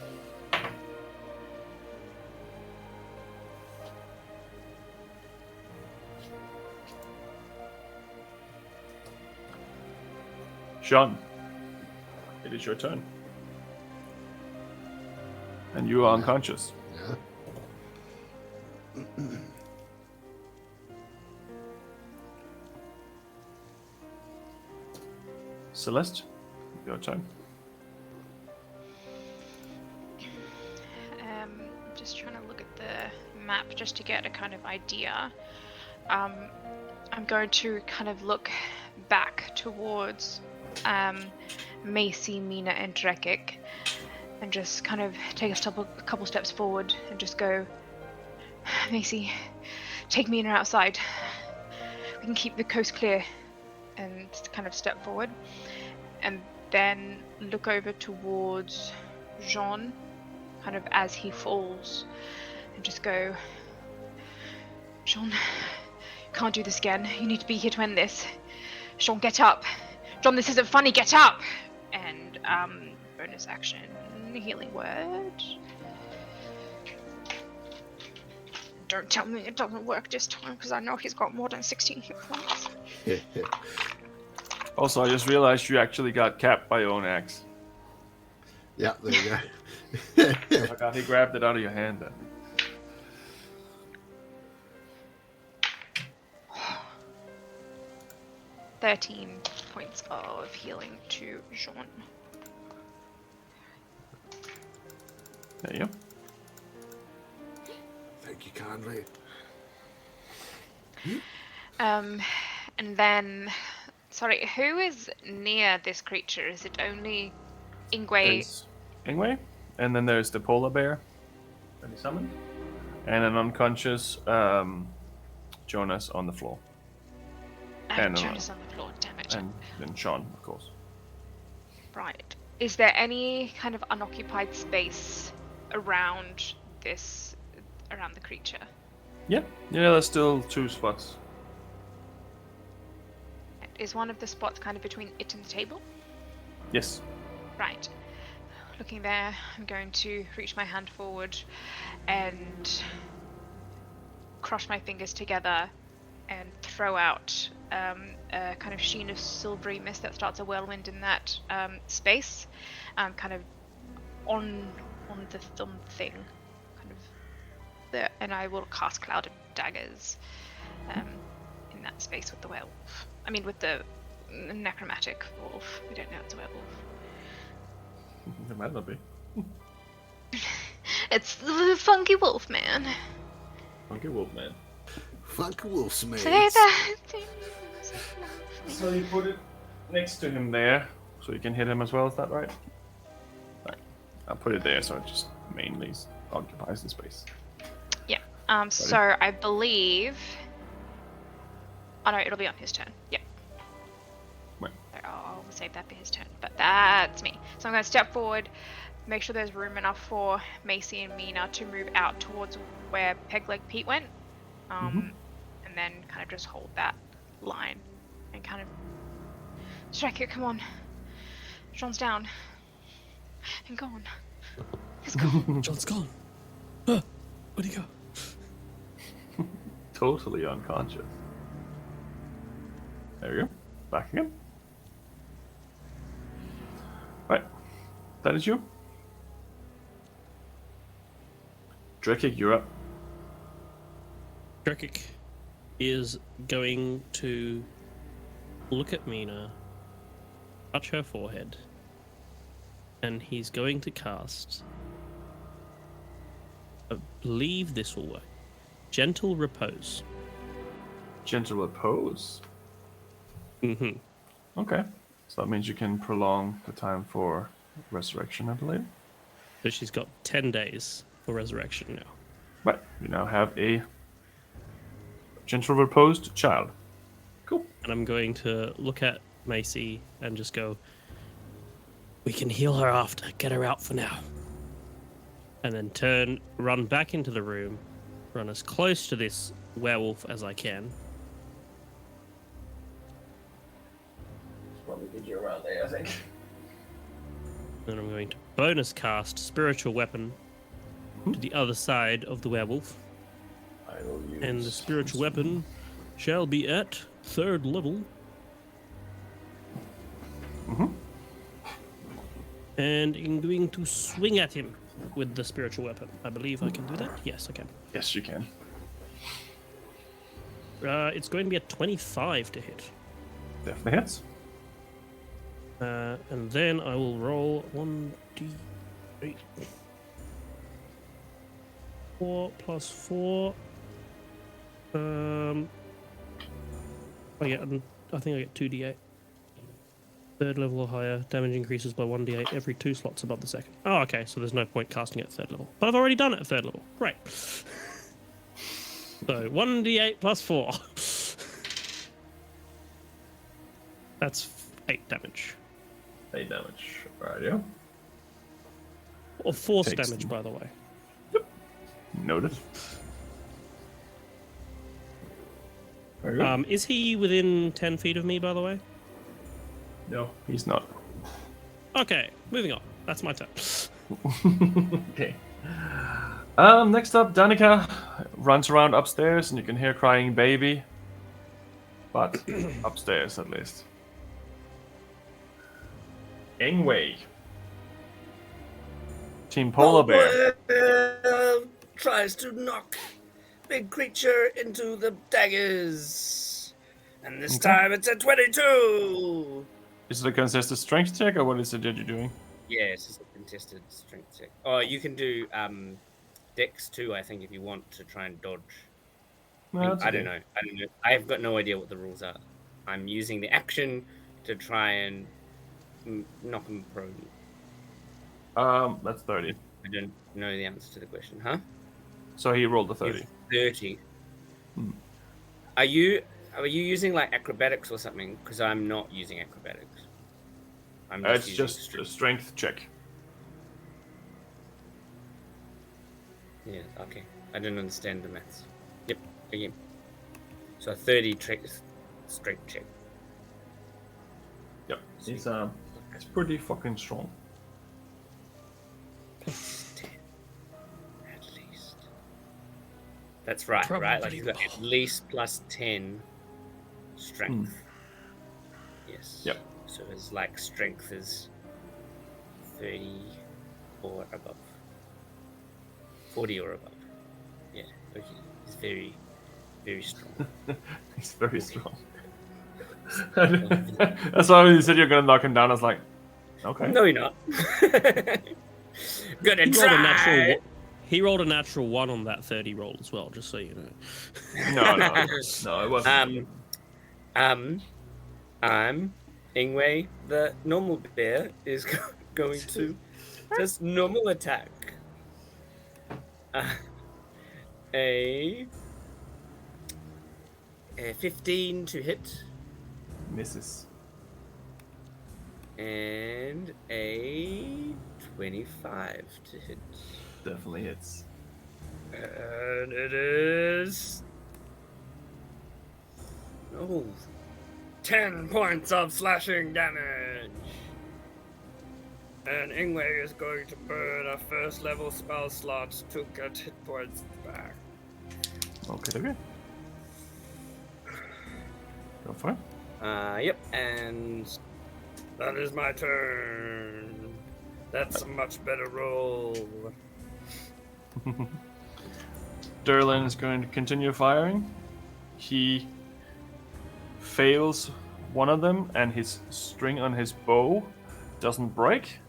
Sean, it is your turn. And you are unconscious. Yeah. Celeste, your turn. Just trying to look at the map just to get a kind of idea. I'm going to kind of look back towards Macy, Mina, and Drekik, and just kind of take a couple steps forward and just go, Macy, take Mina outside. we can keep the coast clear, and kind of step forward, and then look over towards Jean, kind of as he falls, and just go, Jean, you can't do this again. You need to be here to end this. Jean, get up. John, this isn't funny. Get up. And bonus action, healing word. Don't tell me it doesn't work this time, because I know he's got more than 16 hit points. Also, I just realized you actually got capped by your own axe. Yeah, there you go. I forgot he grabbed it out of your hand then. "13 points of healing to Jean." There you go. Thank you kindly. And then, sorry, who is near this creature? Is it only Ingwe? There's Ingwe, and then there's the polar bear that he summoned, and an unconscious Jonas on the floor. And Jonas on the floor, damn it. And then Sean, of course. Right. Is there any kind of unoccupied space around the creature? Yeah, there's still 2 spots. Is one of the spots kind of between it and the table? Yes. Right. Looking there, I'm going to reach my hand forward and cross my fingers together and throw out a kind of sheen of silvery mist that starts a whirlwind in that space, kind of on the thumb thing, kind of there, and I will cast Cloud of Daggers in that space with the werewolf. I mean, with the necromantic wolf. We don't know it's a werewolf. It might not be. It's the funky wolf man. Funky wolf man. Funky wolf man. Say that. So you put it next to him there, so you can hit him as well. Is that right? Right. I'll put it there, so it just mainly occupies the space. Yeah. So I believe. Oh no, it'll be on his turn. Yep. Right. So I'll save that for his turn. But that's me. So I'm going to step forward, make sure there's room enough for Macy and Mina to move out towards where Pegleg Pete went. And then kind of just hold that line and kind of strike it. Come on. John's down. And gone. He's gone. John's gone. Where'd he go? Totally unconscious. There we go. Back again. Right. That is you. Drekik, you're up. Drekik is going to look at Mina, touch her forehead, and he's going to cast, I believe this will work, Gentle Repose. Gentle repose. Mm-hmm. Okay. So that means you can prolong the time for resurrection, I believe. So she's got 10 days for resurrection now. Right. You now have a gentle reposed child. Cool. And I'm going to look at Macy and just go, we can heal her after. Get her out for now. And then run back into the room, run as close to this werewolf as I can. Probably get you around there, I think. Then I'm going to bonus cast Spiritual Weapon to the other side of the werewolf. I will use... And the Spiritual Weapon shall be at 3rd level. And I'm going to swing at him with the Spiritual Weapon. I believe I can do that. Yes, I can. Yes, you can. It's going to be a 25 to hit. Definitely hits. And then I will roll 1d8. 4 plus 4. I think I get 2d8. 3rd level or higher. Damage increases by 1d8 every 2 slots above the second. Oh, okay, so there's no point casting it at 3rd level. But I've already done it at 3rd level. Great. So 1d8 plus 4. That's 8 damage. 8 damage. Alright, Or force Takes damage, them. by the way. Noted. Very good. Is he within 10 feet of me, by the way? No, he's not. Okay, moving on. That's my turn. Okay. Next up, Danica runs around upstairs, and you can hear crying baby. But upstairs, at least. Ingwe. Team Polar Bear. Tries to knock big creature into the daggers. And this time it's a 22! Is it a contested strength check, or what is it that you're doing? Yeah, it's just a contested strength check. Oh, you can do dex too, I think, if you want to try and dodge. No, I don't know. I've got no idea what the rules are. I'm using the action to try and knock him prone. That's 30. I don't know the answer to the question, huh? So he rolled a 30. 30. Are you using like acrobatics or something? Because I'm not using acrobatics. I'm It's using just a strength check. Yeah, okay. I didn't understand the maths. Yep, again. So a 30 strength check. Yep. It's pretty fucking strong. Plus 10. At least. That's right, Probably. right? Like he's got at least plus 10 strength. Yes. Yep. So his like strength is 30 or above. 40 or above. Yeah. Okay. He's very, very strong. He's very strong. That's why when you said you're gonna knock him down, I was like, okay. No, you're not. Gonna try. He rolled a natural 1 on that 30 roll as well, just so you know. No, it wasn't. I'm Ingwe. The normal bear is going to just normal attack. A 15 to hit. Misses. And a 25 to hit. Definitely hits. And it is... 10 points of slashing damage. And Ingwe is going to burn a first level spell slot to get hit points back. Okay. Go for it. Yep, and that is my turn. That's a much better roll. Derlin is going to continue firing. He fails one of them, and his string on his bow doesn't break,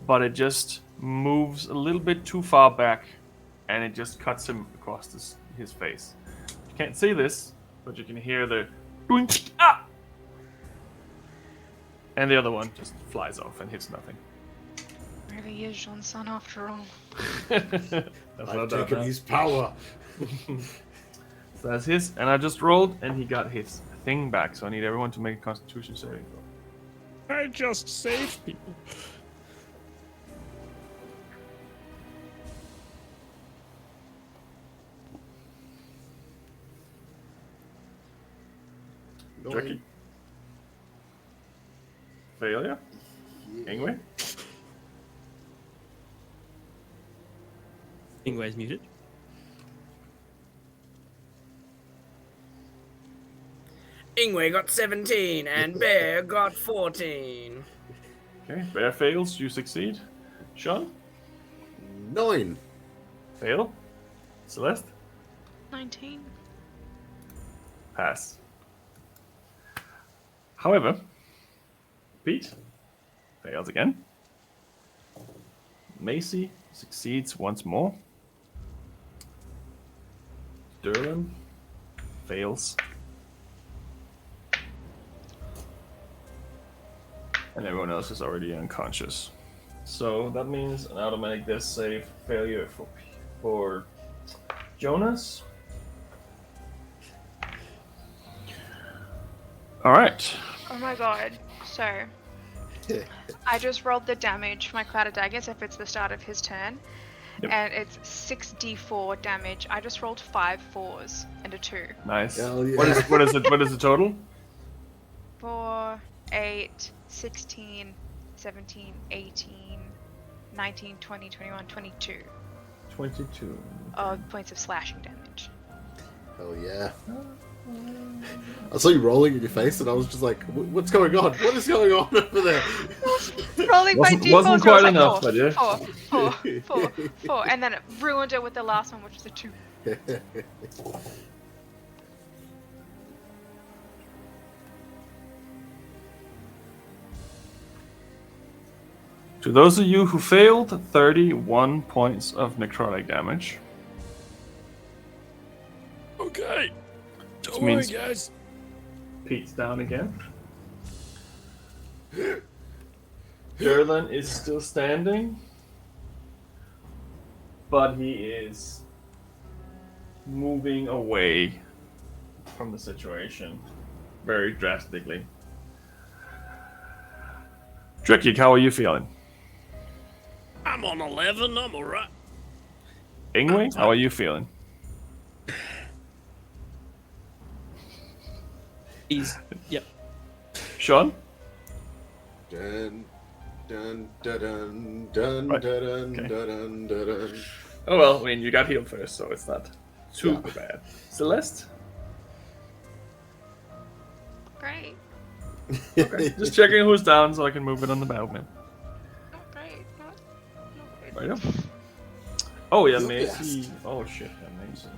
but it just moves a little bit too far back, and it just cuts him across his face. You can't see this, but you can hear the boink, ah! And the other one just flies off and hits nothing. Really is Jean's son after all. I've taken his power. So that's his, and I just rolled, and he got his thing back. So I need everyone to make a Constitution saving throw. I just saved people. Tricky. Failure. Anyway. Ingwe's muted. Ingwe got 17 and Bear got 14. Okay, Bear fails, you succeed. Sean? 9. Fail. Celeste? 19. Pass. However, Pete fails again. Macy succeeds once more. Derlin fails. And everyone else is already unconscious. So that means an automatic death save failure for Jonas. Alright. Oh my god. So, I just rolled the damage for my Cloud of Daggers if it's the start of his turn. Yep. And it's 6d4 damage. I just rolled 5 4s and a 2. Nice. Hell yeah. What is it? What is the total? 4, 8, 16, 17, 18, 19, 20, 21, 22 22. points of slashing damage. Hell yeah. I saw you rolling in your face, and I was just like, "What's going on? What is going on over there?" Rolling my d4s, Wasn't I was quite like, enough, four, but yeah. four, and then it ruined it with the last one, which was a 2. To those of you who failed, 31 points of necrotic damage. Okay. Don't Which worry, means- guys. Pete's down again. Derlin is still standing, but he is moving away from the situation very drastically. Drekik, how are you feeling? I'm on 11. I'm alright. Ingwe, how are you feeling? Yep. Sean? Dun, dun, dun, dun, dun, Right. dun, Okay. dun, dun, dun. Oh well, I mean, you got healed first, so it's not too Yeah. bad. Celeste? Great. Okay, just checking who's down so I can move it on the battlefield. Not great. Not great. Right up. Oh yeah, You'll be Macy. asked. Oh shit, amazing.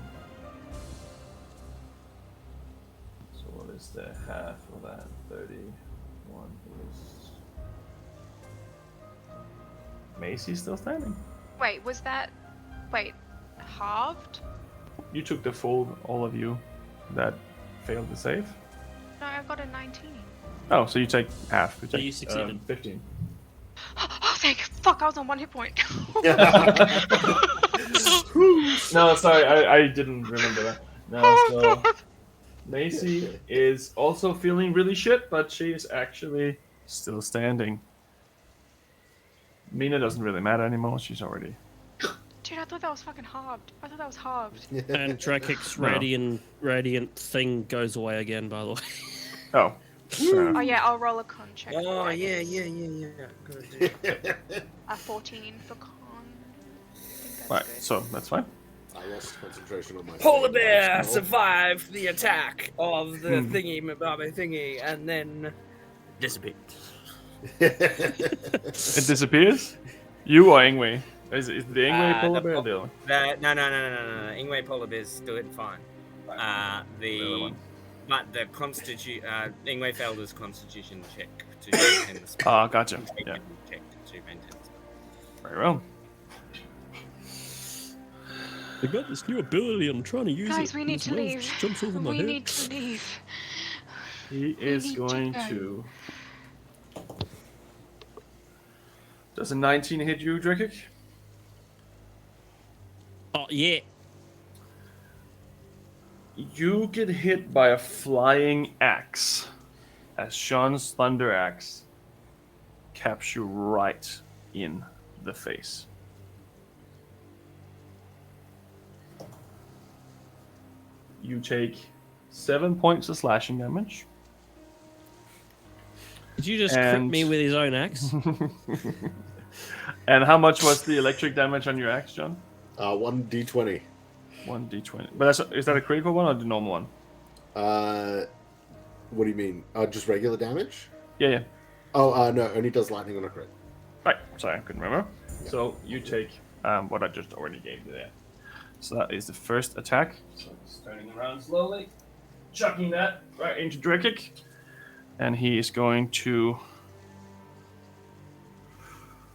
So what is the half of that? 31 is... Macy's still standing. Wait, was that... Wait, halved? You took the full, all of you that failed to save. No, I got a 19. Oh, so you take half. You So take you succeeded. 15. Oh, thank fuck, I was on 1 hit point. No, sorry, I didn't remember that. No, so Macy is also feeling really shit, but she is actually still standing. Mina doesn't really matter anymore. She's already. Dude, I thought that was fucking halved. I thought that was halved. And Drakik's No. radiant thing goes away again, by the way. Oh. Oh yeah, I'll roll a con check. for Oh, that. yeah. Good. A 14 for con. I think that's Right, good. so that's fine. I lost concentration on my Polar phone. bear Oh. survived the attack of the Hmm. thingy, and then disappeared. It disappears? You or Ingwe? Is the Ingwe polar the bear po- or the other one? No. Ingwe polar bear's doing fine. The other one. But the Ingwe failed his constitution check to maintain the speed. Ah, gotcha. Yeah, Check to maintain the speed. very well. I got this new ability. I'm trying to use it. Guys, we need This to wave leave. just jumps over my We head. need to leave. He is need to going go. to. Does a 19 hit you, Drekik? Oh yeah. You get hit by a flying axe as Sean's thunder axe caps you right in the face. You take 7 points of slashing damage. Did you just crit And- me with his own axe? And how much was the electric damage on your axe, John? 1d20. 1d20. But is that a critical one or the normal one? What do you mean? Just regular damage? Yeah. Oh, no, only does lightning on a crit. Right. Sorry, I couldn't remember. So you take what I just already gave you there. So that is the first attack. So just turning around slowly, chucking that right into Drekik. And he is going to...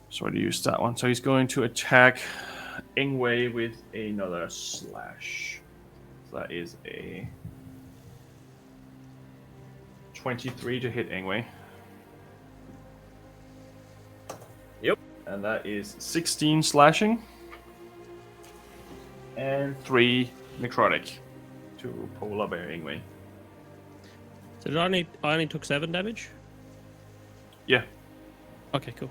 Sort of use that one. So he's going to attack Ingwe with another slash. So that is a 23 to hit Ingwe. Yep. And that is 16 slashing. And 3 necrotic to polar bear Ingwe. So I only took 7 damage? Yeah. Okay, cool.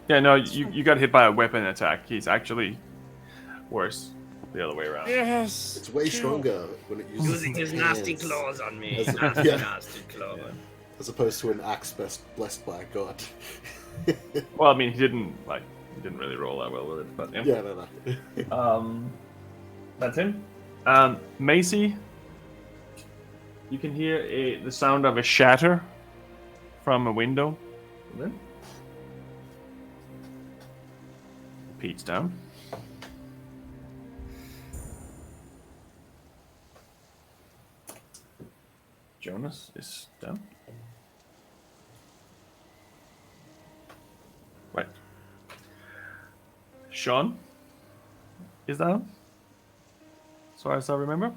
Yeah, no, you got hit by a weapon attack. He's actually worse the other way around. Yes! It's way stronger when it uses Using his nasty hands, claws on me. As- Nasty, yeah. nasty claws. Yeah. as opposed to an axe blessed by God. Well, I mean, he didn't really roll that well with it, but yeah. Yeah, no. That's him. Macy, you can hear the sound of a shatter from a window. Then Pete's down. Jonas is down. Right. Sean is down. As far as I remember.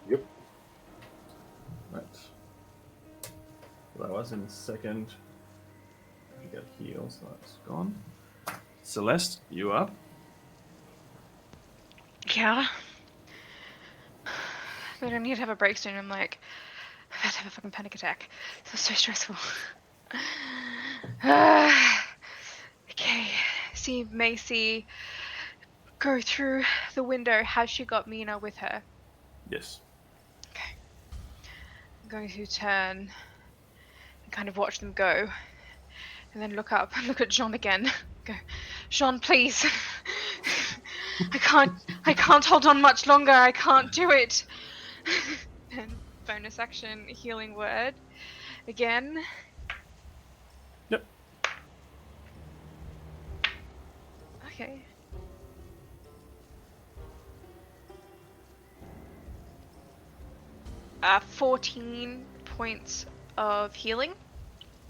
Yep. Right. That was in second. You got heals, so that's gone. Celeste, you up? Yeah. But I need to have a break soon. I'm like, I'm about to have a fucking panic attack. This is so stressful. Okay. See Macy go through the window. Has she got Mina with her? Yes. Okay. I'm going to turn and kind of watch them go. And then look up and look at Jean again. Go, Jean, please. I can't hold on much longer. I can't do it. And bonus action healing word again. Yep. Okay. Uh, 14 points of healing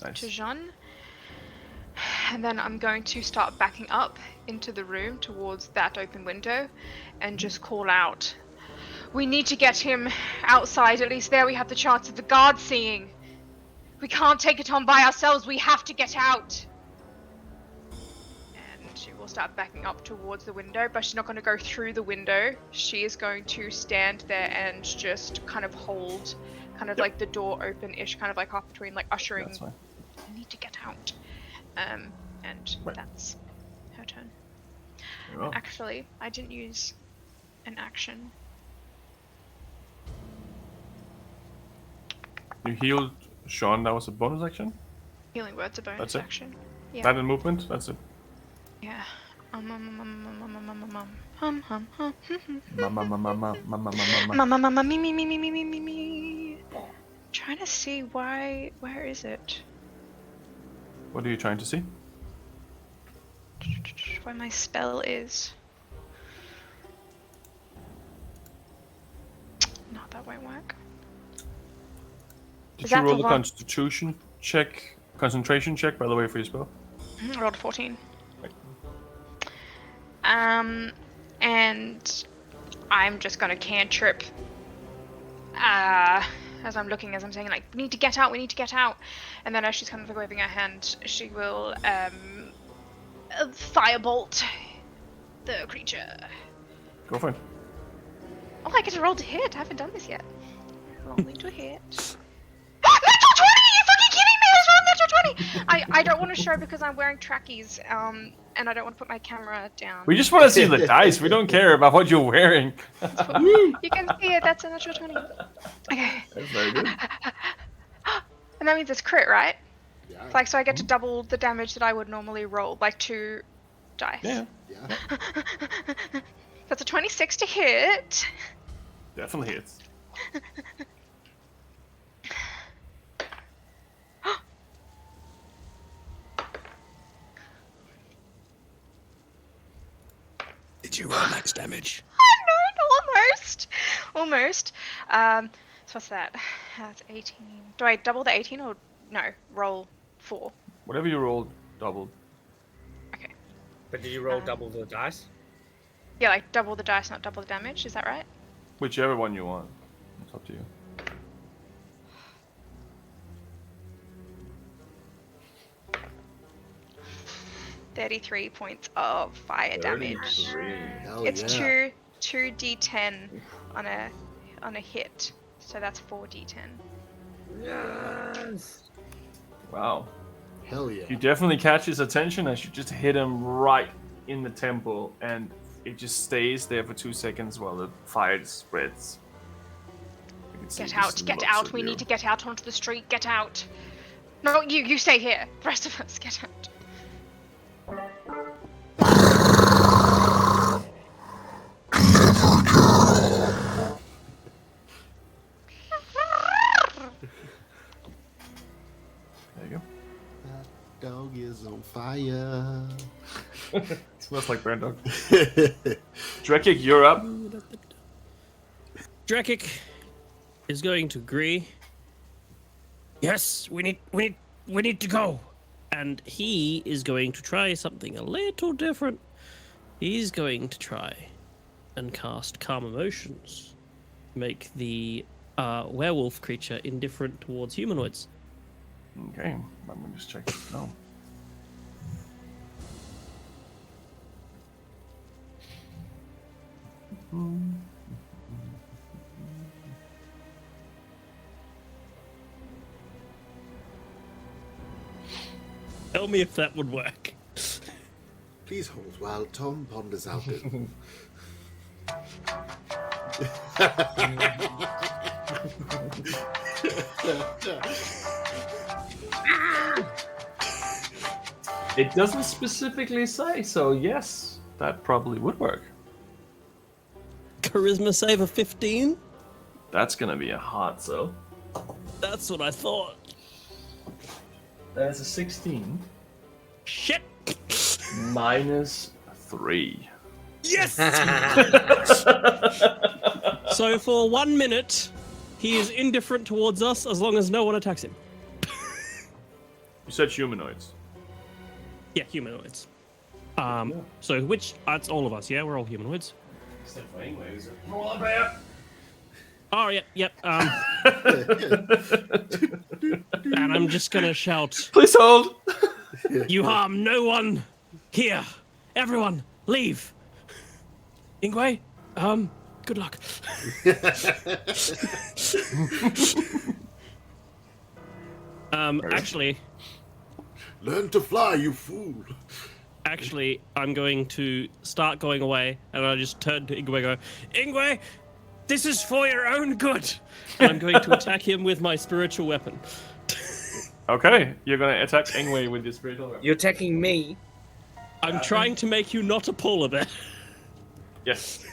Nice. to Jean. And then I'm going to start backing up into the room towards that open window and just call out, we need to get him outside. At least there we have the chance of the guards seeing. We can't take it on by ourselves. We have to get out. And she will start backing up towards the window, but she's not going to go through the window. She is going to stand there and just kind of hold kind of like the door open-ish, kind of like half between like ushering. That's fine. We need to get out. And Right. that's her turn. Very well. Actually, I didn't use an action. You healed Sean, that was a bonus action? Healing word's a bonus That's it? action. Yeah. Not in movement? That's it. Yeah. Mama. Me. Trying to see why. Where is it? What are you trying to see? Where my spell is. No, that won't work. Did Is you that roll the the one- concentration check, by the way, for your spell? I rolled a 14. Right. And I'm just gonna cantrip. As I'm looking, as I'm saying, like, we need to get out, we need to get out. And then as she's kind of like waving her hand, she will, firebolt the creature. Go for it. Oh, I get to roll to hit. I haven't done this yet. Rolling to hit. Natural 20! You fucking kidding me? I just rolled natural 20! I don't want to show because I'm wearing trackies, and I don't want to put my camera down. We just want to see the dice. We don't care about what you're wearing. You can see it, that's a natural 20. Okay. That's very good. And that means it's crit, right? Yeah. Like, so I get to double the damage that I would normally roll, like 2 dice. Yeah, Yeah. That's a 26 to hit. definitely hits. Did you roll max damage? No, almost. So what's that? That's 18. Do I double the 18 or no? Roll 4. Whatever you rolled, doubled. Okay. But did you roll double the dice? Yeah, like double the dice, not double the damage. Is that right? Whichever one you want. It's up to you. $33 points of fire damage. 33. Hell It's yeah. 2d10 on a hit. So that's 4d10. Yes. Wow. Hell yeah. You definitely catch his attention as you just hit him right in the temple, and it just stays there for 2 seconds while the fire spreads. You can see Get it out, just get lots out. of We you. need to get out onto the street. Get out. No, you stay here. The rest of us, get out. There you That dog is on fire. go. Smells like burnt dog. Drekik, you're up. Drekik is going to agree. Yes, we need to go. And he is going to try something a little different. He's going to try and cast Calm Emotions. Make the werewolf creature indifferent towards humanoids. Okay, let me just check this now. Tell me if that would work. Please hold while Tom ponders out it. It doesn't specifically say, so yes, that probably would work. Charisma save of 15? That's gonna be a hard sell. That's what I thought. That's a 16. Shit! -3. Yes! So for 1 minute, he is indifferent towards us as long as no one attacks him. You said humanoids. Yeah, humanoids. So which, that's all of us, yeah? We're all humanoids. Except for Ingwe, who's a polar bear. Oh, yep. And I'm just gonna shout, Please hold. you harm no one here. Everyone, leave. Ingwe, good luck. Actually, Learn to fly, you fool. I'm going to start going away, and I just turn to Ingwe and go, Ingwe, this is for your own good. And I'm going to attack him with my spiritual weapon. Okay, you're gonna attack Ingwe with your spiritual weapon. You're attacking me. I'm trying to make you not a polar bear. Yes.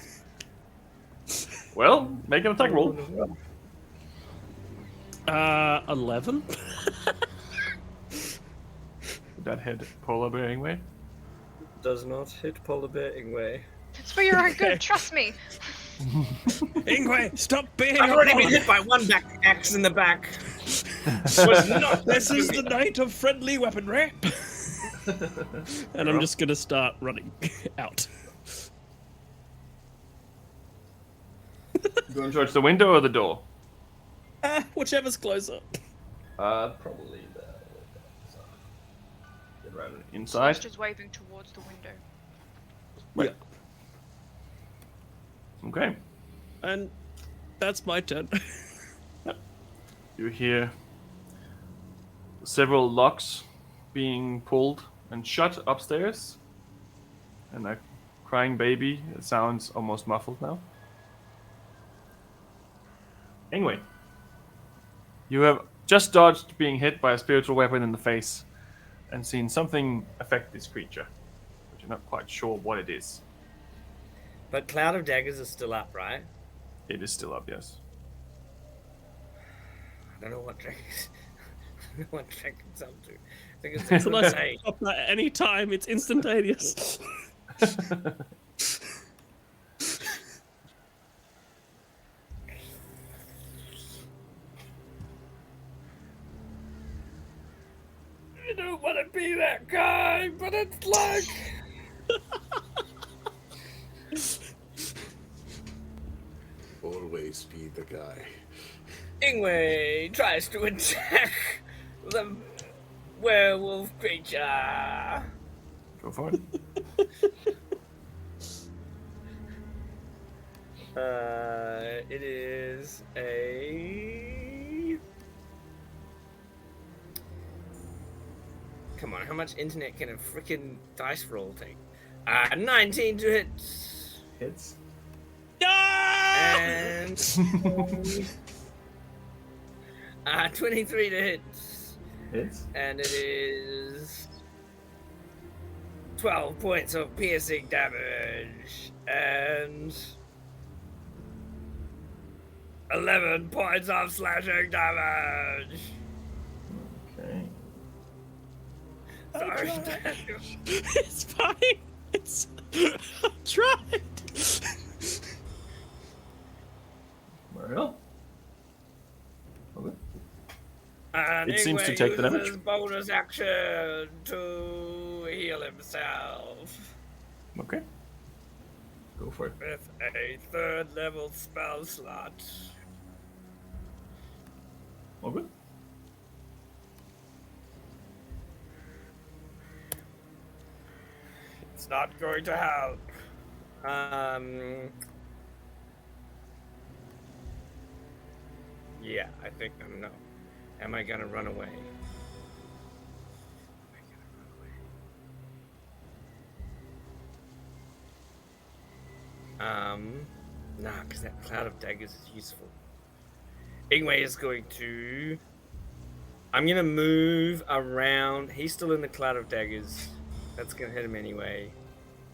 Well, make an attack roll. 11? Would that hit polar bear Ingwe? Does not hit polar bear Ingwe. It's for your own good, trust me. Ingwe, stop being I've a already polar been hit by one back axe in the back. This is the night of friendly weaponry. And I'm just gonna start running out. Going towards the window or the door? Whichever's closer. Probably the get right inside. He's just waving towards the window. Right. Okay. And that's my turn. You hear several locks being pulled and shut upstairs, and a crying baby. It sounds almost muffled now. Anyway, you have just dodged being hit by a spiritual weapon in the face and seen something affect this creature, but you're not quite sure what it is. But Cloud of Daggers is still up, right? It is still up, yes. I don't know what Dragon's... I don't know what Dragon's up to. I think it's So let's hey. stop that at any time. It's instantaneous. I don't want to be that guy, but it's like... Always be the guy. Ingwe tries to attack the werewolf creature. Go for it. It is a. Come on, how much internet can a freaking dice roll take? 19 to hit. Hits. And 23 to hit. Hits. And it is 12 points of piercing damage. And 11 points of slashing damage. Okay. Sorry, Daniel. It's fine. It's. I tried. Mario? Okay. And It seems to Ingwe take the damage. uses bonus action to heal himself Okay. Go for it. with a 3rd level spell slot. Okay. It's not going to help. Yeah, I think I'm no. Am I gonna run away? Nah, because that cloud of daggers is useful. Ingwe is going to. I'm gonna move around. He's still in the cloud of daggers. That's gonna hit him anyway.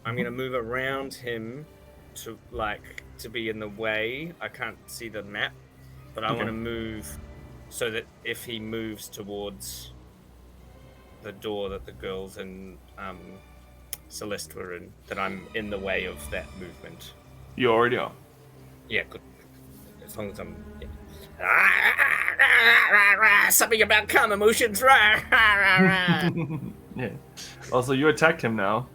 I'm gonna move around him to be in the way. I can't see the map, but I want to move so that if he moves towards the door that the girls and Celeste were in, that I'm in the way of that movement. You already are. Yeah, good. As long as I'm. Yeah. Something about calm emotions. Yeah. Also, you attacked him now.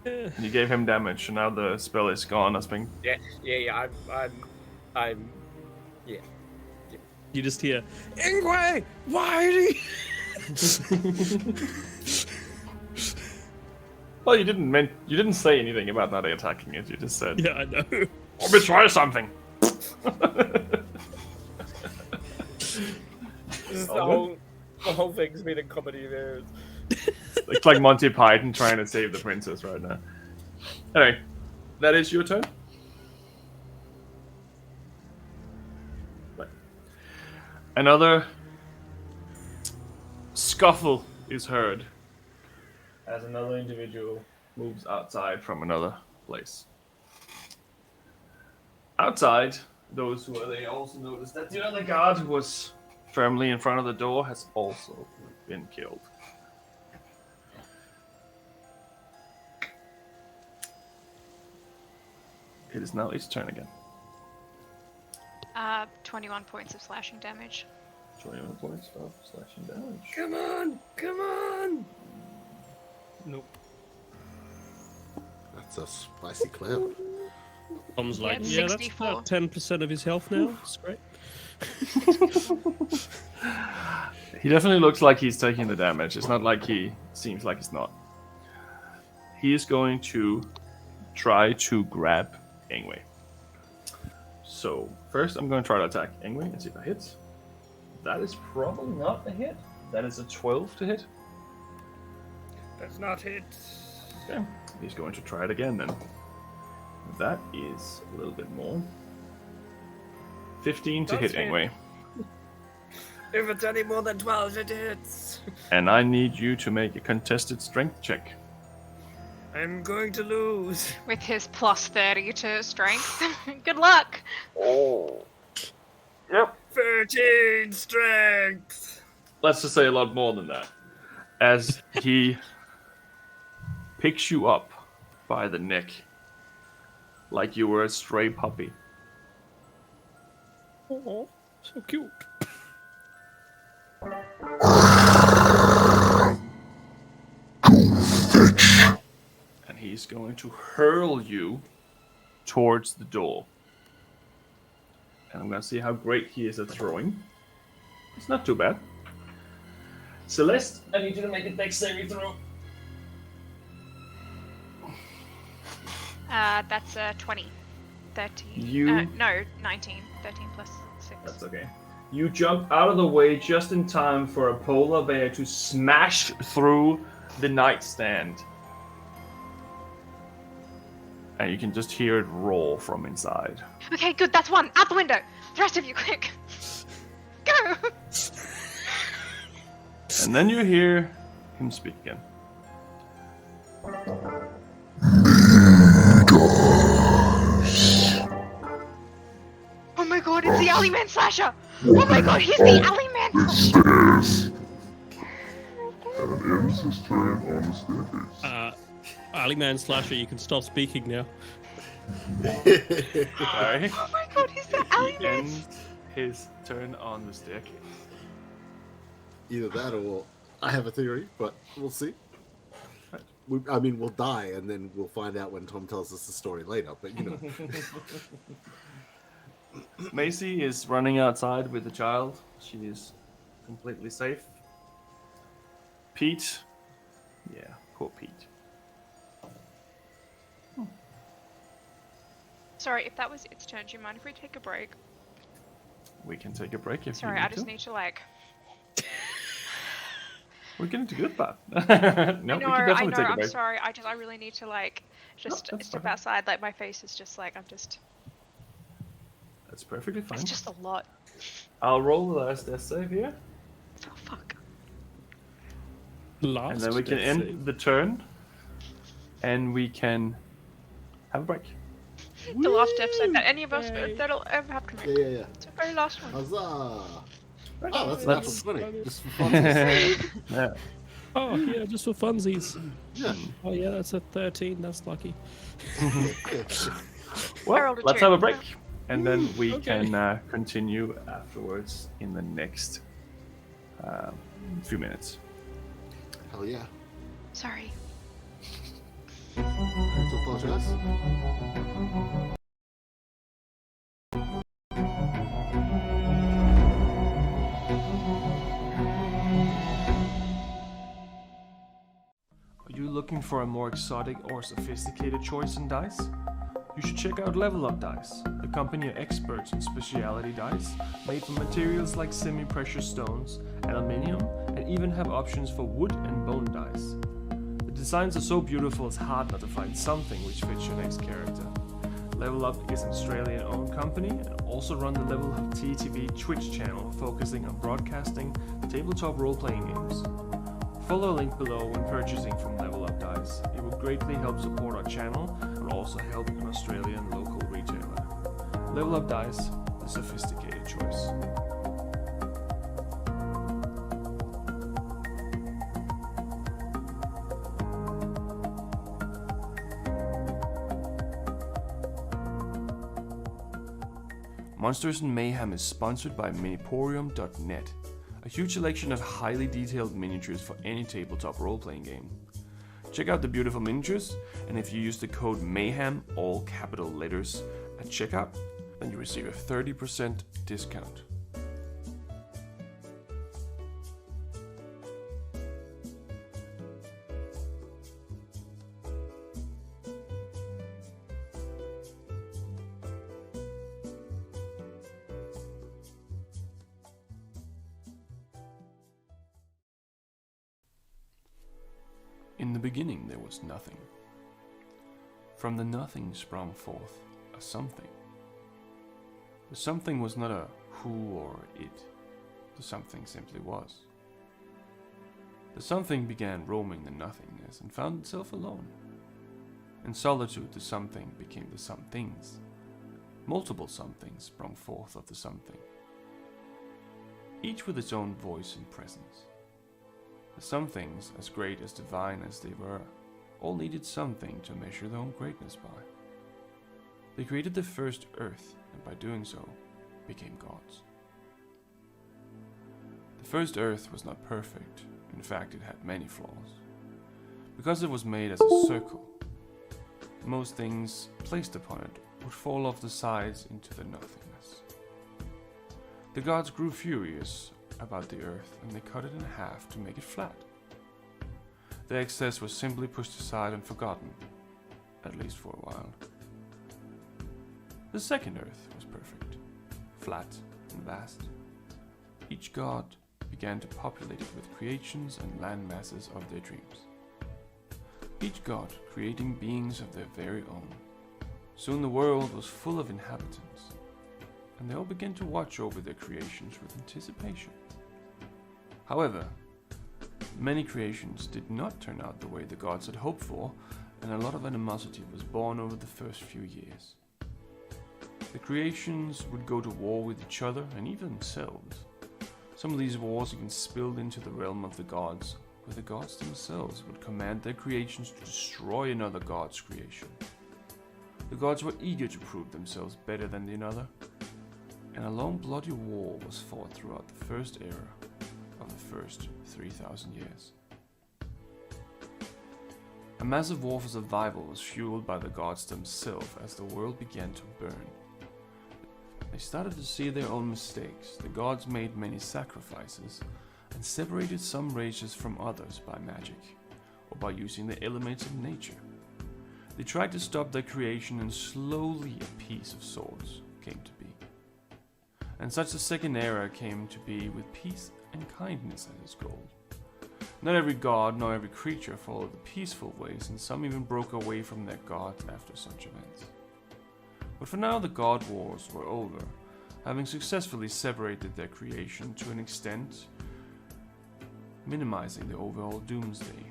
You gave him damage, so now the spell is gone. That's been. Yeah. I'm. Yeah. You just hear, Ingwe, why do you... Well, you didn't say anything about not attacking it. You just said, Yeah, I know. "Let me try something." This is the whole thing's been a comedy there. It's like Monty Python trying to save the princess right now. Anyway, that is your turn. Right. Another scuffle is heard as another individual moves outside from another place. Outside, those who are there also notice that the other guard who was firmly in front of the door has also been killed. It is now its turn again. 21 points of slashing damage. 21 points of slashing damage. Come on! Come on! Nope. That's a spicy cloud. Tom's like, Yeah, yeah, that's 64. about 10% of his health now. It's great. He definitely looks like he's taking the damage. It's not like he seems like he's not. He is going to try to grab Ingwe. So first I'm going to try to attack Ingwe and see if that hits. That is probably not a hit. That is a 12 to hit. That's not it. Okay. He's going to try it again then. That is a little bit more. 15 to hit That's hit. Ingwe. If it's any more than 12, it hits. And I need you to make a contested strength check. I'm going to lose. With his plus 30 to strength. Good luck! Oh. Yep. 13 strength. Let's just say a lot more than that. As he picks you up by the neck like you were a stray puppy. Oh, so cute. And he's going to hurl you towards the door. And I'm going to see how great he is at throwing. It's not too bad. Celeste, I need you to make a dex saving throw. That's a 20. 13. You- No, 19. 13 plus 6. That's okay. You jump out of the way just in time for a polar bear to smash through the nightstand. And you can just hear it roar from inside. Okay, good. That's one. Out the window. The rest of you, quick. Go. And then you hear him speak again. Oh my god, it's the Alleyman Slasher. Oh my god, he's the Alleyman Slasher. Stairs. And it ends his turn on the staircase. Alleyman Slasher, you can stop speaking now. Sorry. Oh my god, he's the He Alleyman. ends his turn on the staircase. Either that or I have a theory, but we'll see. We'll die and then we'll find out when Tom tells us the story later, but you know. Macy is running outside with the child. She is completely safe. Pete. Yeah, poor Pete. Sorry, if that was its turn, do you mind if we take a break? We can take a break if Sorry, you need I just to. need to like. We're getting to good part. No, we I can know, definitely take a I'm break. sorry. I really need to like just that's step fine. outside. Like my face is just like I'm just. That's perfectly fine. It's just a lot. I'll roll the last death save here, Oh fuck. Last and then we can death end save. the turn, and we can have a break. The last episode that any of us Yay. that'll ever have to make. Yeah. It's the very last one. Huzzah! Right. Oh, that's Let's- funny. Just for fun. Yeah. Oh, yeah, just for funsies. Yeah. Oh, yeah, that's a 13. That's lucky. Well, rolled a let's two. have a break, and then we Okay. can continue afterwards in the next few minutes. Hell yeah. Sorry. To apologize. Are you looking for a more exotic or sophisticated choice in dice? You should check out Level Up Dice, the company of experts in specialty dice, made from materials like semi-precious stones, aluminium, and even have options for wood and bone dice. The designs are so beautiful it's hard not to find something which fits your next character. Level Up is an Australian-owned company and also run the Level Up TTV Twitch channel focusing on broadcasting tabletop role-playing games. Follow a link below when purchasing from Level Up Dice. It will greatly help support our channel and also help an Australian local retailer. Level Up Dice, the sophisticated choice. Monsters and Mayhem is sponsored by Miniporium.net, a huge selection of highly detailed miniatures for any tabletop role-playing game. Check out the beautiful miniatures, and if you use the code MAYHEM, all capital letters, at checkout, then you receive a 30% discount. In the beginning there was nothing. From the nothing sprung forth a something. The something was not a who or it. The something simply was. The something began roaming the nothingness and found itself alone. In solitude the something became the somethings. Multiple somethings sprung forth of the something, each with its own voice and presence. The somethings, as great as divine as they were, all needed something to measure their own greatness by. They created the first earth, and by doing so, became gods. The first earth was not perfect, in fact it had many flaws. Because it was made as a circle, most things placed upon it would fall off the sides into the nothingness. The gods grew furious about the earth and they cut it in half to make it flat. The excess was simply pushed aside and forgotten, at least for a while. The second Earth was perfect, flat and vast. Each god began to populate it with creations and land masses of their dreams. Each god creating beings of their very own. Soon the world was full of inhabitants, and they all began to watch over their creations with anticipation. However, many creations did not turn out the way the gods had hoped for, and a lot of animosity was born over the first few years. The creations would go to war with each other and even themselves. Some of these wars even spilled into the realm of the gods, where the gods themselves would command their creations to destroy another god's creation. The gods were eager to prove themselves better than the another, and a long bloody war was fought throughout the first era of the first 3,000 years. A massive war for survival was fueled by the gods themselves as the world began to burn. They started to see their own mistakes. The gods made many sacrifices and separated some races from others by magic or by using the elements of nature. They tried to stop their creation, and slowly a peace of sorts came to be. And such a second era came to be with peace and kindness as its goal. Not every god nor every creature followed the peaceful ways, and some even broke away from their god after such events. But for now the god wars were over, having successfully separated their creation to an extent, minimizing the overall doomsday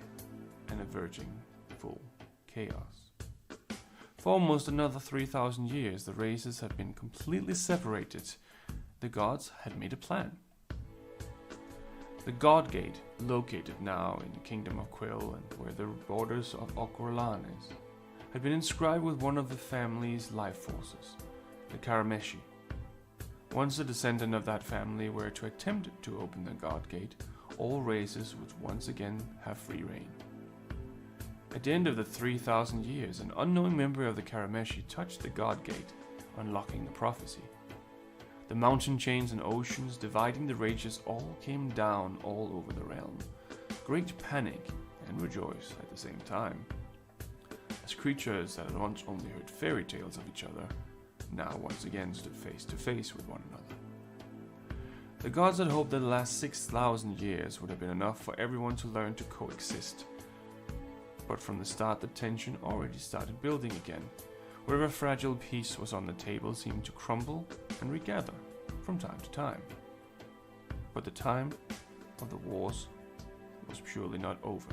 and averting full chaos. For almost another 3,000 years the races had been completely separated. The gods had made a plan. The God Gate, located now in the Kingdom of Quill and where the borders of Okorlan is, had been inscribed with one of the family's life forces, the Karameshi. Once a descendant of that family were to attempt to open the God Gate, all races would once again have free reign. At the end of the 3,000 years, an unknown member of the Karameshi touched the God Gate, unlocking the prophecy. The mountain chains and oceans dividing the races all came down all over the realm. Great panic and rejoice at the same time, as creatures that had once only heard fairy tales of each other now once again stood face to face with one another. The gods had hoped that the last 6,000 years would have been enough for everyone to learn to coexist. But from the start the tension already started building again. Wherever fragile peace was on the table seemed to crumble and regather from time to time. But the time of the wars was surely not over.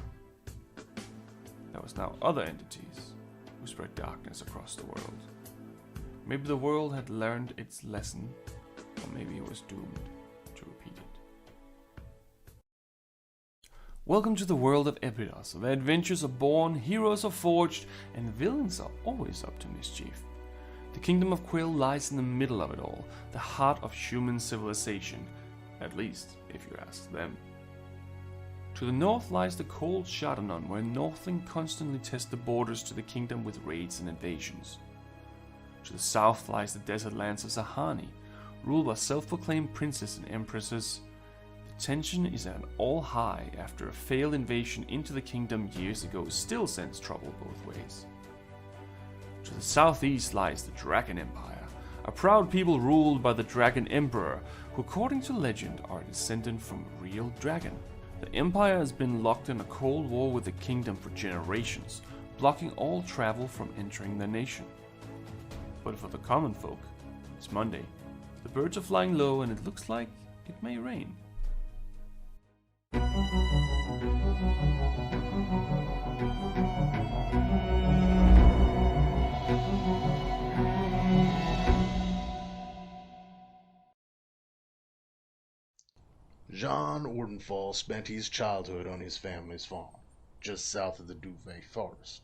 There was now other entities who spread darkness across the world. Maybe the world had learned its lesson, or maybe it was doomed to repeat it. Welcome to the world of Epidos, where adventures are born, heroes are forged, and villains are always up to mischief. The Kingdom of Quill lies in the middle of it all, the heart of human civilization, at least if you ask them. To the north lies the cold Shadanon, where Northling constantly test the borders to the kingdom with raids and invasions. To the south lies the desert lands of Zahani, ruled by self-proclaimed princes and empresses. The tension is at an all-high after a failed invasion into the kingdom years ago still sends trouble both ways. To the southeast lies the Dragon Empire, a proud people ruled by the Dragon Emperor, who according to legend are descended from a real dragon. The Empire has been locked in a cold war with the kingdom for generations, blocking all travel from entering the nation. But for the common folk, it's Monday. The birds are flying low and it looks like it may rain. Jean Ordenfall spent his childhood on his family's farm, just south of the Duvet Forest.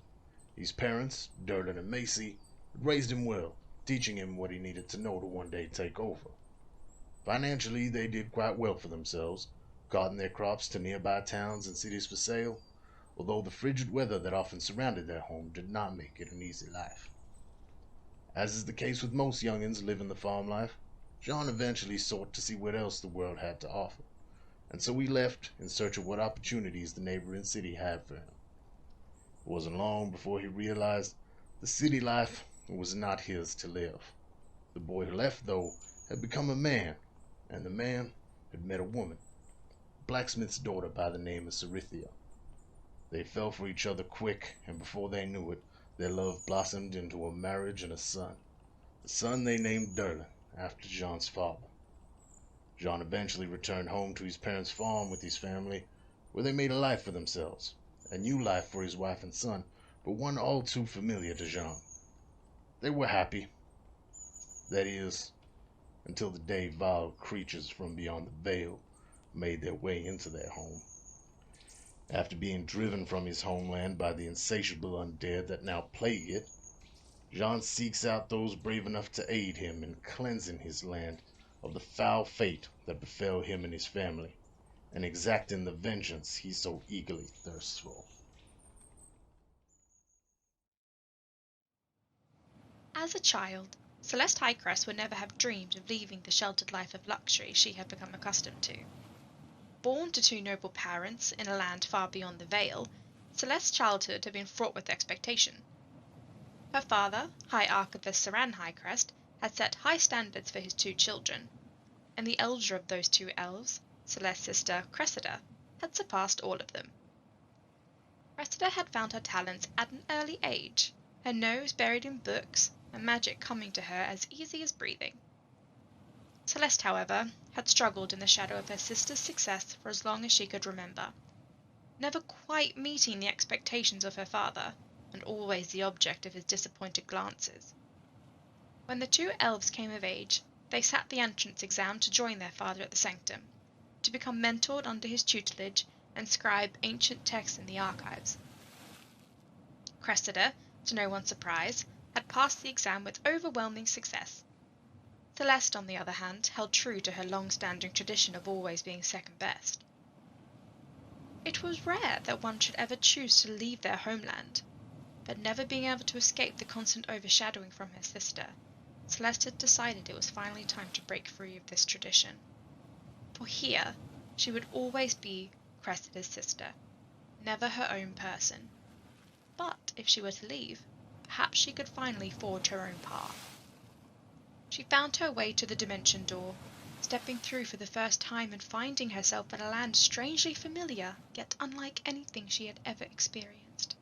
His parents, Durden and Macy, raised him well, teaching him what he needed to know to one day take over. Financially, they did quite well for themselves, carting their crops to nearby towns and cities for sale, although the frigid weather that often surrounded their home did not make it an easy life. As is the case with most youngins living the farm life, Jean eventually sought to see what else the world had to offer, and so he left in search of what opportunities the neighboring city had for him. It wasn't long before he realized the city life was not his to live. The boy who left, though, had become a man, and the man had met a woman, a blacksmith's daughter by the name of Cerithia. They fell for each other quick, and before they knew it, their love blossomed into a marriage and a son. The son they named Derlin, after Jean's father. Jean eventually returned home to his parents' farm with his family, where they made a life for themselves, a new life for his wife and son, but one all too familiar to Jean. They were happy. That is, until the day vile creatures from beyond the veil made their way into their home. After being driven from his homeland by the insatiable undead that now plague it, Jean seeks out those brave enough to aid him in cleansing his land of the foul fate that befell him and his family, and exacting the vengeance he so eagerly thirsts for. As a child, Celeste Highcrest would never have dreamed of leaving the sheltered life of luxury she had become accustomed to. Born to two noble parents in a land far beyond the Vale, Celeste's childhood had been fraught with expectation. Her father, High Archivist Saran Highcrest, had set high standards for his two children, and the elder of those two elves, Celeste's sister Cressida, had surpassed all of them. Cressida had found her talents at an early age, her nose buried in books, and magic coming to her as easy as breathing. Celeste, however, had struggled in the shadow of her sister's success for as long as she could remember, never quite meeting the expectations of her father, and always the object of his disappointed glances. When the two elves came of age, they sat the entrance exam to join their father at the sanctum, to become mentored under his tutelage and scribe ancient texts in the archives. Cressida, to no one's surprise, had passed the exam with overwhelming success. Celeste, on the other hand, held true to her long-standing tradition of always being second best. It was rare that one should ever choose to leave their homeland, but never being able to escape the constant overshadowing from her sister, Celeste had decided it was finally time to break free of this tradition. For here, she would always be Cressida's sister, never her own person. But if she were to leave, perhaps she could finally forge her own path. She found her way to the dimension door, stepping through for the first time and finding herself in a land strangely familiar, yet unlike anything she had ever experienced.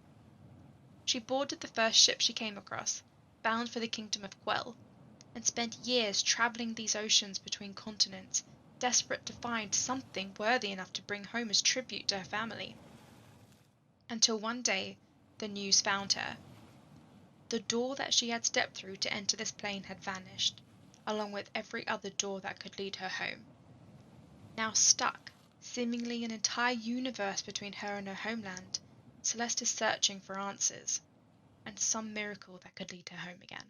She boarded the first ship she came across, bound for the kingdom of Quell, and spent years traveling these oceans between continents, desperate to find something worthy enough to bring home as tribute to her family. Until one day, the news found her. The door that she had stepped through to enter this plane had vanished, along with every other door that could lead her home. Now stuck, seemingly an entire universe between her and her homeland, Celeste is searching for answers, and some miracle that could lead her home again.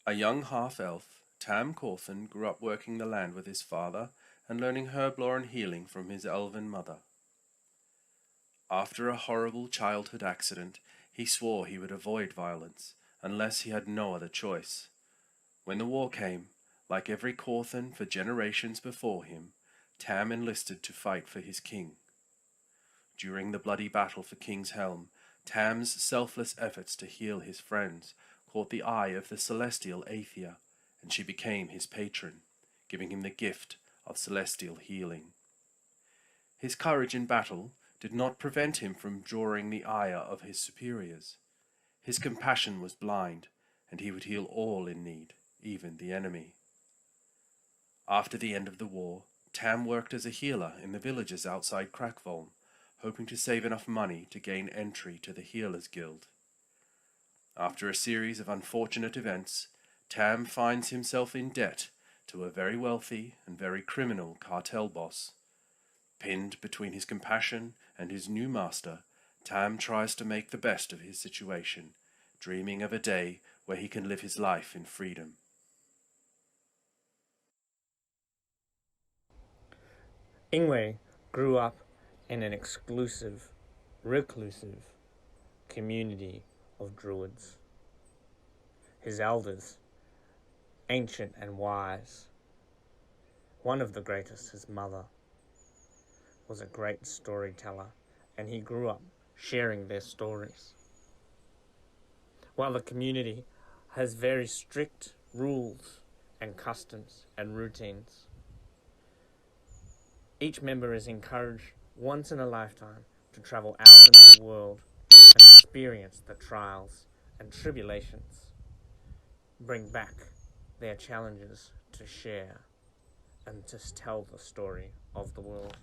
A young half-elf, Tam Cawthon grew up working the land with his father and learning herblore and healing from his elven mother. After a horrible childhood accident, he swore he would avoid violence, unless he had no other choice. When the war came, like every Cawthon for generations before him, Tam enlisted to fight for his king. During the bloody battle for King's Helm, Tam's selfless efforts to heal his friends caught the eye of the celestial Aethia, and she became his patron, giving him the gift of celestial healing. His courage in battle did not prevent him from drawing the ire of his superiors. His compassion was blind, and he would heal all in need, even the enemy. After the end of the war, Tam worked as a healer in the villages outside Crackvolm, hoping to save enough money to gain entry to the Healers Guild. After a series of unfortunate events, Tam finds himself in debt to a very wealthy and very criminal cartel boss. Pinned between his compassion and his new master, Tam tries to make the best of his situation, dreaming of a day where he can live his life in freedom. Ingwe grew up in an exclusive, reclusive community of druids. His elders, ancient and wise, one of the greatest, his mother, was a great storyteller, and he grew up sharing their stories. while the community has very strict rules and customs and routines. Each member is encouraged once in a lifetime to travel out into the world and experience the trials and tribulations, bring back their challenges to share, and to tell the story of the world.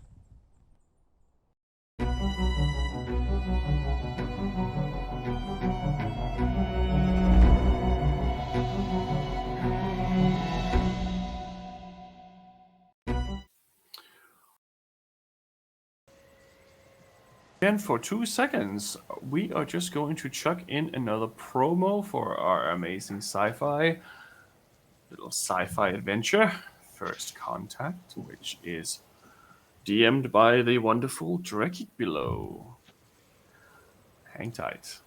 And for 2 seconds, we are just going to chuck in another promo for our amazing little sci-fi adventure, First Contact, which is DM'd by the wonderful Drekik below. Hang tight.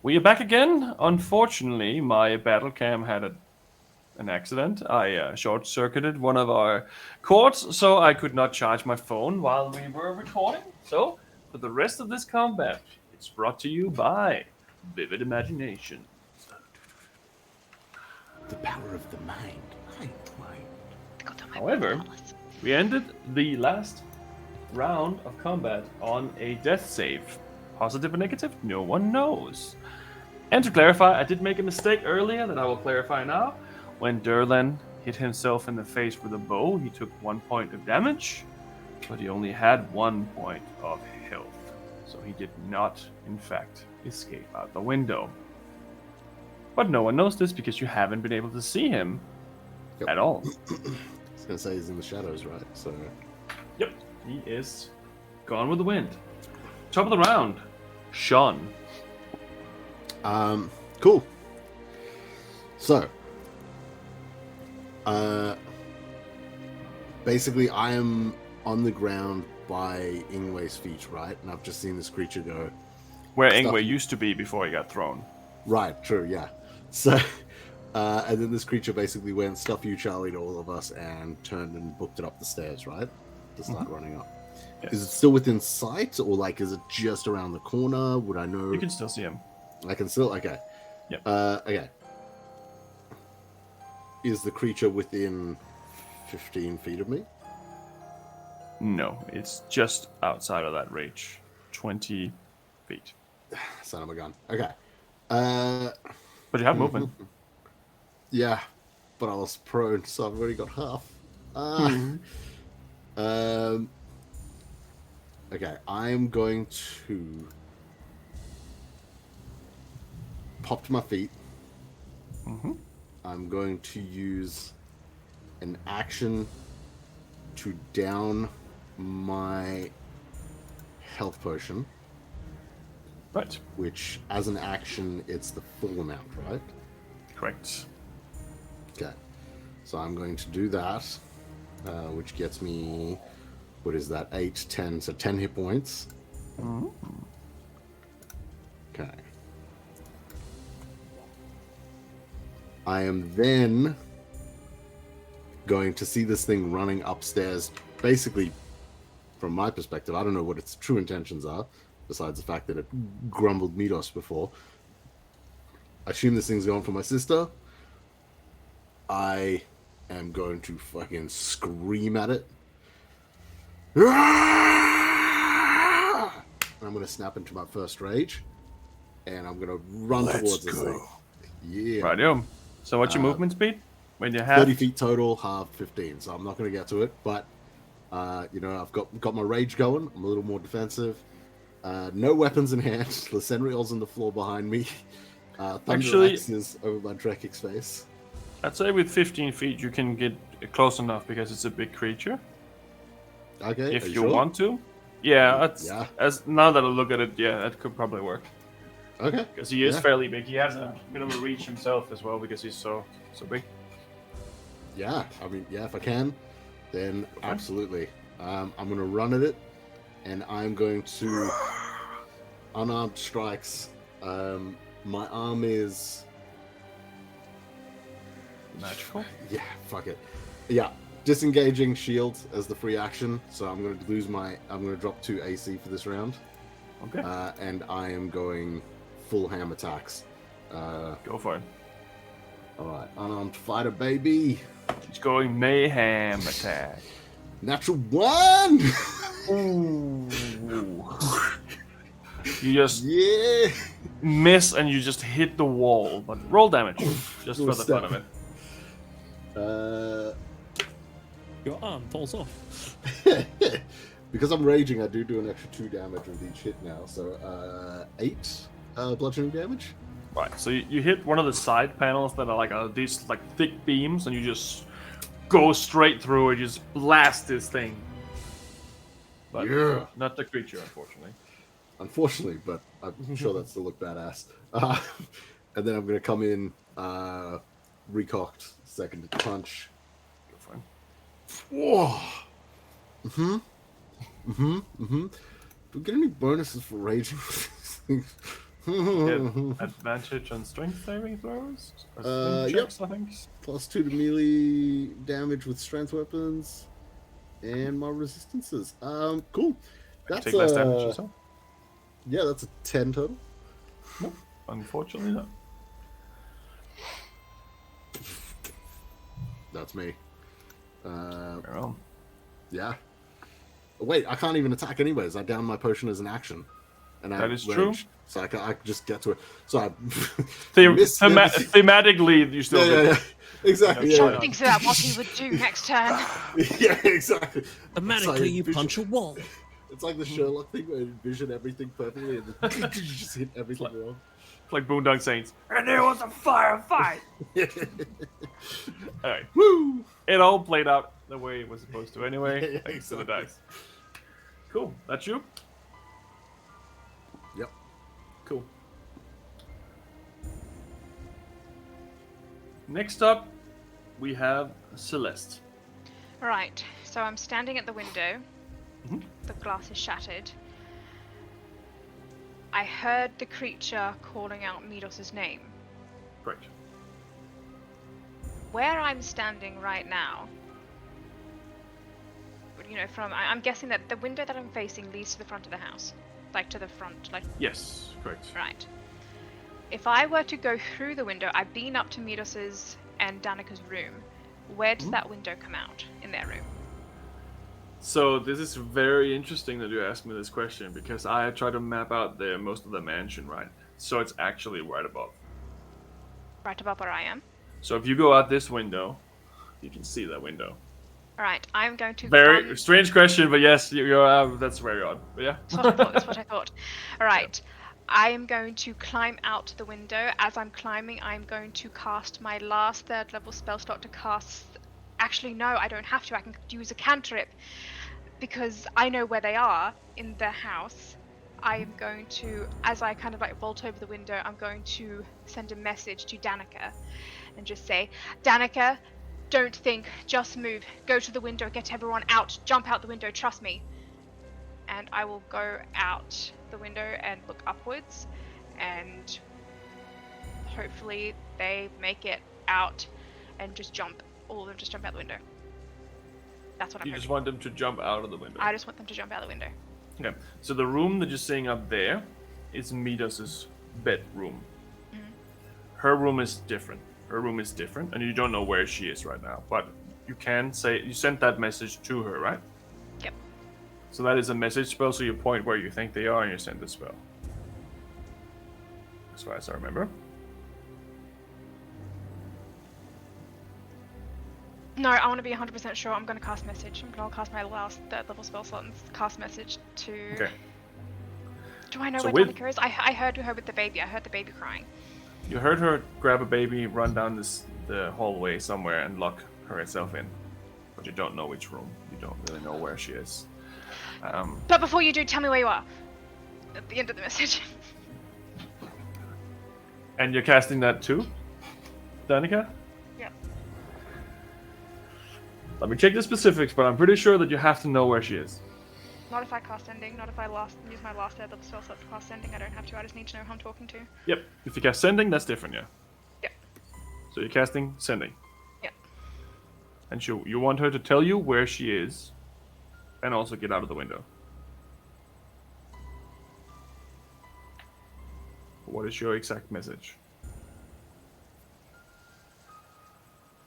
We are back again. Unfortunately, my battle cam had an accident. I short-circuited one of our cords, so I could not charge my phone while we were recording. So, for the rest of this combat, it's brought to you by Vivid Imagination. The power of the mind. However, we ended the last round of combat on a death save. Positive or negative, no one knows. And to clarify, I did make a mistake earlier that I will clarify now. When Durlan hit himself in the face with a bow, he took 1 point of damage, but he only had 1 point of health. So he did not, in fact, escape out the window. But no one knows this because you haven't been able to see him at all. I was going to say he's in the shadows, right? So. Yep, he is gone with the wind. Top of the round, Sean. Cool. So, basically, I am on the ground by Ingwe's feet, right? And I've just seen this creature go. Where Ingwe used to be before he got thrown. Right, true, yeah. So, and then this creature basically went, stuff you, Charlie, to all of us, and turned and booked it up the stairs, right? To start running up. Yes. Is it still within sight, or like, is it just around the corner? Would I know? You can still see him. I can still, okay. Yep. Okay. Is the creature within 15 feet of me? No, it's just outside of that range. 20 feet. Son of a gun. Okay. But you have movement. Yeah, but I was prone, so I've already got half. Okay, I'm going to pop to my feet. I'm going to use an action to down my health potion. Right. Which, as an action, it's the full amount, right? Correct. Okay. So I'm going to do that, which gets me, what is that, 8, 10, so 10 hit points. Okay. I am then going to see this thing running upstairs. Basically, from my perspective, I don't know what its true intentions are, besides the fact that it grumbled Midos before. I assume this thing's going for my sister. I am going to fucking scream at it. I'm going to snap into my first rage, and I'm going to run towards this thing. Yeah. Rightio. So what's your movement speed? When you have 30 feet total, half 15. So I'm not going to get to it, but I've got my rage going. I'm a little more defensive. No weapons in hand. Lysendriel's on the floor behind me. Thunder Axe is over my Drekic's face. I'd say with 15 feet you can get close enough because it's a big creature. Okay. If you sure? want to. Yeah, as now that I look at it, yeah, that could probably work. Okay. Because he is fairly big. He has a minimum reach himself as well because he's so big. Yeah, I mean, if I can, then absolutely. I'm going to run at it, and I'm going to unarmed strikes. My arm is magical. Yeah, fuck it. Yeah, disengaging shield as the free action. So I'm going to drop 2 AC for this round. Okay. And I am going full ham attacks. Go for it. All right, unarmed fighter, baby. He's going mayhem attack. Natural 1. Ooh. You just miss and you just hit the wall. But roll damage, just for the fun of it. Your arm falls off. Because I'm raging, I do an extra 2 damage with each hit now. So 8 bludgeoning damage. Right. So you hit one of the side panels that are like these thick beams, and you just go straight through it. You just blast this thing. But not the creature, unfortunately. Unfortunately, but I'm sure that still looked badass. And then I'm going to come in recocked, second punch. Go for it. Whoa. Do we get any bonuses for raging? Get advantage on strength saving throws? Checks, I think. +2 to melee damage with strength weapons. And my resistances. Cool. That's take less damage yourself? Yeah, that's a 10 total. Nope. Unfortunately not. That's me. Well. Yeah. Wait, I can't even attack anyways. I down my potion as an action. And that is true. So I can just get to it. So I thematically, you still yeah. Exactly. Sean thinks about what he would do next turn. Yeah, exactly. Thematically, you punch a wall. It's like the Sherlock thing where you envision everything perfectly and then you just hit everything wrong. Like Boondock Saints. And there was a firefight! Alright. Woo! It all played out the way it was supposed to anyway. Yeah, thanks to the dice. Cool. That's you? Yep. Cool. Next up, we have Celeste. Right, so I'm standing at the window. Mhm. The glass is shattered. I heard the creature calling out Midos's name. Great. Where I'm standing right now, I'm guessing that the window that I'm facing leads to the front of the house. Like to the front, like... Yes, correct. Right. If I were to go through the window, I've been up to Midos's and Danica's room. Where does that window come out in their room? So this is very interesting that you asked me this question because I tried to map out most of the mansion, right? So it's actually right above. Right above where I am? So if you go out this window, you can see that window. Alright, I'm going to... Very strange question, but yes, that's very odd. But yeah. That's what I thought. Alright, I am going to climb out the window. As I'm climbing, I'm going to cast my last 3rd level spell slot to cast... Actually, no, I don't have to. I can use a cantrip because I know where they are in the house. I am going to, as I kind of vault over the window, I'm going to send a message to Danica and just say, Danica, don't think, just move. Go to the window, get everyone out, jump out the window, trust me. And I will go out the window and look upwards, and hopefully they make it out and just jump. All of them just jump out the window. That's what I'm You hoping. just want them to jump out of the window. I just want them to jump out the window. Okay. So the room that you're seeing up there is Midas's bedroom. Mhm. Her room is different. And you don't know where she is right now. But you can say you sent that message to her, right? Yep. So that is a message spell, so you point where you think they are and you send the spell. As far as I remember. No, I want to be 100% sure. I'm going to cast message. I'm going to cast my last third level spell slot and cast message to... Okay. Do I know So where with- Danica is? I heard her with the baby. I heard the baby crying. You heard her grab a baby, run down the hallway somewhere, and lock herself in. But you don't know which room. You don't really know where she is. But before you do, tell me where you are. At the end of the message. And you're casting that too, Danica? Yep. Let me check the specifics, but I'm pretty sure that you have to know where she is. Not if I cast sending. Not if I use my last third level spell slot to cast sending. I don't have to. I just need to know who I'm talking to. Yep. If you cast sending, that's different, yeah. Yep. So you're casting sending. Yep. And you want her to tell you where she is, and also get out of the window. What is your exact message?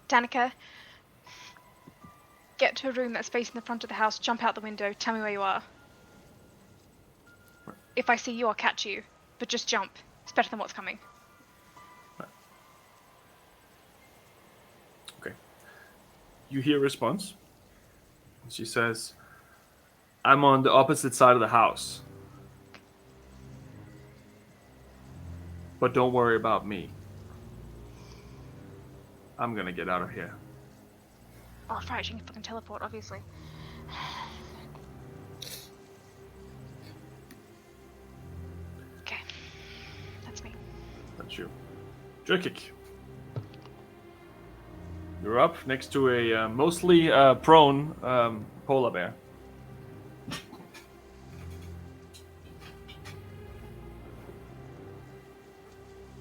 Danica, get to a room that's facing the front of the house, jump out the window, tell me where you are. If I see you, I'll catch you. But just jump. It's better than what's coming. Okay. You hear a response. She says, I'm on the opposite side of the house. But don't worry about me. I'm gonna get out of here. Oh, right, she can fucking teleport, obviously. Okay. That's me. That's you. Jerkic. You're up next to a mostly prone polar bear.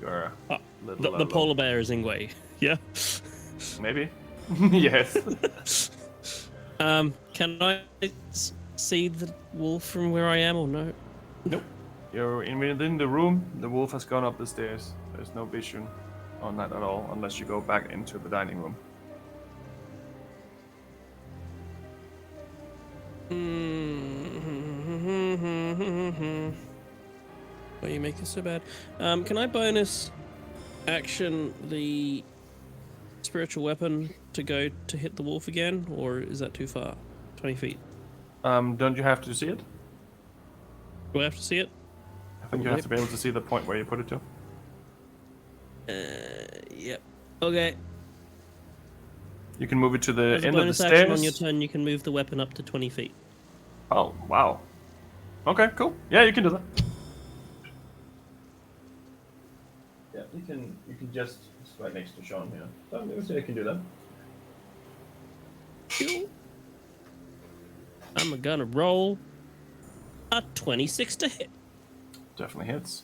You're a little The polar bear is Ingwe. Yeah. Maybe. Yes. Can I see the wolf from where I am or no? Nope. You're within the room. The wolf has gone up the stairs. There's no vision on that at all, unless you go back into the dining room. Why you make it so bad? Can I bonus action the spiritual weapon to go to hit the wolf again, or is that too far? 20 feet. Don't you have to see it? Do I have to see it? I think you have to be able to see the point where you put it to. Yep. Okay. You can move it to the As a end of the bonus action stairs. on your turn, you can move the weapon up to 20 feet. Oh, wow. Okay, cool. Yeah, you can do that. Yeah, you can just, it's right next to Sean here. So you can do that. I'm gonna roll a 26 to hit. Definitely hits.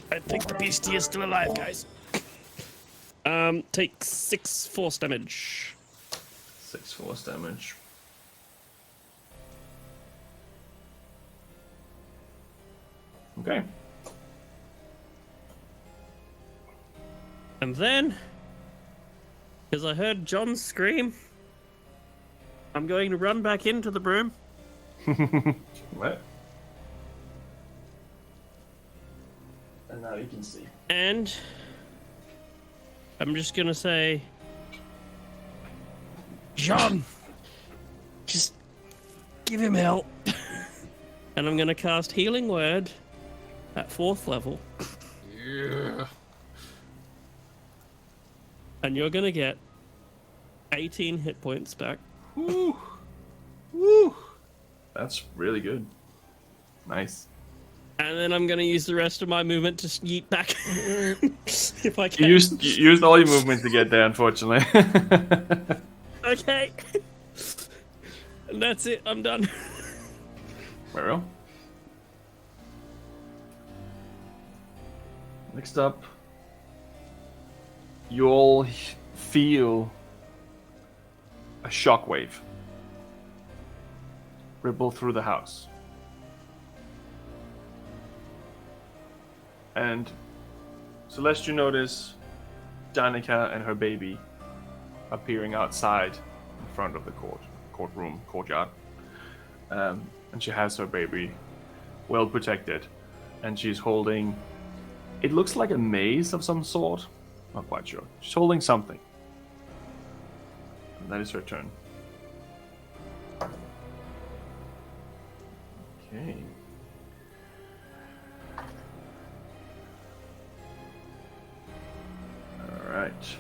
I think the beastie is still alive, guys. Take 6 force damage. 6 force damage. Okay. And then, because I heard John scream, I'm going to run back into the broom. What? And now you can see. And I'm just going to say, John, just give him help. And I'm going to cast Healing Word at 4th level. Yeah. And you're going to get 18 hit points back. Woo! Woo! That's really good. Nice. And then I'm going to use the rest of my movement to yeet back. If I can. You used all your movement to get there, unfortunately. Okay. And that's it. I'm done. Very well. Next up, you all feel a shockwave ripple through the house. And Celeste, you notice Danica and her baby appearing outside in front of the courtyard. And she has her baby well protected, and she's holding, it looks like a maze of some sort. Not quite sure. She's holding something. And that is her turn. Okay. Alright.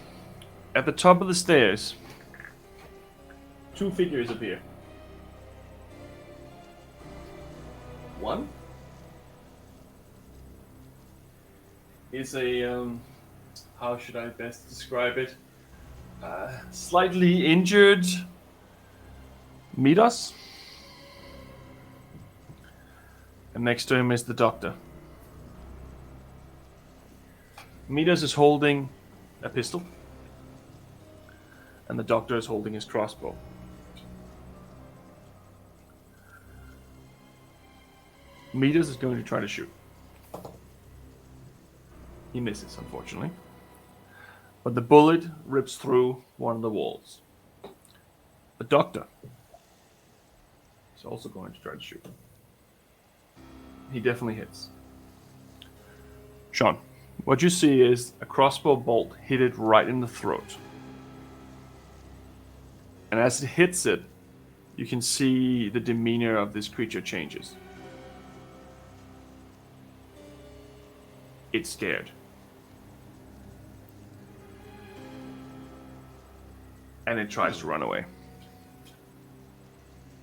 At the top of the stairs, two figures appear. One is a, how should I best describe it? Slightly injured Midas. And next to him is the doctor. Midas is holding a pistol. And the doctor is holding his crossbow. Midas is going to try to shoot. He misses, unfortunately. But the bullet rips through one of the walls. The doctor is also going to try to shoot. He definitely hits. Sean, what you see is a crossbow bolt hit it right in the throat. And as it hits it, you can see the demeanor of this creature changes. It's scared. And it tries to run away.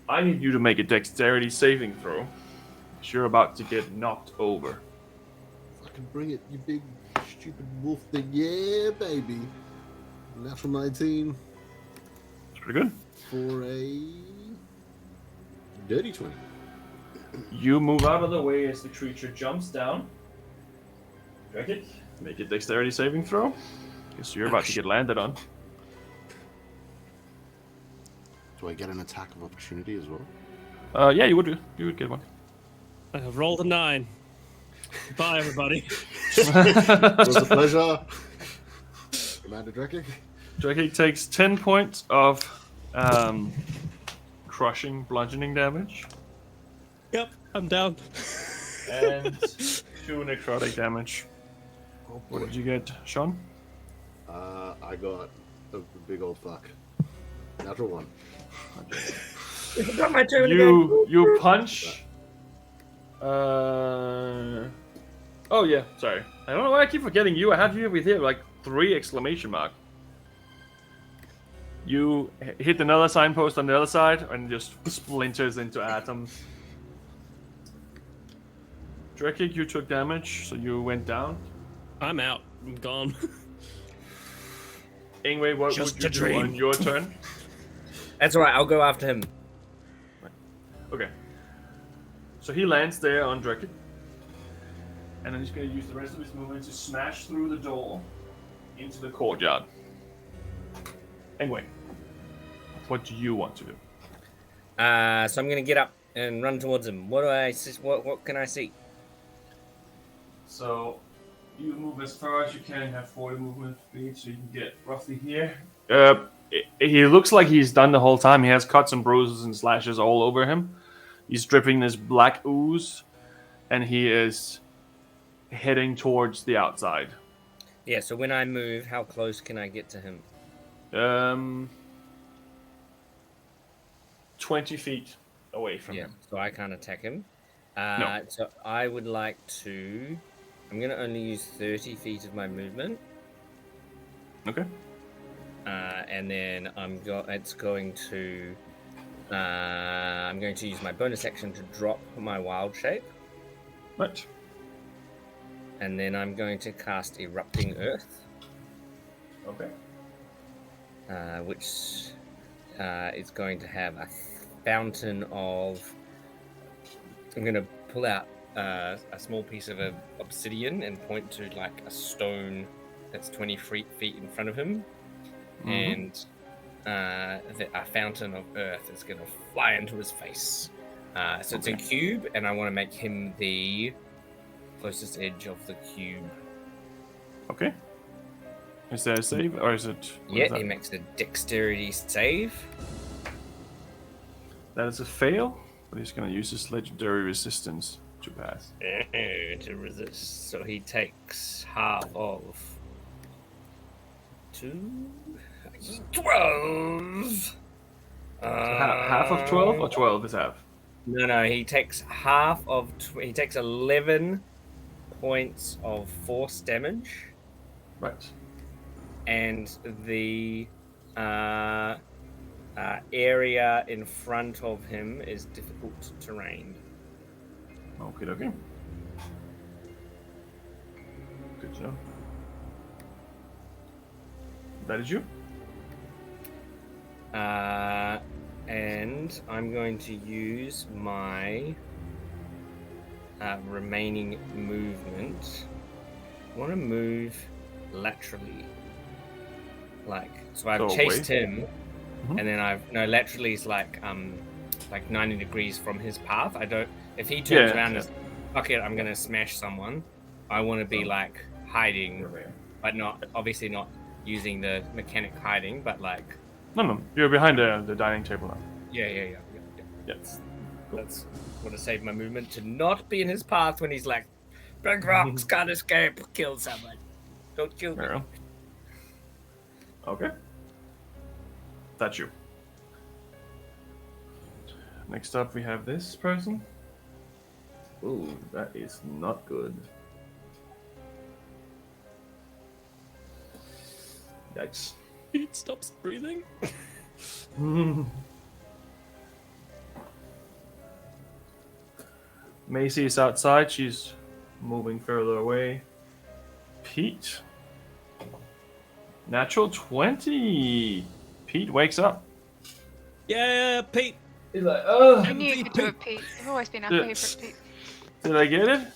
I need you to make a dexterity saving throw. Because you're about to get knocked over. Fucking bring it, you big stupid wolf thing. Yeah, baby. Natural 19 Pretty good. for a dirty 20. You move out of the way as the creature jumps down. Make a dexterity saving throw. Guess you're about to get landed on. Do I get an attack of opportunity as well? Yeah, you would do. You would get one. I have rolled a 9. Bye, everybody. It was a pleasure. Commander Drekking. Drake takes 10 points of crushing, bludgeoning damage. Yep, I'm down. And 2 necrotic damage. What did you get, Sean? I got a big old fuck. Natural 1. Got my turn You punch. Oh yeah, sorry. I don't know why I keep forgetting you. I had you with here like 3 exclamation mark. You hit another signpost on the other side and just splinters into atoms. Drekig, you took damage, so you went down. I'm out. I'm gone. Ingwe, what Just would you a do dream. on your turn? That's alright, I'll go after him. Okay. So he lands there on Drekig. And then he's going to use the rest of his movement to smash through the door into the courtyard. Anyway, what do you want to do? So I'm gonna get up and run towards him. What do I see? What can I see? So you move as far as you can, have 40 movement speed, so you can get roughly here. He looks like he's done the whole time. He has cuts and bruises and slashes all over him. He's dripping this black ooze, and he is heading towards the outside. Yeah, so when I move, how close can I get to him? 20 feet away from him. So I can't attack him. No. So I would like to. I'm going to only use 30 feet of my movement. Okay. And then I'm going to use my bonus action to drop my wild shape. Right. And then I'm going to cast Erupting Earth. Okay. Which is going to have a fountain of. I'm going to pull out a small piece of obsidian and point to like a stone that's 20 feet in front of him, and a fountain of earth is going to fly into his face. So it's a cube, and I want to make him the closest edge of the cube. Okay. Is there a save, or is it? Yeah, he makes a dexterity save. That is a fail, but he's going to use his legendary resistance to pass. To resist. So he takes half of 12. So half of 12, or 12 is half? No, he takes half of... he takes 11 points of force damage. Right. And the area in front of him is difficult terrain. Okay, okay. Good job. That is you? And I'm going to use my remaining movement. I want to move laterally. So I've chased him, and then laterally is like 90 degrees from his path. If he turns around and is, fuck it, I'm gonna smash someone, I want to be hiding, but obviously not using the mechanic hiding, but No, you're behind the dining table now. Yeah. Yes. That's want to save my movement to not be in his path when he's like, big rocks, can't escape, kill someone. Don't kill me. Okay. That's you. Next up, we have this person. Ooh, that is not good. Yikes. He stops breathing. Macy is outside. She's moving further away. Pete. Natural 20. Pete wakes up. Yeah, Pete. He's like, oh. I knew you could do it, Pete. You've always been our favourite, Pete. Did I get it?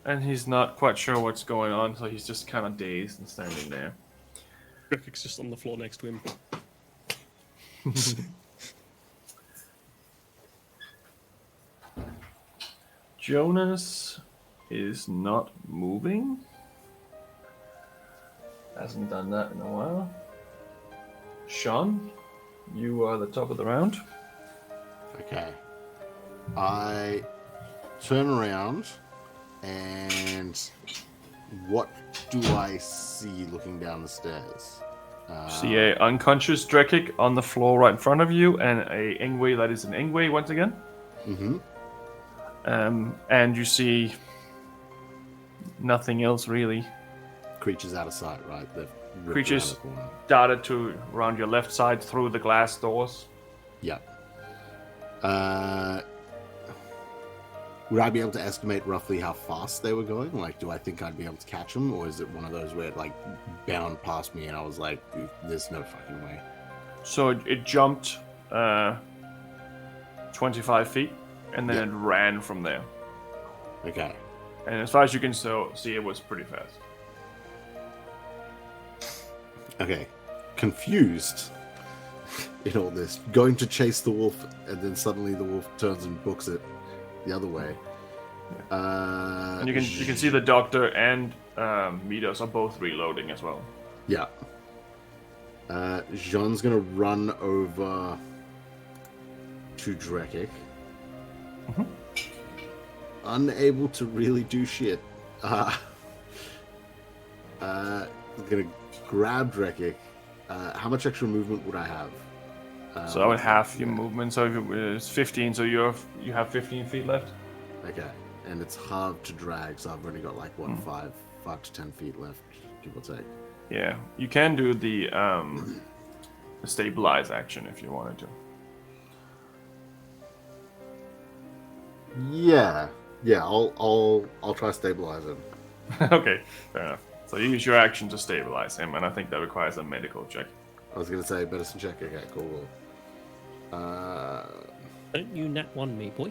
And he's not quite sure what's going on, so he's just kind of dazed and standing there. Griffick's just on the floor next to him. Jonas is not moving. Hasn't done that in a while. Sean, you are the top of the round. Okay. I turn around, and what do I see looking down the stairs? See a unconscious Drekik on the floor right in front of you, and a Ingwe that is an Ingwe once again. Mm-hmm. And you see nothing else really. Creatures out of sight, right? Creatures darted to around your left side through the glass doors. Yeah. Would I be able to estimate roughly how fast they were going? Do I think I'd be able to catch them, or is it one of those where it bound past me and I was like, "There's no fucking way." So it jumped 25 feet, and then it ran from there. Okay. And as far as you can see, it was pretty fast. Okay. Confused in all this, going to chase the wolf, and then suddenly the wolf turns and books it the other way. And you can see the doctor and Midos are both reloading as well. Yeah. Jean's gonna run over to Drekik. Mm-hmm. Unable to really do shit. Gonna grab Drekik. How much extra movement would I have? So I would half your movement. So if it was 15, so you have 15 feet left. Okay, and it's hard to drag, so I've only got 5 to 10 feet left, give or take. Yeah, you can do the stabilize action if you wanted to. Yeah, I'll try stabilize him. Okay, fair enough. So you use your action to stabilize him, and I think that requires a medical check. I was gonna say medicine check. Okay, cool. Don't you nat one me, boy?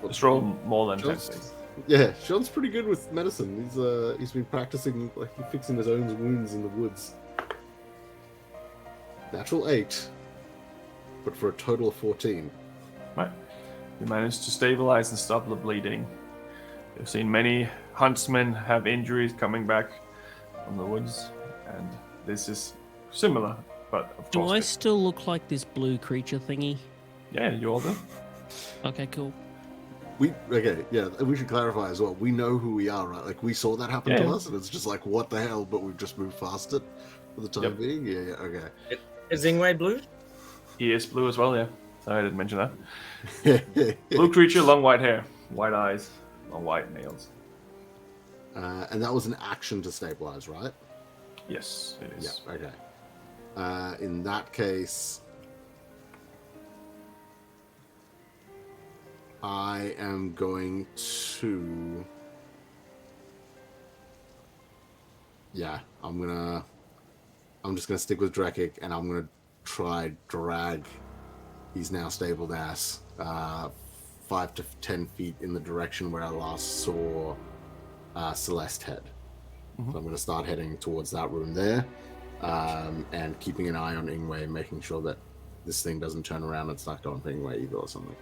Let's roll more than 10, please. Yeah, Sean's pretty good with medicine. He's been practicing fixing his own wounds in the woods. Natural 8, but for a total of 14. Right. You managed to stabilize and stop the bleeding. You've seen many huntsmen have injuries coming back from the woods, and this is similar, but of Do course. I still look like this blue creature thingy? Yeah, you all do. Okay, cool. We should clarify as well. We know who we are, right? Like we saw that happen to us, and it's just like, what the hell? But we've just moved past it for the time being. Yeah, okay. Is Ingwe blue? He is blue as well, yeah. Sorry, I didn't mention that. Blue creature, long white hair, white eyes, long white nails. And that was an action to stabilize, right? Yes, it is. Yeah, okay. In that case, I am going to... Yeah, I'm just gonna stick with Drekik, and I'm gonna try drag his now stabled ass 5 to 10 feet in the direction where I last saw Celeste head. Mm-hmm. So I'm gonna start heading towards that room there, and keeping an eye on Ingwe, making sure that this thing doesn't turn around and start going for Ingwe either or something.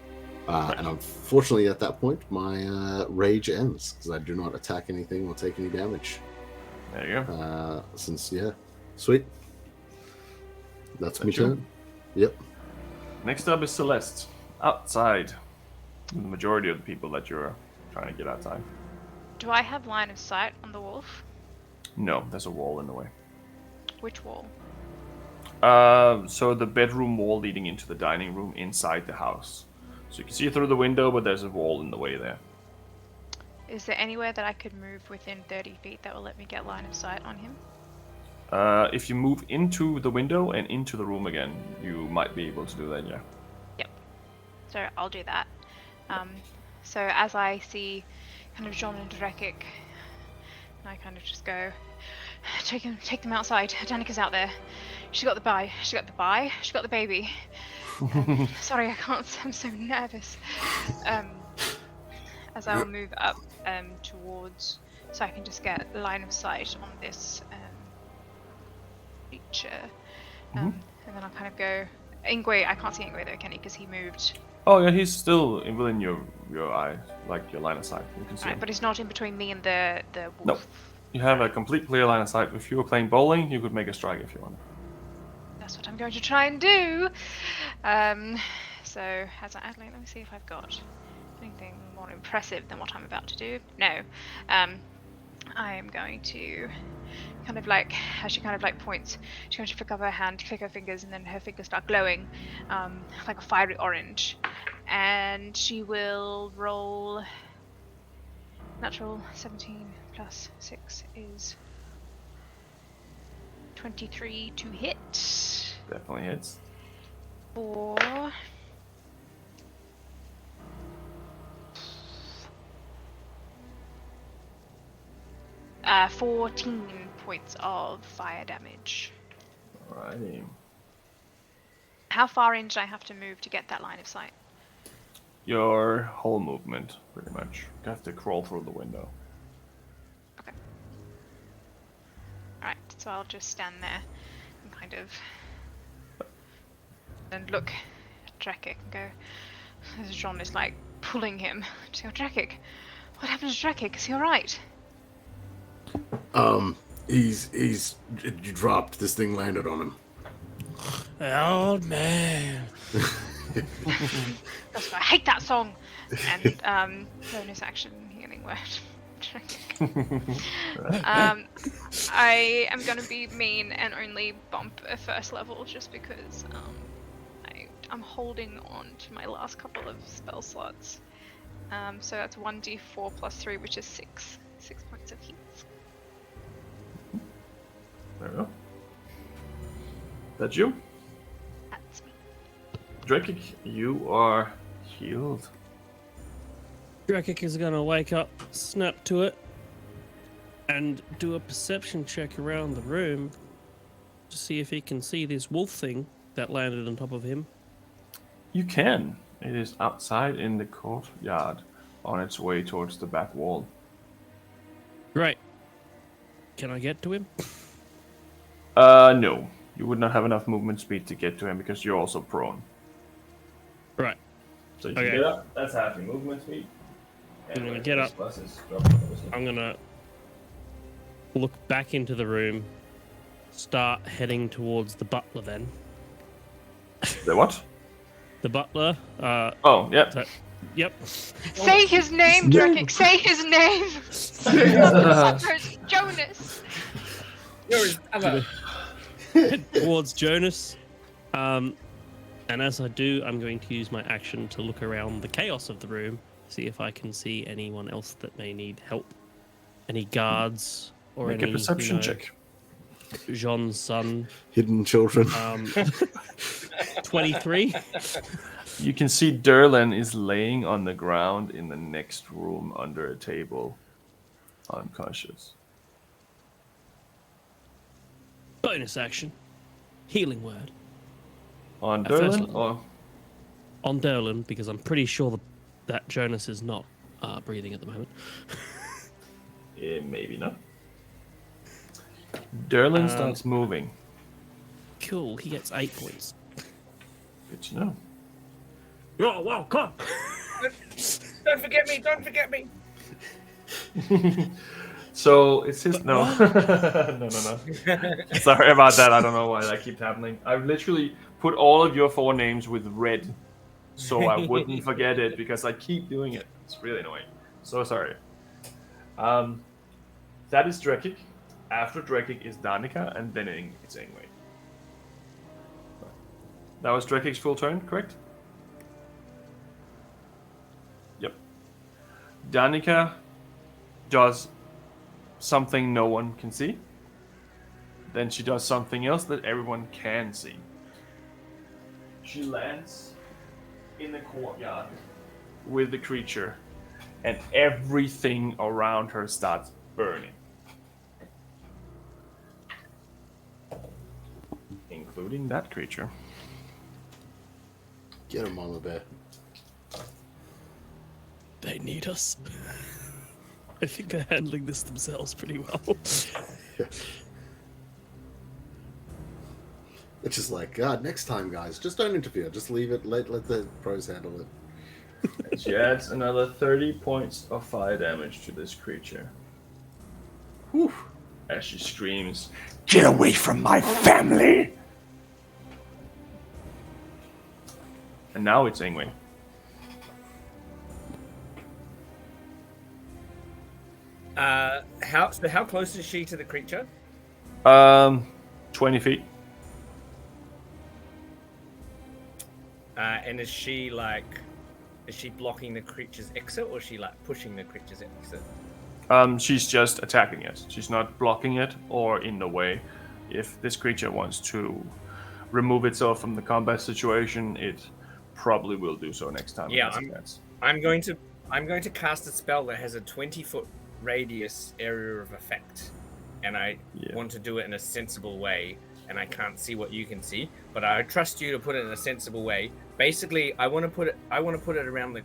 And unfortunately, at that point, my rage ends because I do not attack anything or take any damage. There you go. Sweet. That's my turn. Yep. Next up is Celeste, outside. The majority of the people that you're trying to get outside. Do I have line of sight on the wolf? No, there's a wall in the way. Which wall? So the bedroom wall leading into the dining room inside the house. So you can see through the window, but there's a wall in the way there. Is there anywhere that I could move within 30 feet that will let me get line of sight on him? If you move into the window and into the room again, you might be able to do that, yeah. Yep. So I'll do that. So as I see kind of John and Drekik, I kind of just go, take them outside. Danika's out there. She got the baby. Sorry, I can't. I'm so nervous. As I will move up towards, so I can just get line of sight on this creature, and then I'll kind of go. Ingwe, I can't see Ingwe though, can he? Because he moved. Oh yeah, he's still within your eye, like your line of sight. You can see him. But he's not in between me and the wolf. No, you have a complete clear line of sight. If you were playing bowling, you could make a strike if you want. That's what I'm going to try and do. So as let me see if I've got anything more impressive than what I'm about to do. No. I am going to kind of like, as she kind of like points, she's going to flick up her hand, click her fingers, and then her fingers start glowing like a fiery orange. And she will roll natural 17 plus 6 is 23 to hit. Definitely hits. For 14 points of fire damage. Alrighty. How far in do I have to move to get that line of sight? Your whole movement, pretty much. You have to crawl through the window. Okay. Alright, so I'll just stand there and kind of and look at Drekik and go, as John is like pulling him. Just go, Drekik, what happened to Drekik? Is he alright? He's dropped. This thing landed on him. Old man. That's why I hate that song. And bonus action healing word. I am gonna be mean and only bump a first level just because I'm holding on to my last couple of spell slots. So that's 1d4 plus 3, which is 6 points of heat. There we go. That's you? That's me. Drekik, you are healed. Drekik is going to wake up, snap to it, and do a perception check around the room to see if he can see this wolf thing that landed on top of him. You can. It is outside in the courtyard on its way towards the back wall. Great. Can I get to him? No. You would not have enough movement speed to get to him because you're also prone. Right. So you can get up. That's half your movement speed. I'm gonna get up. I'm gonna look back into the room. Start heading towards the butler. Then The what? the butler. Oh, yeah. So, yep. Say his name, Drakic. Say his name. Butler's Jonas. Head towards Jonas. And as I do, I'm going to use my action to look around the chaos of the room, see if I can see anyone else that may need help. Any guards or Make any a perception check. Jean's son. Hidden children. 23. You can see Derlin is laying on the ground in the next room under a table, unconscious. Bonus action. Healing word. On At first Derlin? level. Or On Derlin, because I'm pretty sure that Jonas is not breathing at the moment. maybe not. Derlin starts moving. Cool, he gets 8 points. Good to know. You're welcome! Don't forget me! Don't forget me! So it's his no. no. Sorry about that. I don't know why that keeps happening. I've literally put all of your 4 names with red, so I wouldn't forget it because I keep doing it. It's really annoying. So sorry. That is Drekik. After Drekik is Danica, and then it's Ingwe. That was Drekik's full turn, correct? Yep. Danica does something no one can see. Then she does something else that everyone can see. She lands in the courtyard with the creature, and everything around her starts burning. Including that creature. Get him, Mama Bear. They need us. I think they're handling this themselves pretty well. It's just like, God, next time, guys, just don't interfere. Just leave it. Let the pros handle it. And she adds another 30 points of fire damage to this creature. Whew. As she screams, Get away from my family! and now it's Ingwe. How close is she to the creature? 20 feet. And is she blocking the creature's exit, or is she like pushing the creature's exit? She's just attacking it. She's not blocking it or in the way. If this creature wants to remove itself from the combat situation, it probably will do so next time. Yeah, I'm going to cast a spell that has a 20-foot radius area of effect, and I want to do it in a sensible way. And I can't see what you can see, but I trust you to put it in a sensible way. Basically, I want to put it around the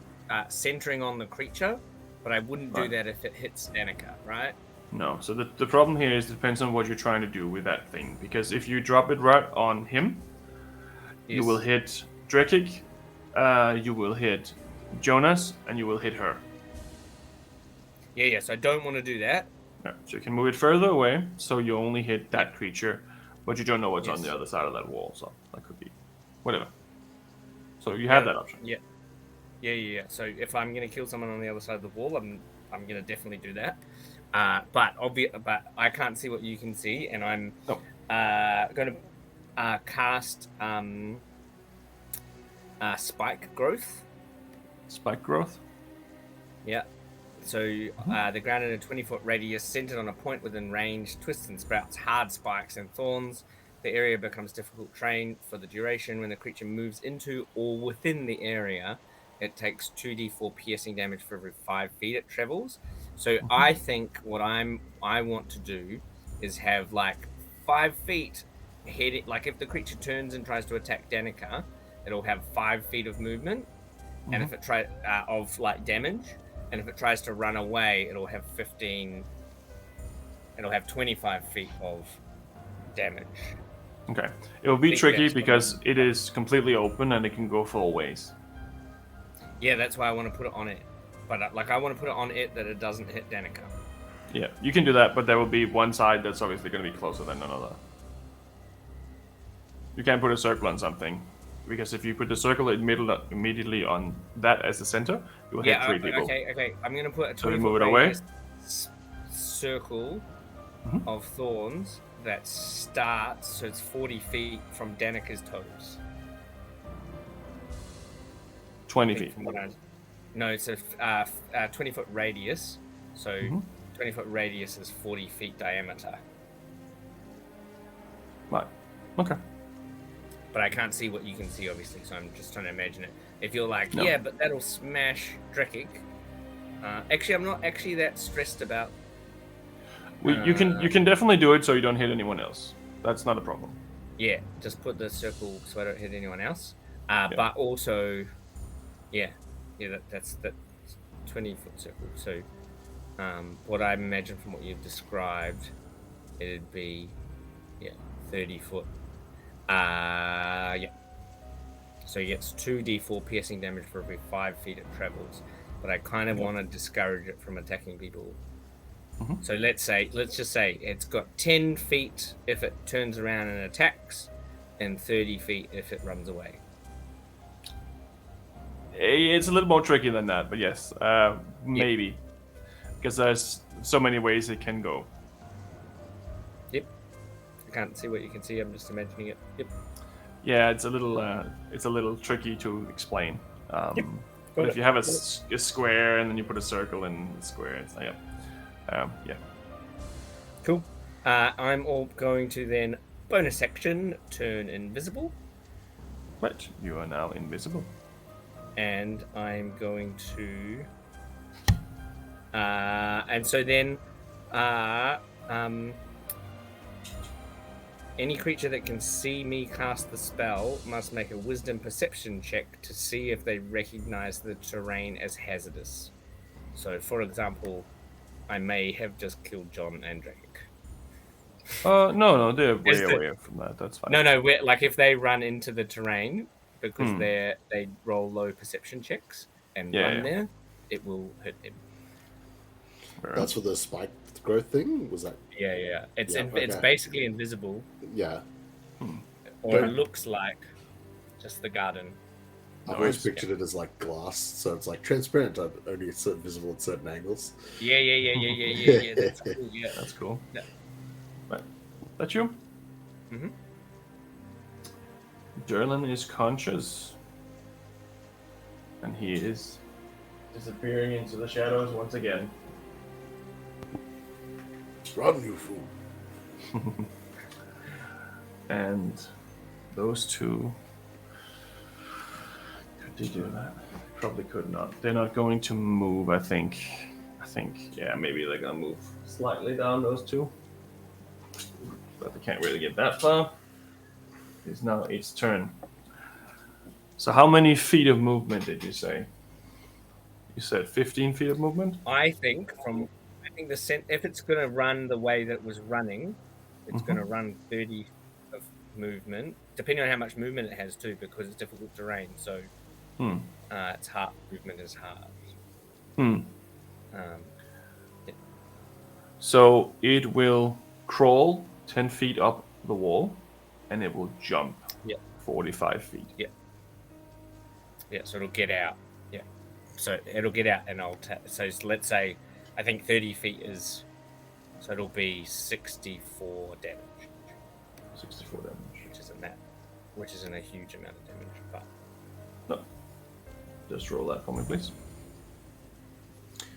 centering on the creature, but I wouldn't do that if it hits Danica, right? No. So the problem here is it depends on what you're trying to do with that thing. Because if you drop it right on him, you will hit Drekik, you will hit Jonas, and you will hit her. Yeah. So I don't want to do that. Yeah, so you can move it further away, so you only hit that creature, but you don't know what's on the other side of that wall. So that could be whatever. So you have that option. Yeah. So if I'm gonna kill someone on the other side of the wall, I'm gonna definitely do that. But I can't see what you can see, and I'm gonna cast spike growth. Spike growth. Yeah. So the ground in a 20-foot radius, centered on a point within range, twists and sprouts hard spikes and thorns. The area becomes difficult terrain for the duration. When the creature moves into or within the area, it takes 2d4 piercing damage for every 5 feet it travels. So I think what I want to do is have like 5 feet heading. Like if the creature turns and tries to attack Danica, it'll have 5 feet of movement, and if it of like damage. And if it tries to run away, it'll have 25 feet of damage. Okay. It will be tricky because it is completely open and it can go full ways. Yeah, that's why I want to put it on it. But like, I want to put it on it that it doesn't hit Danica. Yeah, you can do that, but there will be one side that's obviously going to be closer than another. You can't put a circle on something, because if you put the circle immediately on that as the center, you will hit 3 people. Okay. I'm gonna put a 20 So we foot move it away. radius circle of thorns that starts, so it's 40 feet from Danica's toes. 20 feet. No, it's a 20 foot radius. So 20 foot radius is 40 feet diameter. Right. Okay. But I can't see what you can see, obviously, so I'm just trying to imagine it. If you're like, No. yeah, but that'll smash Drekik. Actually, I'm not actually that stressed about. You can definitely do it so you don't hit anyone else. That's not a problem. Yeah, just put the circle so I don't hit anyone else. But also, that's 20 foot circle. So, what I imagine from what you've described, it'd be 30 foot. So he gets 2d4 piercing damage for every 5 feet it travels, but I kind of want to discourage it from attacking people. So let's just say it's got 10 feet if it turns around and attacks, and 30 feet if it runs away. It's a little more tricky than that, but yes, maybe, because there's so many ways it can go. Yep. I can't see what you can see. I'm just imagining it. Yep. Yeah, it's a little tricky to explain. But if you have a square and then you put a circle in the square, it's like, Cool. I'm all going to then bonus action turn invisible. Right, you are now invisible. And I'm going to, and so then, any creature that can see me cast the spell must make a wisdom perception check to see if they recognize the terrain as hazardous. So, for example, I may have just killed John and Drekik. No, they're way away from that. That's fine. No, like if they run into the terrain because they roll low perception checks and run there, it will hit him. That's for the spike growth thing? Was that? Yeah. It's basically invisible. Yeah. Or it looks like just the garden. I've always pictured it as like glass, so it's like transparent, but only it's visible at certain angles. Yeah. That's cool. Yeah, that's cool. Yeah. Right. That's you? Mm-hmm. Derlin is conscious. And he is disappearing into the shadows once again. Run, you fool. And those two... Could they do that? Probably could not. They're not going to move, I think. Yeah, maybe they're going to move slightly down, those two. But they can't really get that far. It's now its turn. So how many feet of movement did you say? You said 15 feet of movement? I think if it's going to run the way that it was running, it's going to run 30 of movement, depending on how much movement it has too, because it's difficult terrain. So it's hard. Movement is hard. So it will crawl 10 feet up the wall, and it will jump 45 feet. Yeah, so it'll get out. Yeah. So it'll get out and so let's say, I think 30 feet is, so it'll be 64 damage. 64 damage. Which isn't a huge amount of damage, but... No. Just roll that for me, please.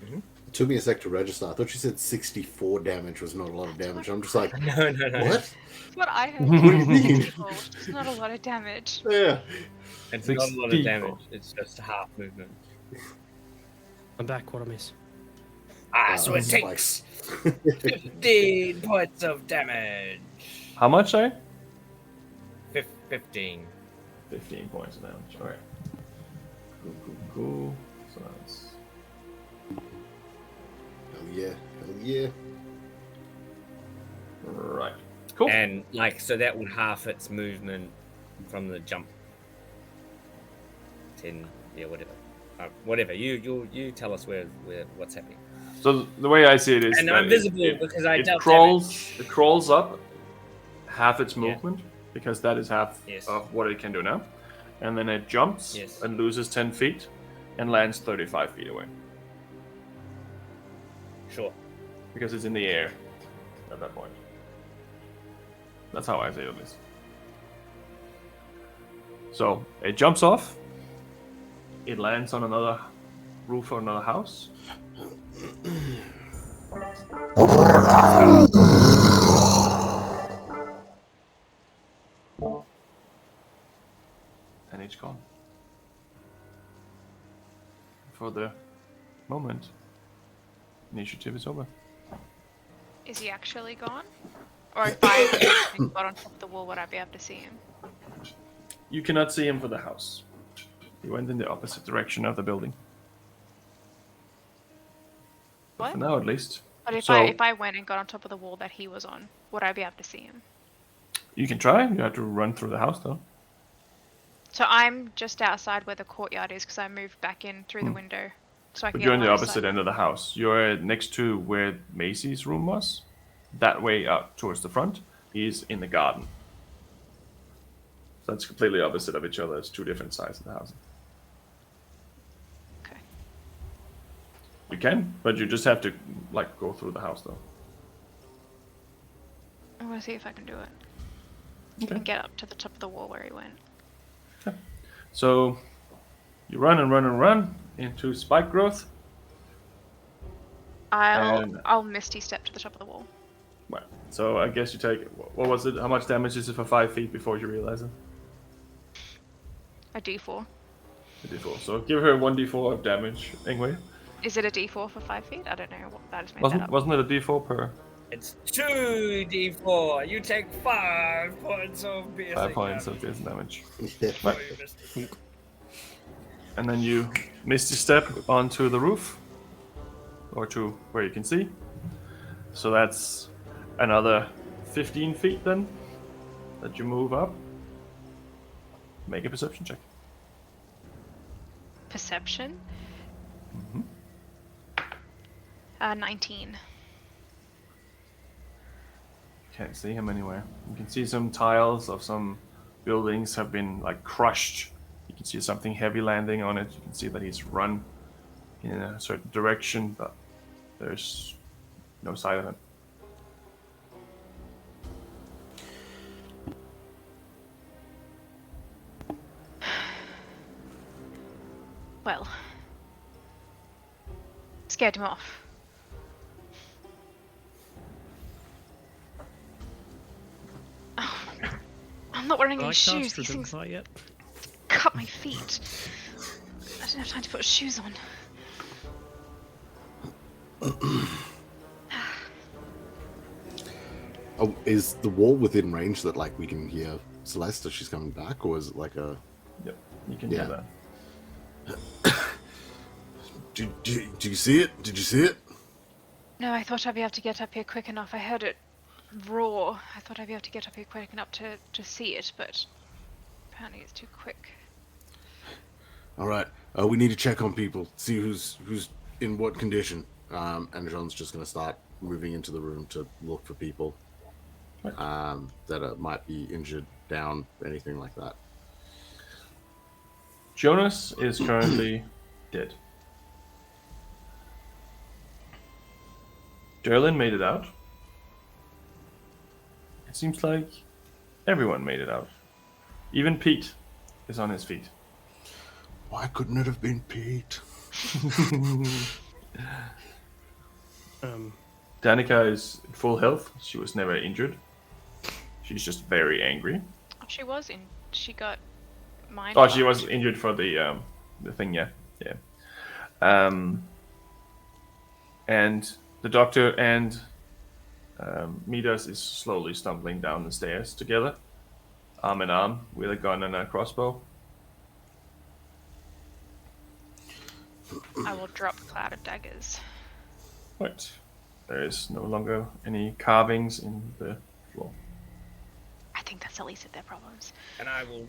It took me a sec to register. I thought you said 64 damage was not a lot of damage. I'm just like, No. What? That's what I heard. What do you mean? It's not a lot of damage. Yeah. It's not a lot of damage. It's just half movement. I'm back. What I miss? So it takes 15 points of damage. How much, sorry? 15. 15 points of damage. Alright. Cool. So that's... Hell yeah. Right. Cool. And so that would half its movement from the jump. 10, whatever. Whatever. You tell us where what's happening. So the way I see it is And that I'm visible because I it dealt crawls. It crawls up half its Yeah. movement because that is half Yes. of what it can do now, and then it jumps Yes. and loses 10 feet and lands 35 feet away Sure. because it's in the air at that point. That's how I see it at least. So it jumps off. It lands on another roof of another house. And it's gone. For the moment, initiative is over. Is he actually gone? Or if I got on top of the wall, would I be able to see him? You cannot see him for the house. He went in the opposite direction of the building. What? For now, at least. But if So- I went and got on top of the wall that he was on, would I be able to see him? You can try. You have to run through the house, though. So I'm just outside where the courtyard is because I moved back in through the window. So I can But get you're in the line of opposite sight. end of the house. You're next to where Macy's room was. That way up towards the front. He's in the garden. So that's completely opposite of each other. It's two different sides of the house. Okay. You can, but you just have to like go through the house, though. I want to see if I can do it. Okay. And get up to the top of the wall where he went. So you run and run and run into spike growth. I'll misty step to the top of the wall. Right. So I guess you take what was it? How much damage is it for 5 feet before you realize it? A D4. A D4. So give her 1d4 of damage. Ingrid. Is it a D4 for 5 feet? I don't know what that is made that up. Wasn't it a D4 per? It's 2d4. You take 5 points of piercing. 5 points of piercing damage. Right. You missed it. And then you misty step onto the roof, or to where you can see. So that's another 15 feet then that you move up. Make a perception check. Perception? 19. Can't see him anywhere. You can see some tiles of some buildings have been like crushed. You can see something heavy landing on it. You can see that he's run in a certain direction, but there's no sign of him. Well, scared him off. Oh, I'm not wearing I any cast shoes. These things Dragonfly yet? cut my feet. I didn't have time to put shoes on. Oh, is the wall within range that like we can hear Celeste as she's coming back, or is it like a? Yep, you can Yeah. do that. Did you see it? Did you see it? No, I thought I'd be able to get up here quick enough. I heard it roar. I thought I'd be able to get up here quick enough to see it, but apparently it's too quick. All right. We need to check on people, see who's in what condition. And John's just going to start moving into the room to look for people that might be injured, down, anything like that. Jonas is currently dead. Derlin made it out. It seems like everyone made it out. Even Pete is on his feet. Why couldn't it have been Pete? Danica is in full health. She was never injured. She's just very angry. She was in. She got mine. Oh, she was injured for the thing, yeah. And the doctor and Midas is slowly stumbling down the stairs together, arm in arm, with a gun and a crossbow. I will drop Cloud of Daggers. Right. There is no longer any carvings in the floor. I think that's the least of their problems. And I will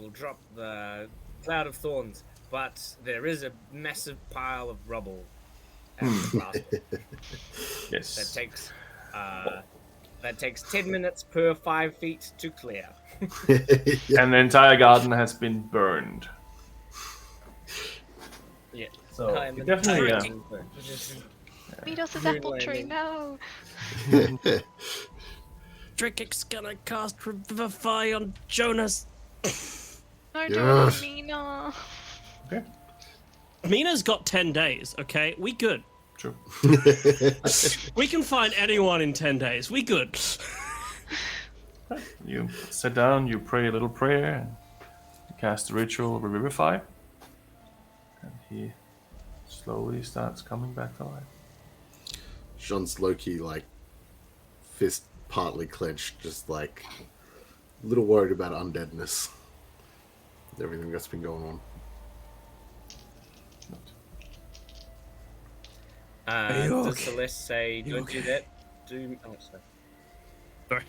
drop the Cloud of Thorns but there is a massive pile of rubble at the blast. Yes. That takes 10 minutes per 5 feet to clear. And the entire garden has been burned. Yeah. So I'm it definitely. Meet us as Moon apple tree, landing. no. Drikic's gonna cast Revivify on Jonas. No, Yes. don't Mina. Okay. Mina's got 10 days, okay? We good. True. We can find anyone in 10 days. We good. You sit down, you pray a little prayer, and you cast the ritual Revivify. And he slowly starts coming back to life. Sean's low-key, like, fist partly clenched, just like a little worried about undeadness. Everything that's been going on. you Does okay? Celeste say, You don't okay? do that? Oh, sorry. Sorry.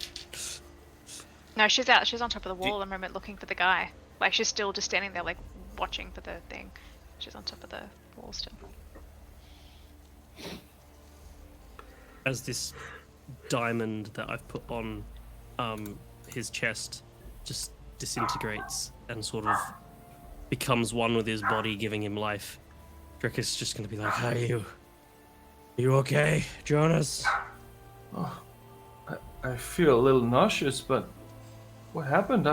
No, she's out. She's on top of the wall at the moment looking for the guy. Like, she's still just standing there, like, watching for the thing. She's on top of the wall still. As this diamond that I've put on his chest just disintegrates and sort of becomes one with his body, giving him life, Drickus just going to be like, "Are you okay, Jonas?" Oh, I feel a little nauseous, but what happened?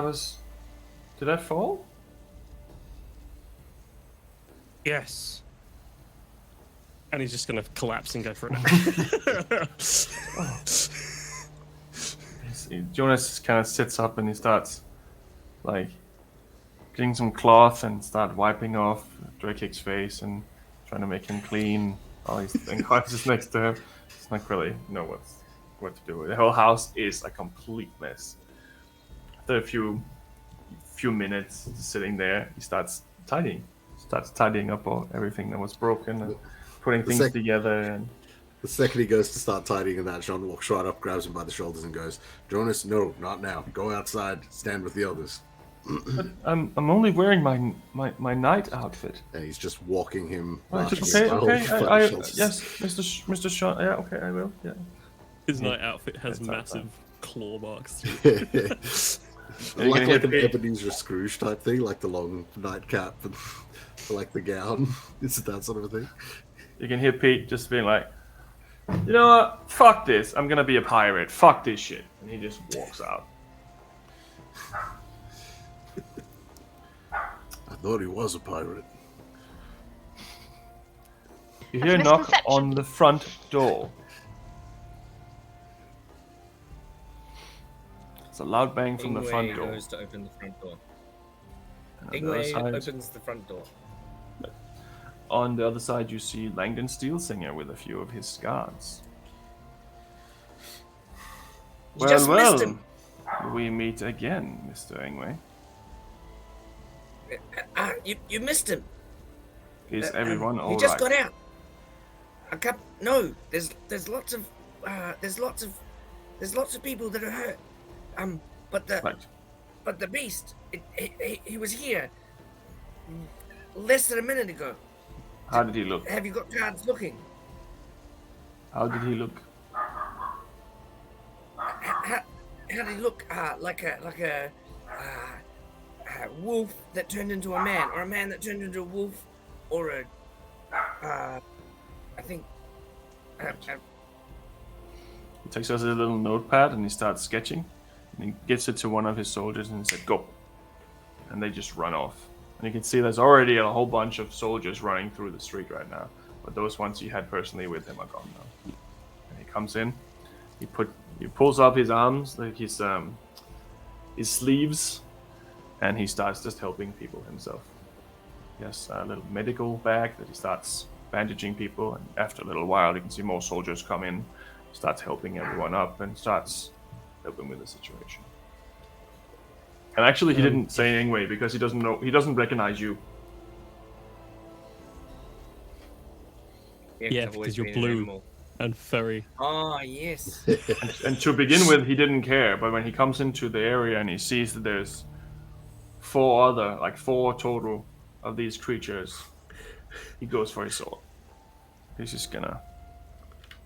Did I fall? Yes. And he's just going to collapse and go for it. Jonas kind of sits up and he starts, like, getting some cloth and start wiping off Drake's face and trying to make him clean while he's unconscious next to him. It's not really know what to do. The whole house is a complete mess. After a few minutes sitting there, he starts tidying up everything that was broken and putting things together. And the second he goes to start tidying that, Sean walks right up, grabs him by the shoulders, and goes, "Jonas, no, not now. Go outside, stand with the others." but I'm only wearing my night outfit. And he's just walking him. Okay, yes, Mr. Sean. Yeah, okay, I will. Yeah. His night outfit has That's massive claw marks through it. like an Ebenezer Scrooge type thing, like the long nightcap and like the gown. Is it that sort of a thing? You can hear Pete just being like, "You know what? Fuck this. I'm gonna be a pirate. Fuck this shit." And he just walks out. I thought he was a pirate. You hear a That's a knock misconception. on the front door. It's a loud bang from the front Ingwe door. goes to open the front door. And on the other Ingwe side- opens the front door. On the other side, you see Langdon Steelsinger with a few of his guards. You just missed him. We meet again, Mr. Ingwe. You missed him. Is everyone all He right? just got out. No, there's lots of people that are hurt. But the beast, he was here less than a minute ago. How did he look? Have you got guards looking? How did he look? How did he look? Like a wolf that turned into a man, or a man that turned into a wolf, or a I think. He takes out a little notepad and he starts sketching. And he gives it to one of his soldiers and he said, "Go." And they just run off. And you can see there's already a whole bunch of soldiers running through the street right now. But those ones he had personally with him are gone now. And he comes in. He pulls up his arms, like his sleeves, and he starts just helping people himself. He has a little medical bag that he starts bandaging people, and after a little while you can see more soldiers come in. He starts helping everyone up and starts helping with the situation. And actually he didn't say anyway because he doesn't recognize you. Yeah, I've always because you're been an blue animal. and furry. Oh yes. And to begin with, he didn't care, but when he comes into the area and he sees that there's four total of these creatures, he goes for his sword. He's just gonna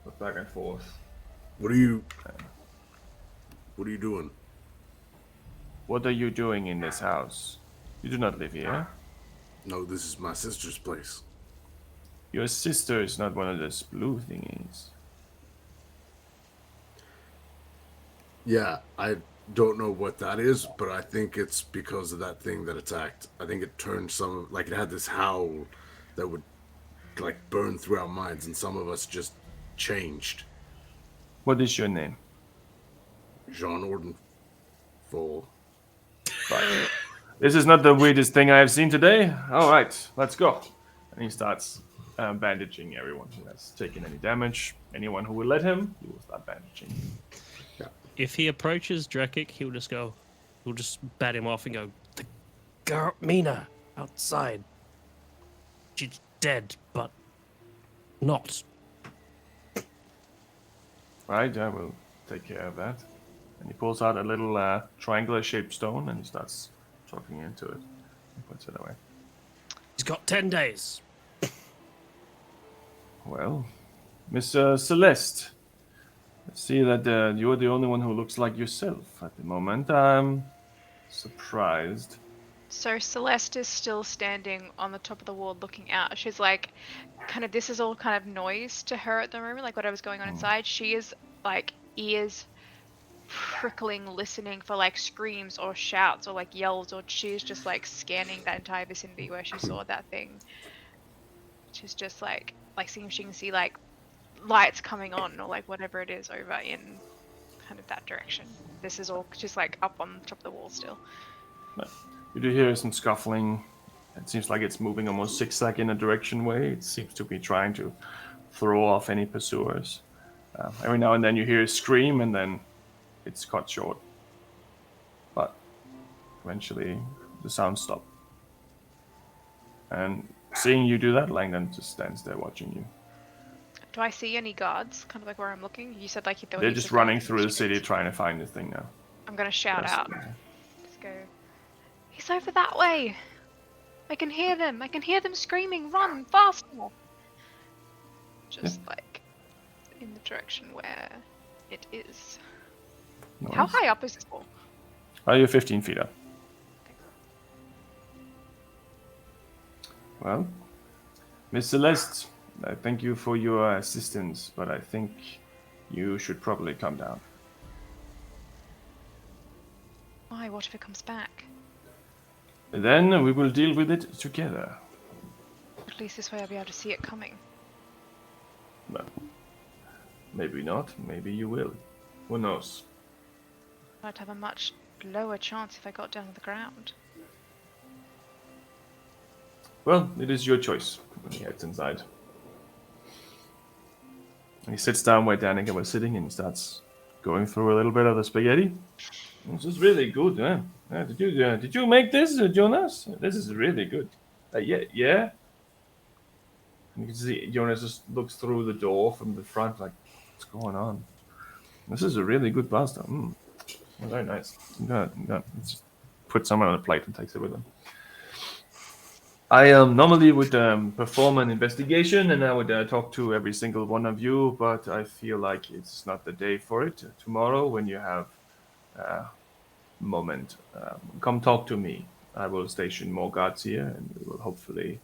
look back and forth. What are you doing? What are you doing in this house? You do not live here. No, this is my sister's place. Your sister is not one of those blue thingies. Yeah, I don't know what that is, but I think it's because of that thing that attacked. I think it turned it had this howl that would like burn through our minds, and some of us just changed. What is your name? Jean Orden Fall. Right. This is not the weirdest thing I have seen today. All right, let's go. And he starts bandaging everyone who has taken any damage. Anyone who will let him, he will start bandaging. If he approaches Drekik, he'll just bat him off and go, "The girl, Mina, outside. She's dead, but not." Right, I will take care of that. And he pulls out a little triangular-shaped stone and he starts talking into it and puts it away. He's got 10 days. Well, Miss Celeste, I see that you're the only one who looks like yourself at the moment. I'm surprised. So Celeste is still standing on the top of the wall looking out. She's like, this is all kind of noise to her at the moment, like whatever's going on inside. She is like ears prickling, listening for like screams or shouts or like yells, or she's just like scanning that entire vicinity where she saw that thing. She's just like seeing if she can see like lights coming on or like whatever it is over in kind of that direction. This is all just like up on top of the wall still. You do hear some scuffling. It seems like it's moving almost zigzag in a direction way. It seems to be trying to throw off any pursuers. Every now and then you hear a scream and then it's cut short. But eventually the sounds stop. And seeing you do that, Langdon just stands there watching you. Do I see any guards? Kind of like where I'm looking? You said like there were They're heaps just of running guards through the and city shit. trying to find this thing now. I'm gonna shout Yes. out. Just go. He's over that way. I can hear them. I can hear them screaming. Run faster. Just like in the direction where it is. Nice. How high up is this wall? You're 15 feet up. Well, Miss Celeste, I thank you for your assistance, but I think you should probably come down. Why? What if it comes back? Then we will deal with it together. At least this way I'll be able to see it coming. Well, maybe not. Maybe you will. Who knows? I'd have a much lower chance if I got down to the ground. Well, it is your choice. He heads inside. He sits down where Danica was sitting and starts going through a little bit of the spaghetti. This is really good, huh? Did you make this, Jonas? This is really good. Yeah. And you can see Jonas just looks through the door from the front, like, what's going on? This is a really good pasta. Very nice. Good. Just put some on a plate and takes it with him. I normally would perform an investigation and I would talk to every single one of you, but I feel like it's not the day for it. Tomorrow, when you have a moment, come talk to me. I will station more guards here and we will hopefully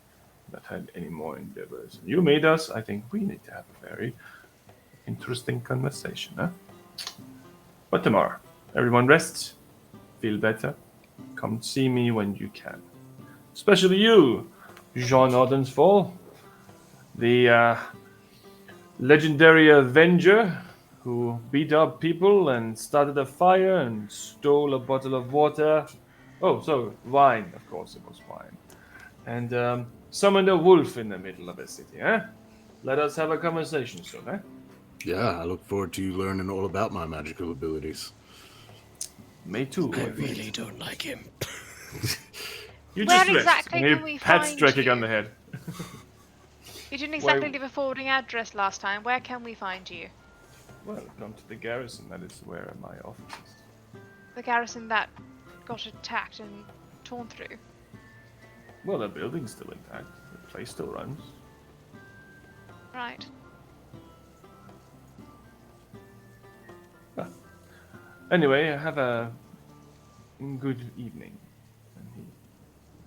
not have any more endeavors. You made us. I think we need to have a very interesting conversation, huh? But tomorrow, everyone rest, feel better, come see me when you can. Especially you, Jean Ordensfall, the legendary Avenger who beat up people and started a fire and stole a bottle of water. Oh, so wine, of course it was wine. And summoned a wolf in the middle of a city, huh? Let us have a conversation soon, eh? Yeah, I look forward to you learning all about my magical abilities. Me too. I really don't like him. You Where just rest. exactly And can we he pats find Drekik you? on the head. You didn't exactly Where- leave a forwarding address last time. Where can we find you? Well, come to the garrison. That is where my office is. The garrison that got attacked and torn through. Well, the building's still intact. The place still runs. Right. Anyway, have a good evening. And he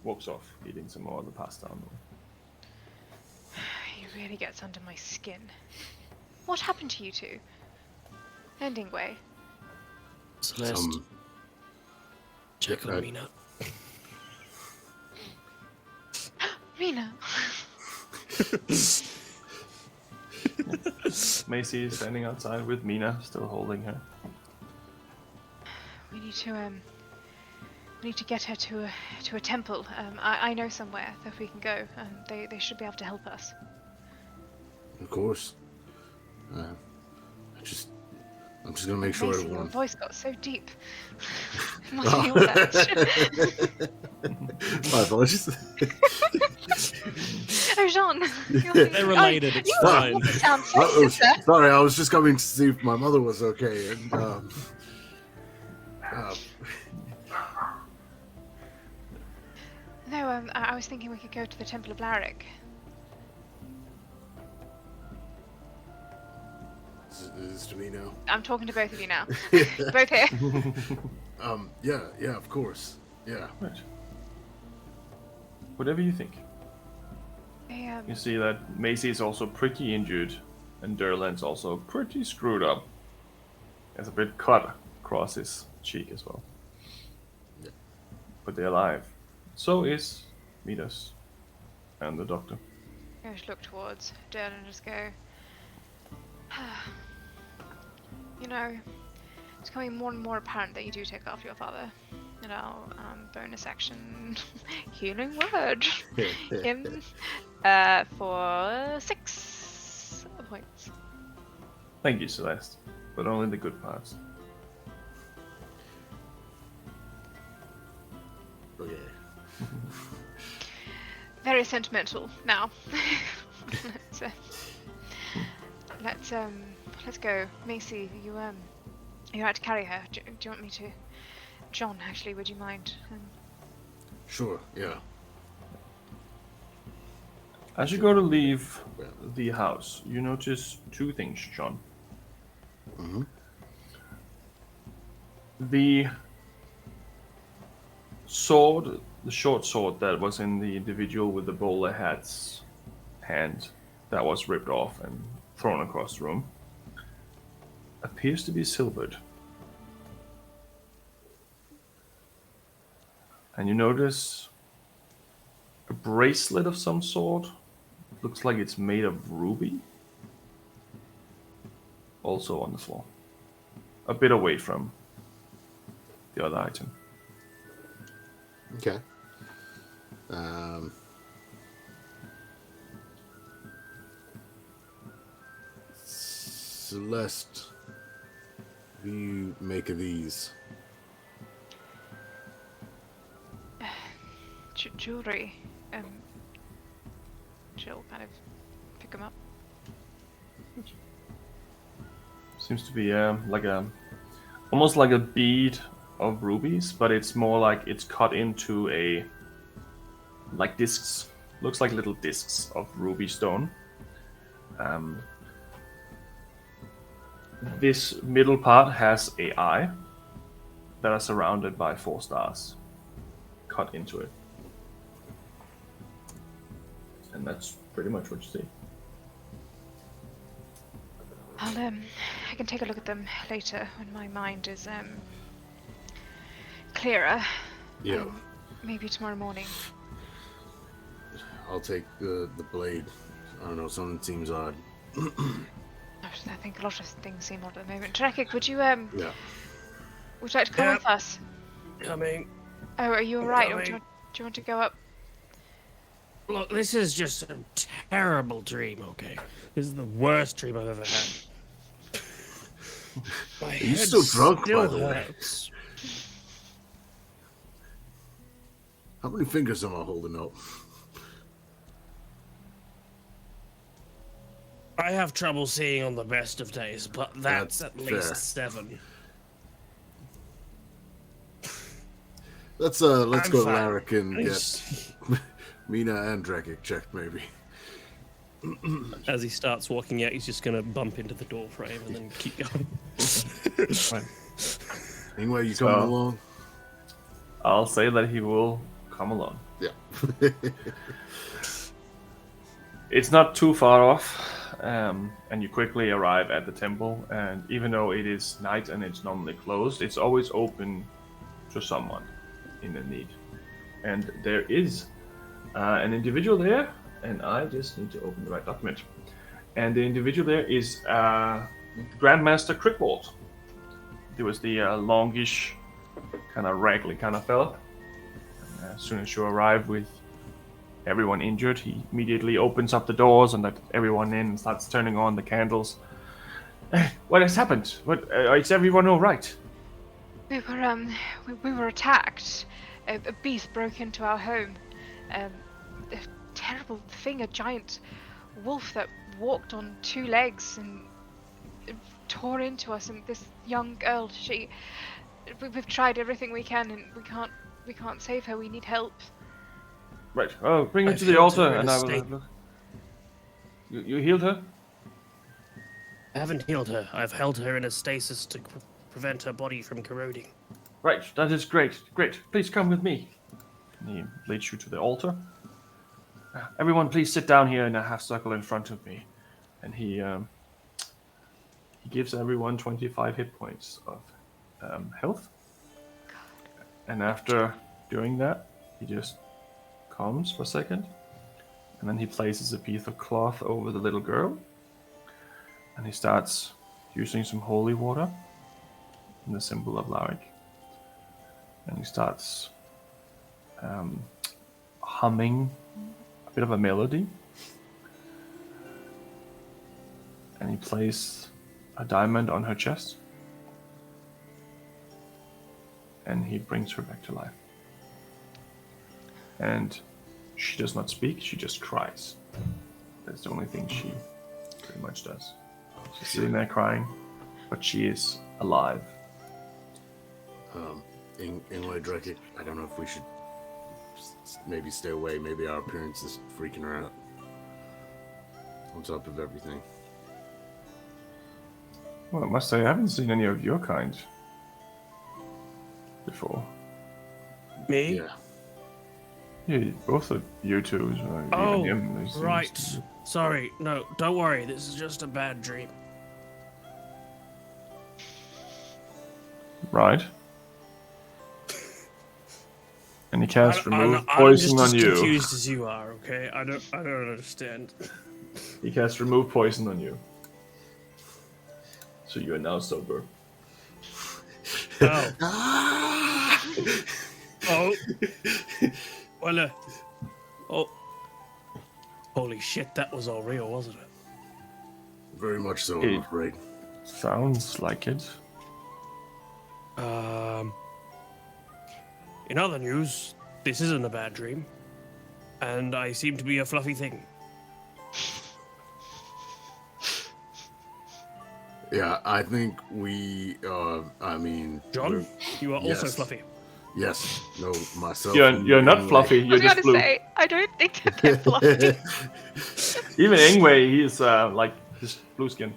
walks off, eating some more of the pasta on the way. He really gets under my skin. What happened to you two? Endingway. Celeste, check on Mina. Mina. Macy is standing outside with Mina still holding her. We need to get her to a temple. I know somewhere that we can go. They should be able to help us. Of course. I'm just gonna make sure Macy, everyone. your voice got so deep. Must be all that. My apologies. Oh, Jean. They're related. It's fine. You sound so Uh-oh, sister. sorry, I was just coming to see if my mother was okay. And No, I was thinking we could go to the Temple of Laric. is this to me now? I'm talking to both of you now. Both here. Yeah, of course. Yeah. Right. Whatever you think. You see that Macy is also pretty injured, and Durland's also pretty screwed up. Has a bit cut across his cheek as well. Yeah. But they're alive. So is Midas and the doctor. I just look towards Dylan and just go, you know, it's becoming more and more apparent that you do take after your father. You know, bonus action, healing word. Him for 6 points. Thank you, Celeste. But only the good parts. Okay. Very sentimental. Now, let's go. Macy, you had to carry her. Do you want me to? John, actually, would you mind? Sure. Yeah. As you go to leave the house, you notice 2 things, John. Mm-hmm. The sword, the short sword that was in the individual with the bowler hat's hand that was ripped off and thrown across the room, appears to be silvered. And you notice a bracelet of some sort. Looks like it's made of ruby. Also on the floor. A bit away from the other item. Okay. Celeste, what do you make of these? Jewelry. She'll kind of pick them up. Seems to be almost like a bead of rubies, but it's more like it's cut into like discs. Looks like little discs of ruby stone. This middle part has an eye that are surrounded by 4 stars cut into it. And that's pretty much what you see. I can take a look at them later when my mind is clearer. Yeah. Maybe tomorrow morning. I'll take the blade. I don't know, something seems odd. I think a lot of things seem odd at the moment. Drakik, would you Yeah. would you like to come with us? Coming. Oh, are you alright? Or Coming. do you want to go up? Look, this is just a terrible dream, okay? This is the worst dream I've ever had. My Are you head still drunk, by still the way? hurts. How many fingers am I holding up? I have trouble seeing on the best of days, but that's That's at least fair. 7. Let's go to I'm fine. Larrick and get Mina and Dragic checked, maybe. As he starts walking out, he's just going to bump into the door frame and then keep going. Right. Anyway, you coming along? I'll say that he will come along. Yeah. It's not too far off, and you quickly arrive at the temple. And even though it is night and it's normally closed, it's always open to someone in need. And there is an individual there, and I just need to open the right document. And the individual there is Grandmaster Crickwald. There was the longish, kind of raggly kind of fella. And as soon as you arrive with everyone injured, he immediately opens up the doors and let everyone in and starts turning on the candles. What has happened? Is everyone all right? We were attacked. A beast broke into our home. A terrible thing, a giant wolf that walked on 2 legs and tore into us. And this young girl, we've tried everything we can, and we can't save her. We need help. Right. Oh, bring her to the altar, and I will have a look. You healed her? I haven't healed her. I've held her in a stasis to prevent her body from corroding. Right, that is great. Great. Please come with me. And he leads you to the altar. Everyone, please sit down here in a half circle in front of me. And he gives everyone 25 hit points of health. And after doing that, he just calms for a second. And then he places a piece of cloth over the little girl. And he starts using some holy water in the symbol of Larrick. And he starts humming a bit of a melody. And he places a diamond on her chest. And he brings her back to life. And she does not speak, she just cries. That's the only thing she pretty much does. She's sitting there crying, but she is alive. Anyway, Drakic, I don't know if we should maybe stay away. Maybe our appearance is freaking her out. On top of everything. Well, I must say, I haven't seen any of your kind before. Me? Yeah. Yeah, both of you two. Oh, even him, right. Sorry. No, don't worry. This is just a bad dream. Right. And he casts remove poison on you. I'm just as confused as you are. Okay, I don't understand. He casts remove poison on you. So you are now sober. Oh. Oh. Well, oh. Holy shit, that was all real, wasn't it? Very much so, I'm afraid. Sounds like it. In other news, this isn't a bad dream. And I seem to be a fluffy thing. Yeah, I think we, John, you are also fluffy. Yes, no, myself. You're not fluffy, you're just blue. I don't think that they're fluffy. Even Ingwe, he's like his blue skin.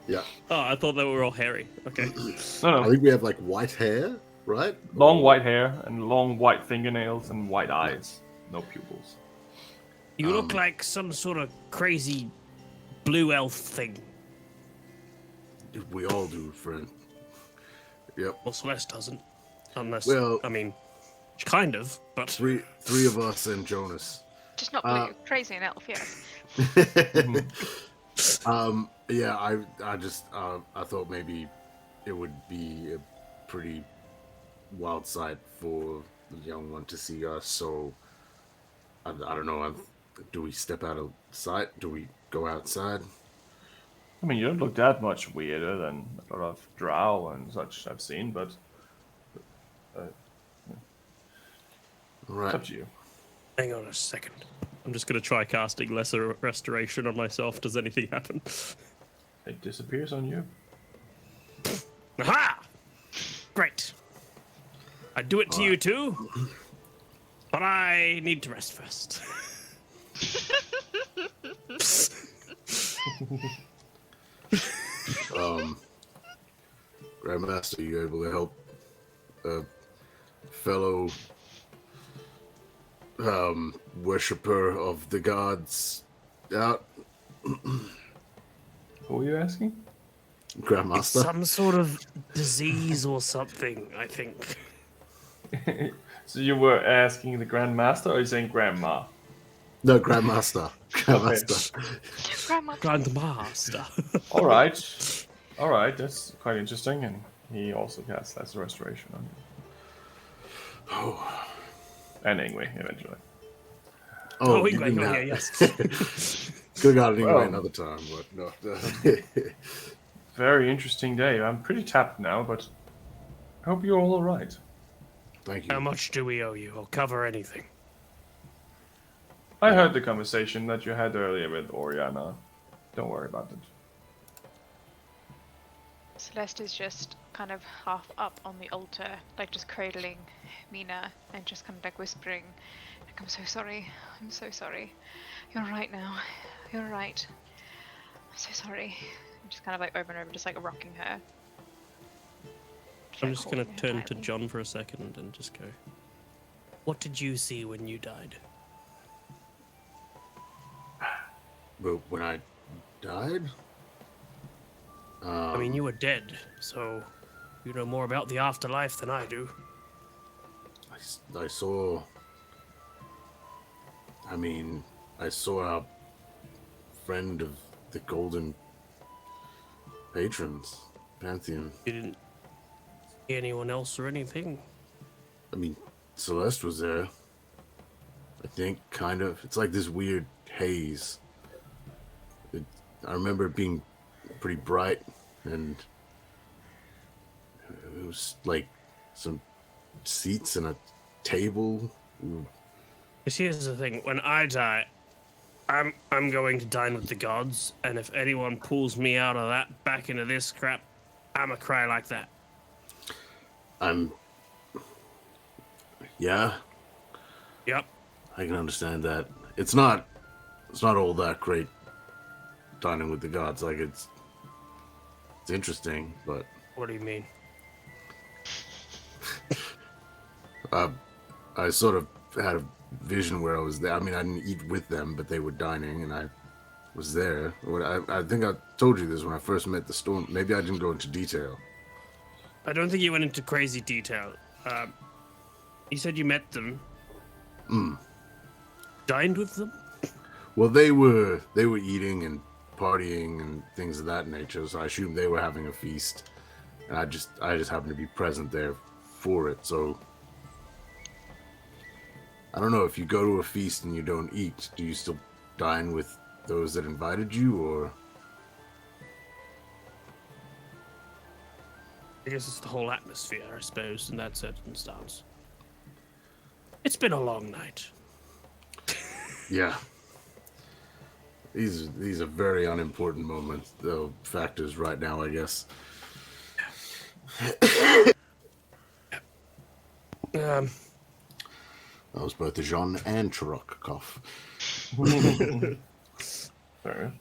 Yeah. Oh, I thought they were all hairy. Okay. No. I think we have like white hair, right? Long white hair and long white fingernails and white eyes. No pupils. You look like some sort of crazy blue elf thing. We all do, friend. Yep. Well, Celeste doesn't. Unless, well, I mean, kind of, but... Three of us and Jonas. Just not blue. Crazy and elf, yes. Yeah, I just, I thought maybe it would be a pretty wild sight for the young one to see us, so I don't know, do we step out of sight? Do we go outside? I mean, you don't look that much weirder than a lot of drow and such I've seen, but right. It's up to you. Hang on a second. I'm just going to try casting Lesser Restoration on myself. Does anything happen? It disappears on you. Aha! Great. I do it to you too, but I need to rest first. Grandmaster, you able to help a fellow worshipper of the gods out? Who are you asking? Grandmaster? Some sort of disease or something, I think. So you were asking the Grandmaster, or are you saying Grandma? No, Grandmaster. Grandmaster. Grandmaster. All right. All right, that's quite interesting. And he also casts Lesser Restoration on you. Oh. And Ingwe, eventually. Oh, Ingwe, you didn't oh, have... yeah, yes. Could have got it Ingwe Well. another time, but no. Very interesting day. I'm pretty tapped now, but I hope you're all alright. Thank you. How much do we owe you? I'll cover anything. I heard the conversation that you had earlier with Oriana. Don't worry about it. Celeste is just kind of half up on the altar, like just cradling Mina and just kind of like whispering, like, I'm so sorry, I'm so sorry. You're right now. You're right. I'm so sorry. And just kind of like over and over, just like rocking her. I'm just going to turn to John for a second and just go, what did you see when you died? But when I died? I mean, you were dead, so you know more about the afterlife than I do. I saw... I saw our friend of the Golden Patrons, Pantheon. You didn't see anyone else or anything? I mean, Celeste was there. I think, kind of. It's like this weird haze. I remember it being pretty bright, and it was like some seats and a table. Because here's the thing, when I die, I'm going to dine with the gods, and if anyone pulls me out of that back into this crap, I'ma cry like that. Yeah. Yep. I can understand that. It's not all that great dining with the gods. Like it's interesting, but What do you mean? I sort of had a vision where I was there. I mean, I didn't eat with them, but they were dining, and I was there. I think I told you this when I first met the storm. Maybe I didn't go into detail. I don't think you went into crazy detail. You said you met them. Dined with them? Well, they were eating and partying and things of that nature, so I assumed they were having a feast, and I just happened to be present there for it. So I don't know, if you go to a feast and you don't eat, do you still dine with those that invited you, or? I guess it's the whole atmosphere, I suppose, in that circumstance. It's been a long night. Yeah. These are very unimportant moments, though, factors right now, I guess. That was both a Jean and Chirok cough. Fair.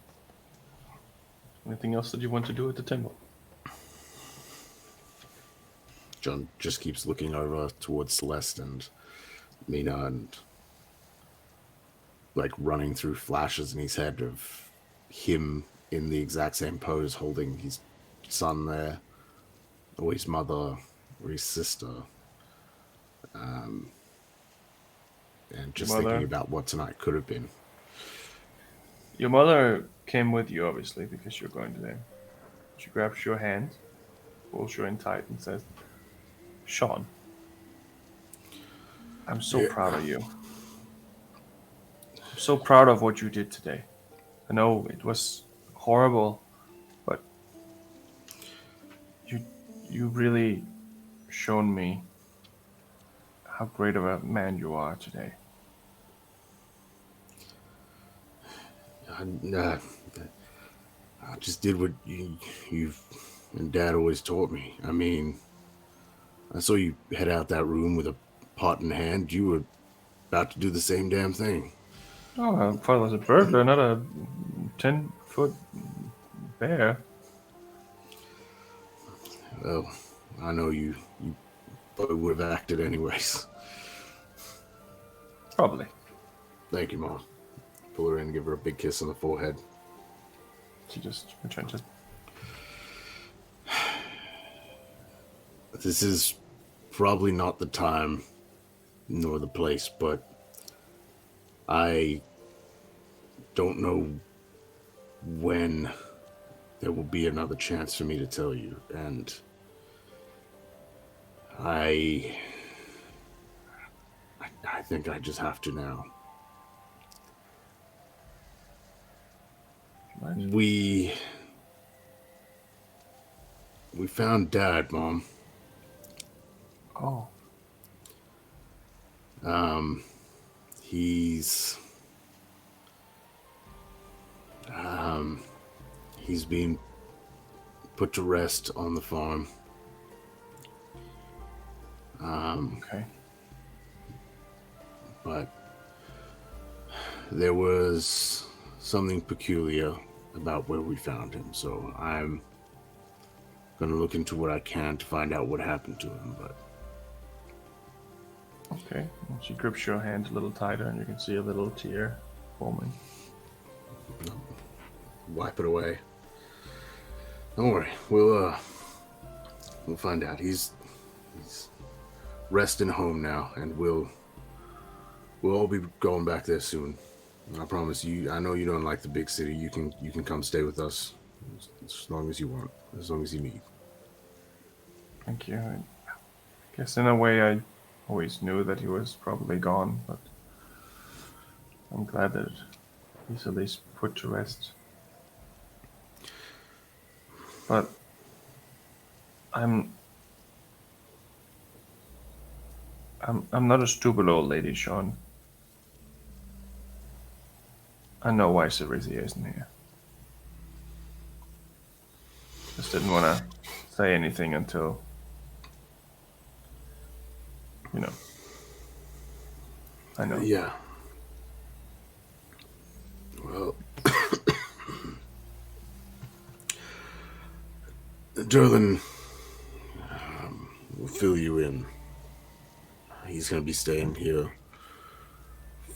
Anything else that you want to do at the temple? John just keeps looking over towards Celeste and Mina, and like running through flashes in his head of him in the exact same pose, holding his son there, or his mother, or his sister, and just thinking about what tonight could have been. Your mother came with you, obviously, because you're going to them. She grabs your hand, pulls you in tight, and says, Sean, I'm so proud of you. I'm so proud of what you did today. I know it was horrible, but you really shown me how great of a man you are today. I just did what you and Dad always taught me. I mean, I saw you head out that room with a pot in hand. You were about to do the same damn thing. Oh, I thought it was a burglar, not a 10-foot bear. Well, I know you probably would have acted anyways. Probably. Thank you, Mom. Pull her in and give her a big kiss on the forehead. She just retrenches. This is probably not the time nor the place, but I don't know when there will be another chance for me to tell you, and I think I just have to now. Right. We found Dad, Mom. Oh. He's being put to rest on the farm. Okay. But there was something peculiar about where we found him, so I'm gonna look into what I can to find out what happened to him, but Okay. And she grips your hand a little tighter, and you can see a little tear forming. wipe it away. Don't worry, we'll find out. He's resting home now, and we'll all be going back there soon. I promise you. I know you don't like the big city. You can come stay with us as long as you want, as long as you need. Thank you. I guess in a way I always knew that he was probably gone, but I'm glad that he's at least put to rest. But I'm not a stupid old lady, Sean. I know why Cerisia isn't here. Just didn't want to say anything until, I know. Yeah. Well, Derlin will fill you in. He's going to be staying here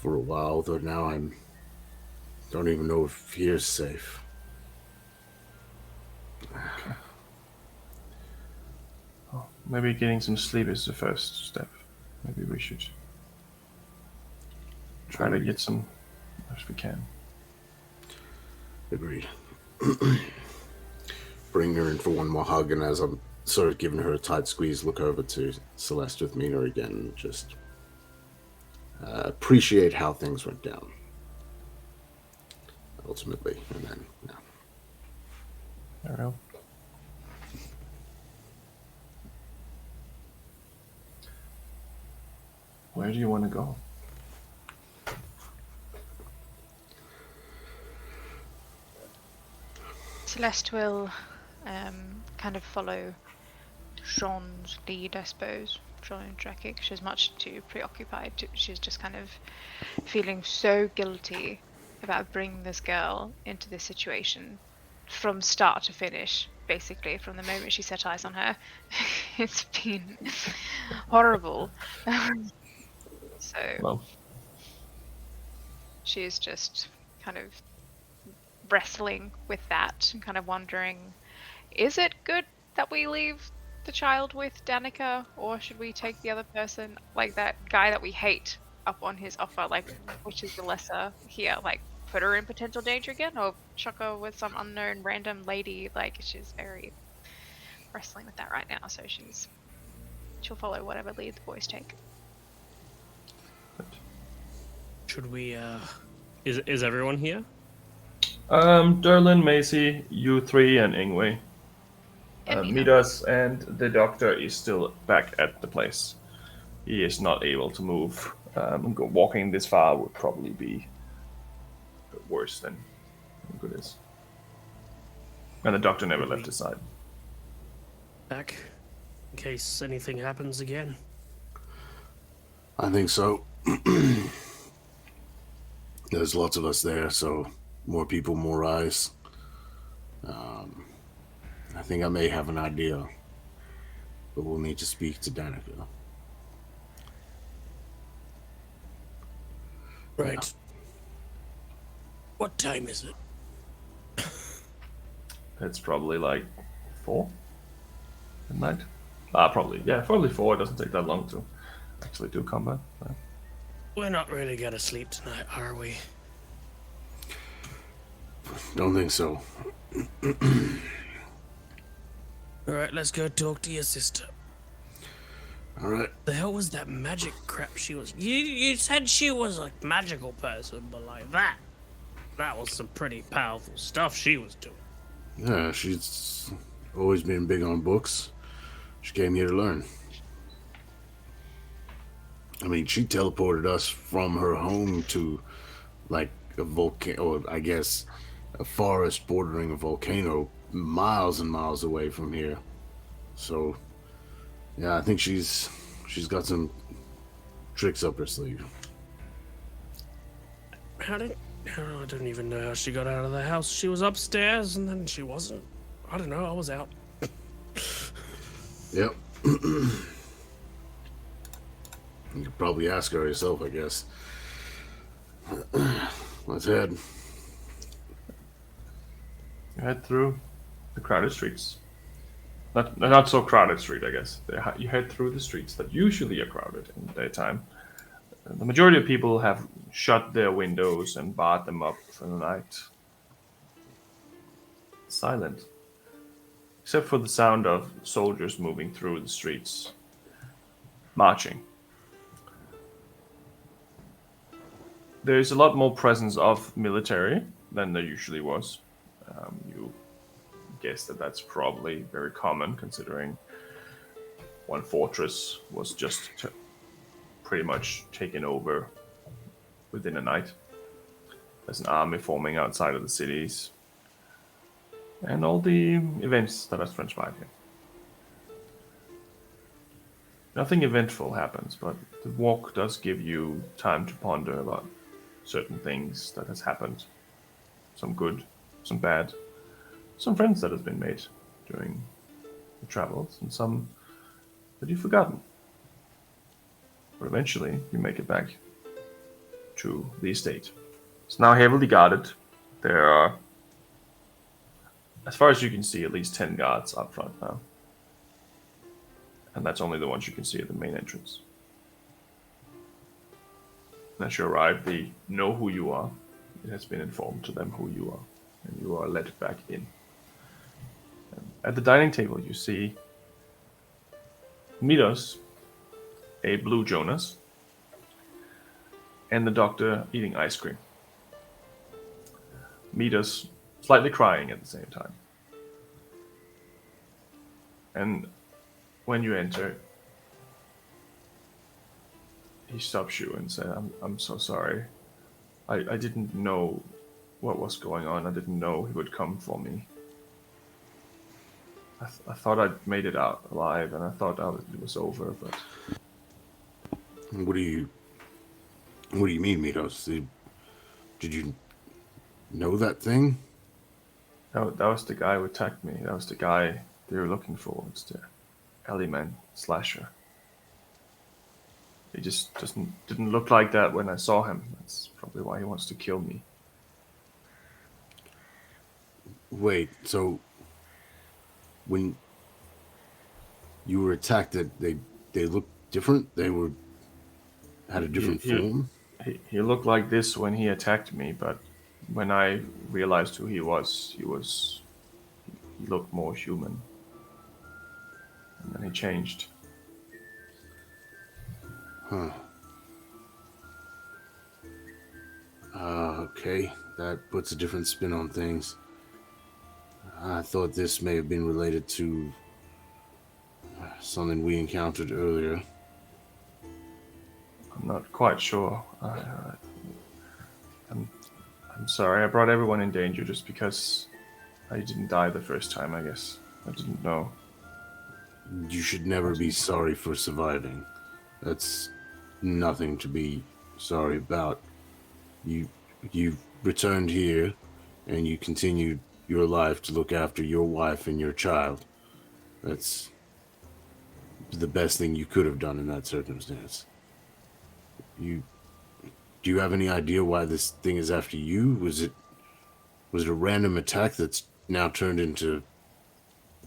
for a while, though now don't even know if here's safe. Okay. Well, maybe getting some sleep is the first step. Maybe we should try to get some if we can. Agreed. Bring her in for one more hug, and as I'm sort of giving her a tight squeeze, look over to Celeste with Mina again and just appreciate how things went down. Ultimately, and then, yeah. There we go. Where do you want to go? Celeste will kind of follow Jean's lead, I suppose. Jean and Drakic. She's much too preoccupied. She's just kind of feeling so guilty about bringing this girl into this situation from start to finish, basically, from the moment she set eyes on her. It's been horrible. So Well, she's just kind of wrestling with that and kind of wondering, is it good that we leave the child with Danica, or should we take the other person, like that guy that we hate, up on his offer, like, which is the lesser here, like, put her in potential danger again, or chuck her with some unknown random lady? Like, she's very wrestling with that right now, so she'll follow whatever lead the boys take. Should we, is everyone here? Derlin, Macy, you three, and Ingwe. And Mina. Meet us, and the doctor is still back at the place. He is not able to move. Walking this far would probably be worse than good is. And the doctor never left his side. Back, in case anything happens again. I think so. There's lots of us there, so more people, more eyes. I think I may have an idea, but we'll need to speak to Danica. Right. Yeah. What time is it? It's probably like 4 at night. Probably 4. It doesn't take that long to actually do combat. So. We're not really gonna sleep tonight, are we? Don't think so. Alright, let's go talk to your sister. All right. The hell was that magic crap she was? You said she was a magical person, but like that was some pretty powerful stuff she was doing. Yeah, she's always been big on books. She came here to learn. I mean, she teleported us from her home to, like, a volcano, or I guess a forest bordering a volcano, miles and miles away from here. So, yeah, I think she's got some tricks up her sleeve. I don't even know how she got out of the house. She was upstairs and then she wasn't. I don't know, I was out. Yep. You could probably ask her yourself, I guess. Let's head. You head through the crowded streets. Not so crowded street, I guess. You head through the streets that usually are crowded in the daytime. The majority of people have shut their windows and barred them up for the night. Silent. Except for the sound of soldiers moving through the streets. Marching. There's a lot more presence of military than there usually was. You guess that's probably very common, considering one fortress was just pretty much taken over within a night. There's an army forming outside of the cities, and all the events that have transpired here. Nothing eventful happens, but the walk does give you time to ponder about certain things that has happened. Some good, some bad, some friends that have been made during the travels, and some that you've forgotten. But eventually, you make it back to the estate. It's now heavily guarded. There are, as far as you can see, at least 10 guards up front now. And that's only the ones you can see at the main entrance. And as you arrive, they know who you are. It has been informed to them who you are. And you are led back in. And at the dining table, you see Midos, a blue Jonas, and the doctor eating ice cream. Midos slightly crying at the same time. And when you enter, he stops you and says, I'm so sorry. I didn't know what was going on. I didn't know he would come for me. I thought I'd made it out alive, and I thought it was over, but... What do you mean, Mitos? Did you know that thing? That was the guy who attacked me. That was the guy they were looking for. It's the Alleyman slasher. He just didn't look like that when I saw him. That's probably why he wants to kill me. Wait, so when you were attacked, they looked different? They had a different form? He looked like this when he attacked me, but when I realized who he looked more human. And then he changed. Huh. Okay. That puts a different spin on things. I thought this may have been related to something we encountered earlier. I'm not quite sure. I'm sorry. I brought everyone in danger just because I didn't die the first time, I guess. I didn't know. You should never be sorry for surviving. That's nothing to be sorry about. you returned here and you continued your life to look after your wife and your child. That's the best thing you could have done in that circumstance. Do you have any idea why this thing is after you? Was it a random attack that's now turned into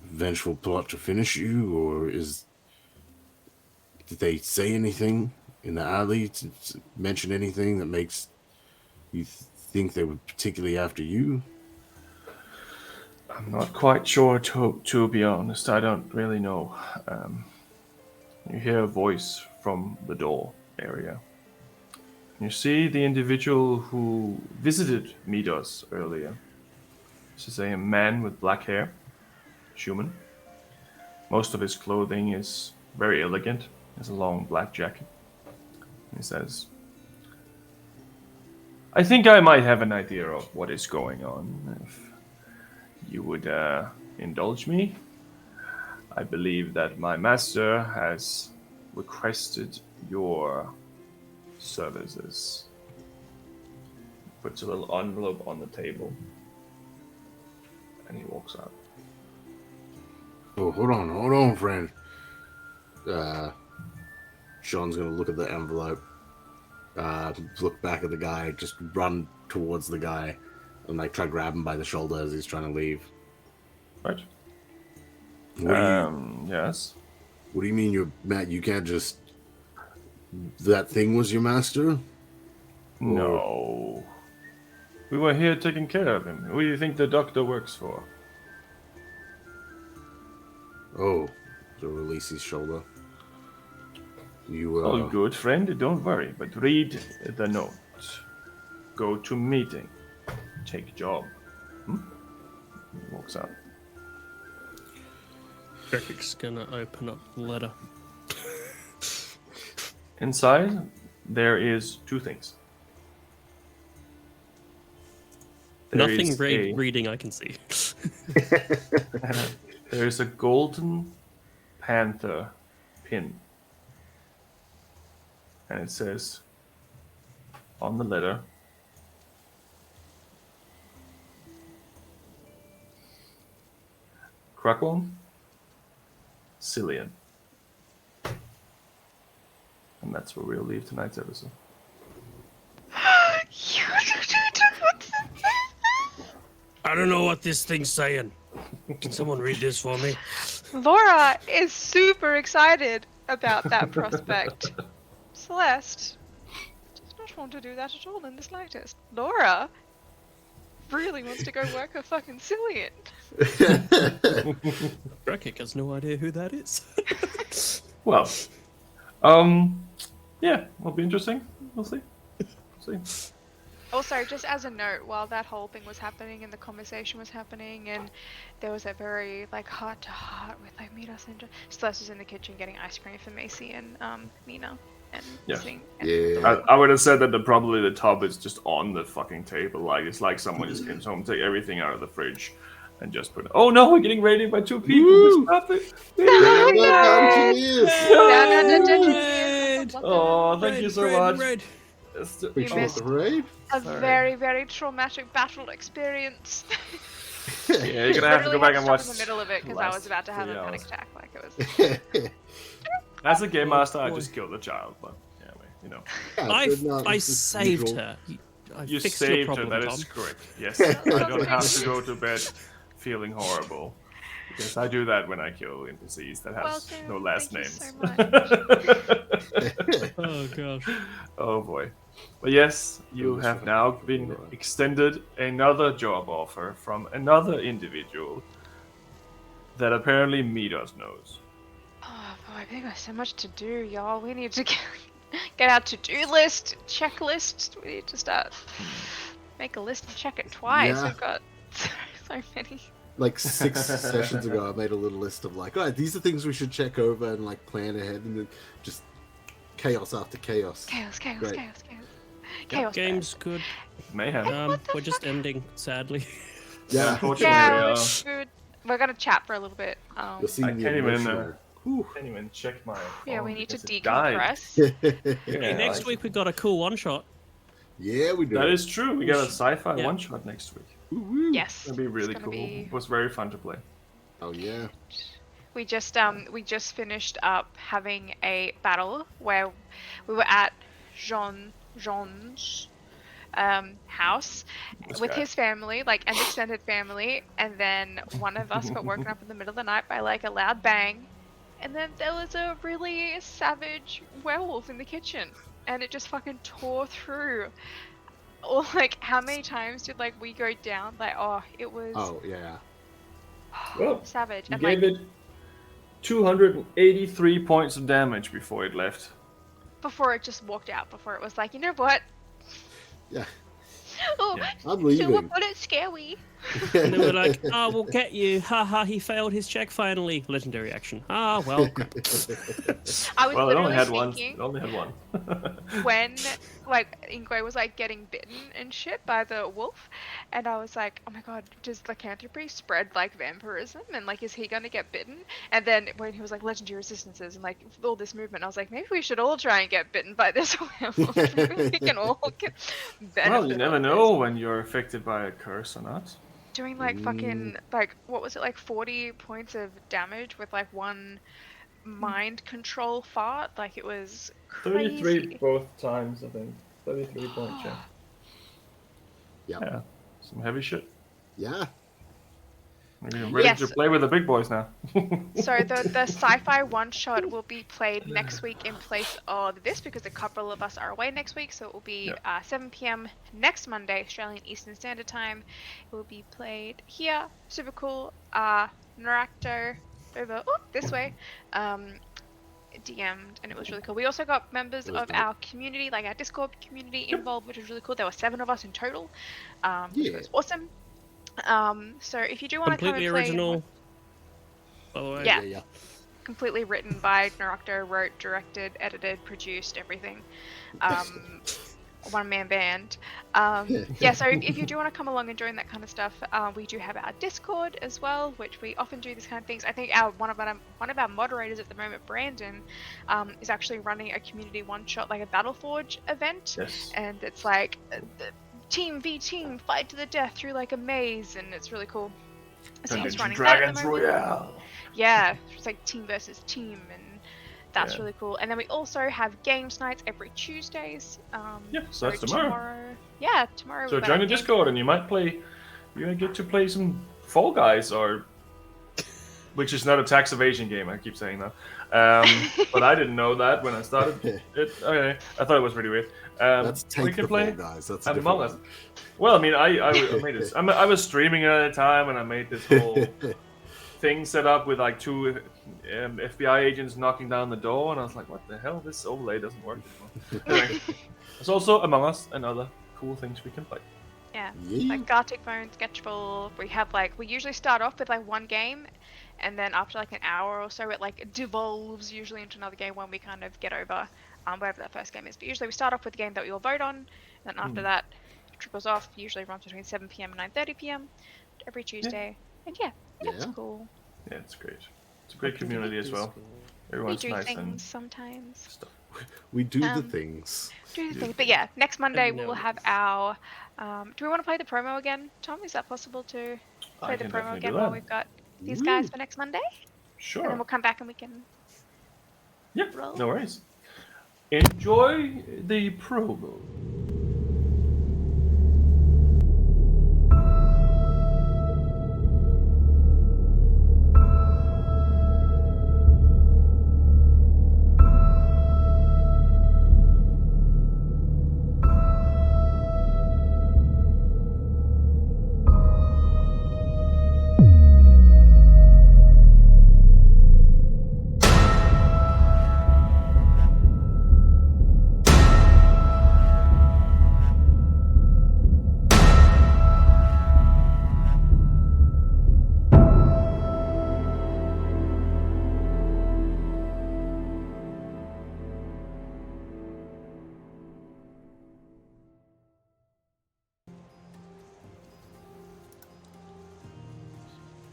vengeful plot to finish you, or did they say anything in the alley to mention anything that makes you think they were particularly after you? I'm not quite sure, to be honest. I don't really know. You hear a voice from the door area. You see the individual who visited Midos earlier. This is a man with black hair, human. Most of his clothing is very elegant. He has a long black jacket. He says, I think I might have an idea of what is going on. If you would indulge me, I believe that my master has requested your services. Puts a little envelope on the table, and he walks out. Oh, hold on, friend. Sean's gonna look at the envelope, look back at the guy, just run towards the guy, and like try to grab him by the shoulder as he's trying to leave. Right. Yes. What do you mean you're Matt? You can't just. That thing was your master? No. We were here taking care of him. Who do you think the doctor works for? Oh, so release his shoulder. You Oh, good friend, don't worry, but read the note. Go to meeting. Take job. He walks out. Eric's gonna open up the letter. Inside, there is two things. There Nothing is reading I can see. There is a golden panther pin. And it says on the letter, Krakow, Cillian. And that's where we'll leave tonight's episode. I don't know what this thing's saying. Can someone read this for me? Laura is super excited about that prospect. Celeste does not want to do that at all in the slightest. Laura really wants to go work her fucking Cillian. Drakik has no idea who that is. Well, yeah, it'll be interesting. We'll see. Also, just as a note, while that whole thing was happening and the conversation was happening, and there was that very like heart to heart with like Midas and Celeste was in the kitchen getting ice cream for Macy and Nina. And I would have said that probably the tub is just on the fucking table. Like it's like someone just came home, take everything out of the fridge, and just put it. Oh no, we're getting raided by two people. Stop it! Oh, thank you so much. You missed a very, very traumatic battle experience. Yeah, you're gonna have to go back and watch. In the middle of it because I was about to have a panic attack. Like it was. As a game master, I just killed the child, but anyway, you know. I saved her. You saved her. That is correct. Yes, I don't have to go to bed feeling horrible. Because I do that when I kill NPCs that has no last names. Oh gosh. Oh boy. But yes, you have now been extended another job offer from another individual that apparently Midos knows. Oh boy, we got so much to do, y'all. We need to get our to-do list, checklist. We need to start make a list and check it twice. Yeah. We've got so many. Like 6 sessions ago, I made a little list of like, all right, these are things we should check over and like plan ahead, and then just chaos after chaos. Chaos. Game's good. Mayhem. We're just ending, sadly. Yeah, unfortunately. Good. We're gonna chat for a little bit. I can't even check my. Yeah, we need to because it died. decompress. Hey, next week we got a cool one shot. Yeah, we do. That is true. We got a sci-fi one-shot next week. Yes. That'd be really it's cool. gonna be- It was very fun to play. Oh yeah. We just finished up having a battle where we were at Jean's house with his family, like an extended family, and then one of us got woken up in the middle of the night by like a loud bang, and then there was a really savage werewolf in the kitchen, and it just fucking tore through. Or like, how many times did like we go down? Like, oh, it was Oh yeah. Well, savage. you And gave like it 283 points of damage before it left. before it just walked out, before it was like, you know what? Yeah. Oh, Yeah. I'm so leaving. what it's scary. And they were like, "Oh, we'll get you. Ha ha! He failed his check finally. Legendary action. Ah, well." I was Well, it only literally had one. thinking It only had one. when like Ingwe was like getting bitten and shit by the wolf, and I was like, oh my god, does lycanthropy spread like vampirism, and like is he gonna get bitten? And then when he was like legendary resistances and like all this movement, I was like, maybe we should all try and get bitten by this werewolf. We can all get benefit. Well, you never of know this. when you're affected by a curse or not. Doing like fucking like what was it, like 40 points of damage with like one mind control fart, like it was crazy. 33 both times, I think. 33 points, yeah. Yep. Yeah, some heavy shit. Yeah. Maybe I'm ready Yes. to play with the big boys now. So the sci-fi one shot will be played next week in place of this because a couple of us are away next week. So it will be 7 p.m. next Monday, Australian Eastern Standard Time. It will be played here. Super cool. Narakto over this way. DM'd, and it was really cool. We also got members of our community, like our Discord community, involved, which was really cool. There were 7 of us in total, which was awesome. So if you do want to come and Completely play, original. By the way. yeah. Completely written by Narakto, wrote, directed, edited, produced, everything. One-man band. Yeah, so if you do want to come along and join that kind of stuff, we do have our Discord as well, which we often do these kind of things. I think one of our moderators at the moment, Brandon, is actually running a community one-shot, like a Battleforge event. Yes. And it's like team v team, fight to the death through like a maze, and it's really cool. So he's running that at the moment. Royale. Yeah, it's like team versus team, and that's Yeah. really cool. And then we also have games nights every Tuesdays. Yeah, so that's tomorrow. Yeah, tomorrow. So we've got join our the game- Discord and you might play. You might get to play some Fall Guys, or which is not a tax evasion game. I keep saying that, but I didn't know that when I started it. Okay, I thought it was really weird. That's we Take can the play Fall Guys. That's a Among different Us. Well, I mean, I made this. I was streaming at the time, and I made this whole thing set up with like 2 FBI agents knocking down the door, and I was like, "What the hell? This overlay doesn't work anymore." Anyway, there's also Among Us and other cool things we can play. Yeah, Yeah. like Gartic Phone, Sketchball. We have like, we usually start off with like one game, and then after like an hour or so, it like devolves usually into another game when we kind of get over wherever that first game is. But usually we start off with a game that we all vote on, and then after that, it trickles off. Usually runs between 7 p.m. and 9:30 p.m. every Tuesday. And yeah, that's Yeah. cool. Yeah, it's great. It's a great community as well. We Everyone's do nice things and sometimes. stuff. We do the Um, things. Do the things. But yeah, next Monday we know will have our. Do we want to play the promo again, Tom? Is that possible to play I the can promo definitely do again while that. we've got these guys for next Monday? And then Sure. we'll come back and we can. Yeah, roll. no worries. Enjoy the promo.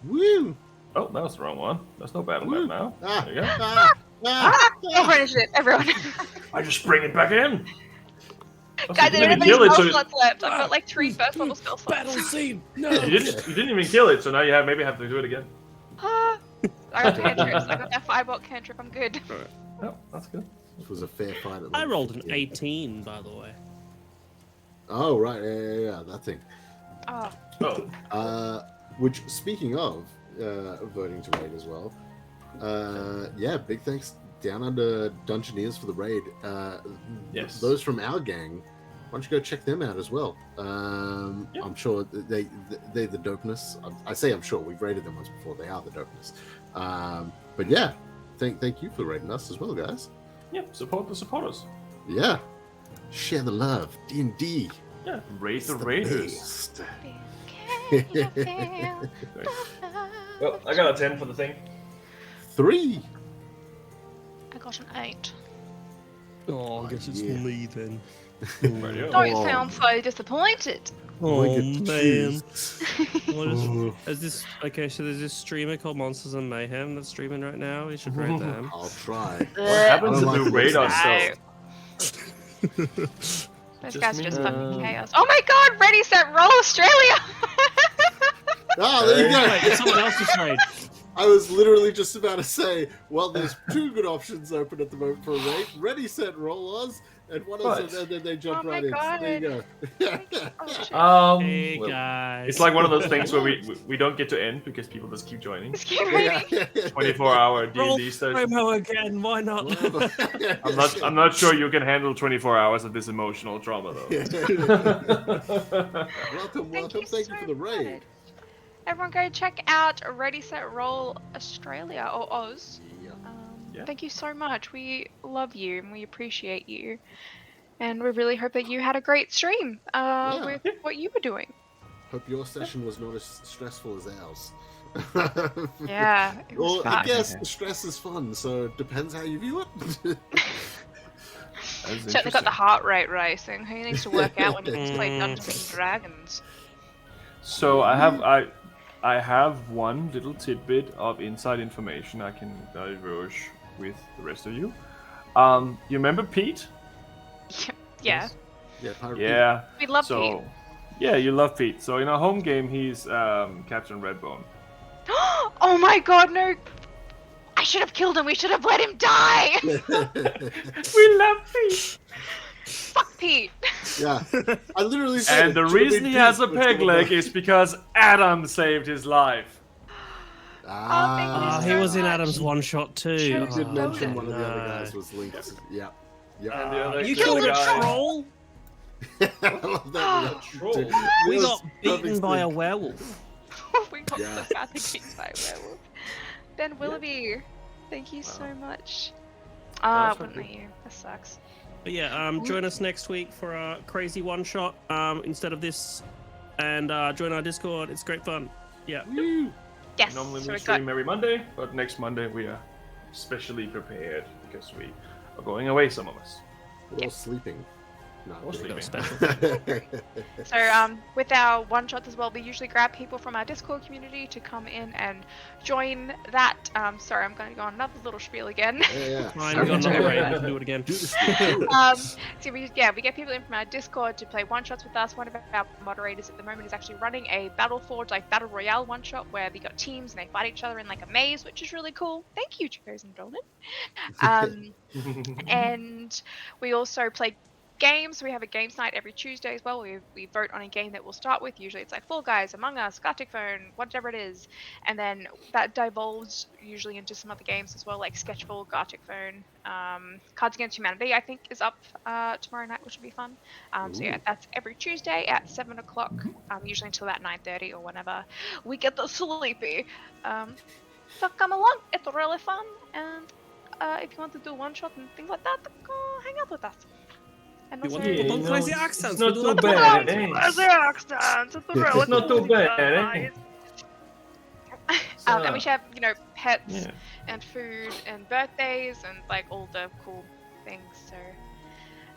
Woo! Oh, that was the wrong one. There's no battle map now. Ah, There you go. ah, ah. Go for initiative, everyone. I just bring it back in. Also, Guys, you I didn't don't have even any kill it, spell so you, slots left. I've got like 3 first level spell slots. Battle scene. No. you didn't even kill it, so now you maybe have to do it again. Ah, I got cantrips. I got that firebolt cantrip. I'm good. Oh, that's good. This was a fair fight. At I level rolled an 15. 18, by the way. Oh right, yeah, that thing. Oh, Oh, Which, speaking of voting to raid as well, yeah, big thanks down under Dungeoneers for the raid. Yes. Those from our gang, why don't you go check them out as well? I'm sure they're the dopeness. I say I'm sure, we've raided them once before. They are the dopeness. But yeah, thank you for raiding us as well, guys. yeah, support the supporters. Yeah, share the love. D&D. Yeah, raid It's the the raiders. best. Well, I got a 10 for the thing. 3. I got an 8. Oh, I guess it's yeah. me then. Radio. Don't sound so disappointed. Oh, I get to man. choose. What is this? Okay, so there's this streamer called Monsters and Mayhem that's streaming right now. We should rate them. I'll try. What happens I if don't we like raid this. ourselves? Those Just guys are me? just fucking chaos. Oh my god, ready, set, roll, Australia! Oh, there you Wait, go. someone else just raid. I was literally just about to say, well, there's 2 good options open at the moment for a raid. Ready, set, roll, Oz, and one What? of them, and then they jump Oh my right in. So God. there you go. Oh, shit. Hey, Well, guys. it's like one of those things where we don't get to end because people just keep joining. Just keep Yeah. reading. 24-hour Roll D&D session. promo again. Why not? I'm not sure you can handle 24 hours of this emotional trauma though. Welcome. Thank you Thank you for the raid. much. Everyone go check out Ready, Set, Roll Australia or Oz. Yeah. Yeah. Thank you so much. We love you and we appreciate you. And we really hope that you had a great stream with what you were doing. Hope your session was not as stressful as ours. Yeah, it was Well, I fun. guess the stress is fun, so it depends how you view it. Certainly got the heart rate racing. Who needs to work out when you just play Dungeons and Dragons? So I have one little tidbit of inside information I can divulge with the rest of you. You remember Pete? Yeah. Yeah, Pirate Yeah. We love So, Pete. yeah, you love Pete. So in our home game, he's Captain Redbone. Oh my god, no! I should have killed him. We should have let him die. We love Pete. Fuck Pete. Yeah, I literally said. And the it should have reason been he has a Pete, peg but leg is because Adam saved his life. Oh, he so was in much. Adam's one shot too. You Oh, did mention no. one of the other No. guys was linked. Yeah. And the Yeah. other You good killed a guy- troll? I love that. Troll. We It was got beaten perfect by a thing. werewolf. We got Yeah. the guy that beat by a werewolf. Ben Willoughby, thank you so much. that's Wouldn't okay. let you. That sucks. But yeah, join us next week for a crazy one shot instead of this, and join our Discord. It's great fun. Yeah. Yes. Normally so we we've got stream every Monday, but next Monday we are specially prepared because we are going away, some of us. We're all sleeping. No, Or I'm sleeping. kidding. So with our one shots as well, we usually grab people from our Discord community to come in and join that. Sorry, I'm going to go on another little spiel again. Yeah. Fine, we got another raid. We can do it again. Do this. Do it. So we get people in from our Discord to play one shots with us. One of our moderators at the moment is actually running a Battle Forge like Battle Royale one shot where they got teams and they fight each other in like a maze, which is really cool. Thank you, Chicos and Dolan. And we also play games. We have a games night every Tuesday as well. We vote on a game that we'll start with. Usually it's like Fall Guys, Among Us, Galactic Phone, whatever it is. And then that divulges usually into some other games as well, like Sketchball, Galactic Phone. Cards Against Humanity, I think, is up tomorrow night, which will be fun. So yeah, that's every Tuesday at 7 o'clock, usually until about 9:30 or whenever we get the sleepy. So come along, it's really fun. And if you want to do one shot and things like that, go hang out with us. And You also, want to put on crazy accents? It's not we too do bad, that. eh? Crazy accents, it's really It's not too cool, bad, guys. And we should have, pets Yeah. and food and birthdays and like all the cool things. So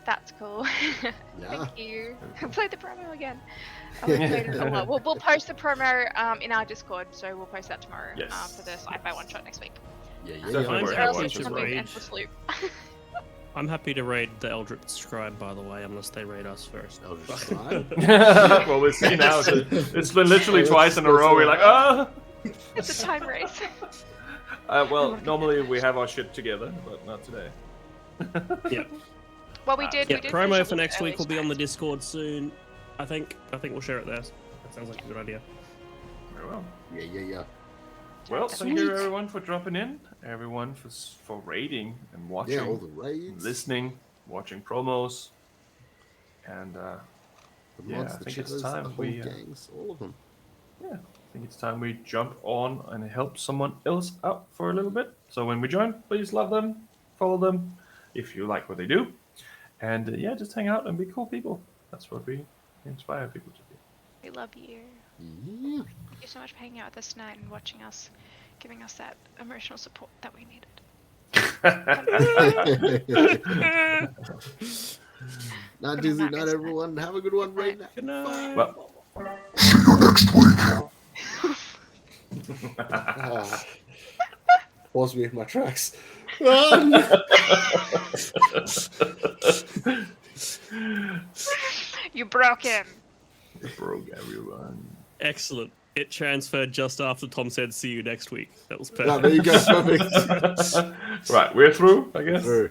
that's cool. Thank you. Play the promo again. We played it a lot. We'll post the promo in our Discord, so we'll post that tomorrow for the sci-fi one shot next week. Yeah, Definitely I'm worth Or else watching it's to gonna be raid. endless loop. I'm happy to raid the Eldritch Scribe, by the way, unless they raid us first. Eldritch Scribe? Well, we'll see now. It's been literally twice in a row. We're like, ah. It's a time race. Well, normally we have our shit together, but not today. Yeah. Well, we did. Yeah, we did promo finish for a next early week will be on the start. Discord soon. I think we'll share it there. That sounds like a good idea. Very well. Yeah. Well, thank you everyone for dropping in. Everyone for raiding and watching. Yeah, all the raids. Listening, watching promos. And The yeah, mods, I the think it's chatters, time the whole we gangs, all of them. yeah, I think it's time we jump on and help someone else out for a little bit. So when we join, please love them, follow them if you like what they do. And yeah, just hang out and be cool people. That's what we inspire people to be. We love you. Yeah. Thank you so much for hanging out with us tonight and watching us, giving us that emotional support that we needed. Not Disney, not everyone. Have a good one right now. Good night. Well, See you next week. Pause me in my tracks. You broke him. broke everyone. Excellent. It transferred just after Tom said, "See you next week." That was perfect. No, there you go. Perfect. Right, we're through, I guess. Through.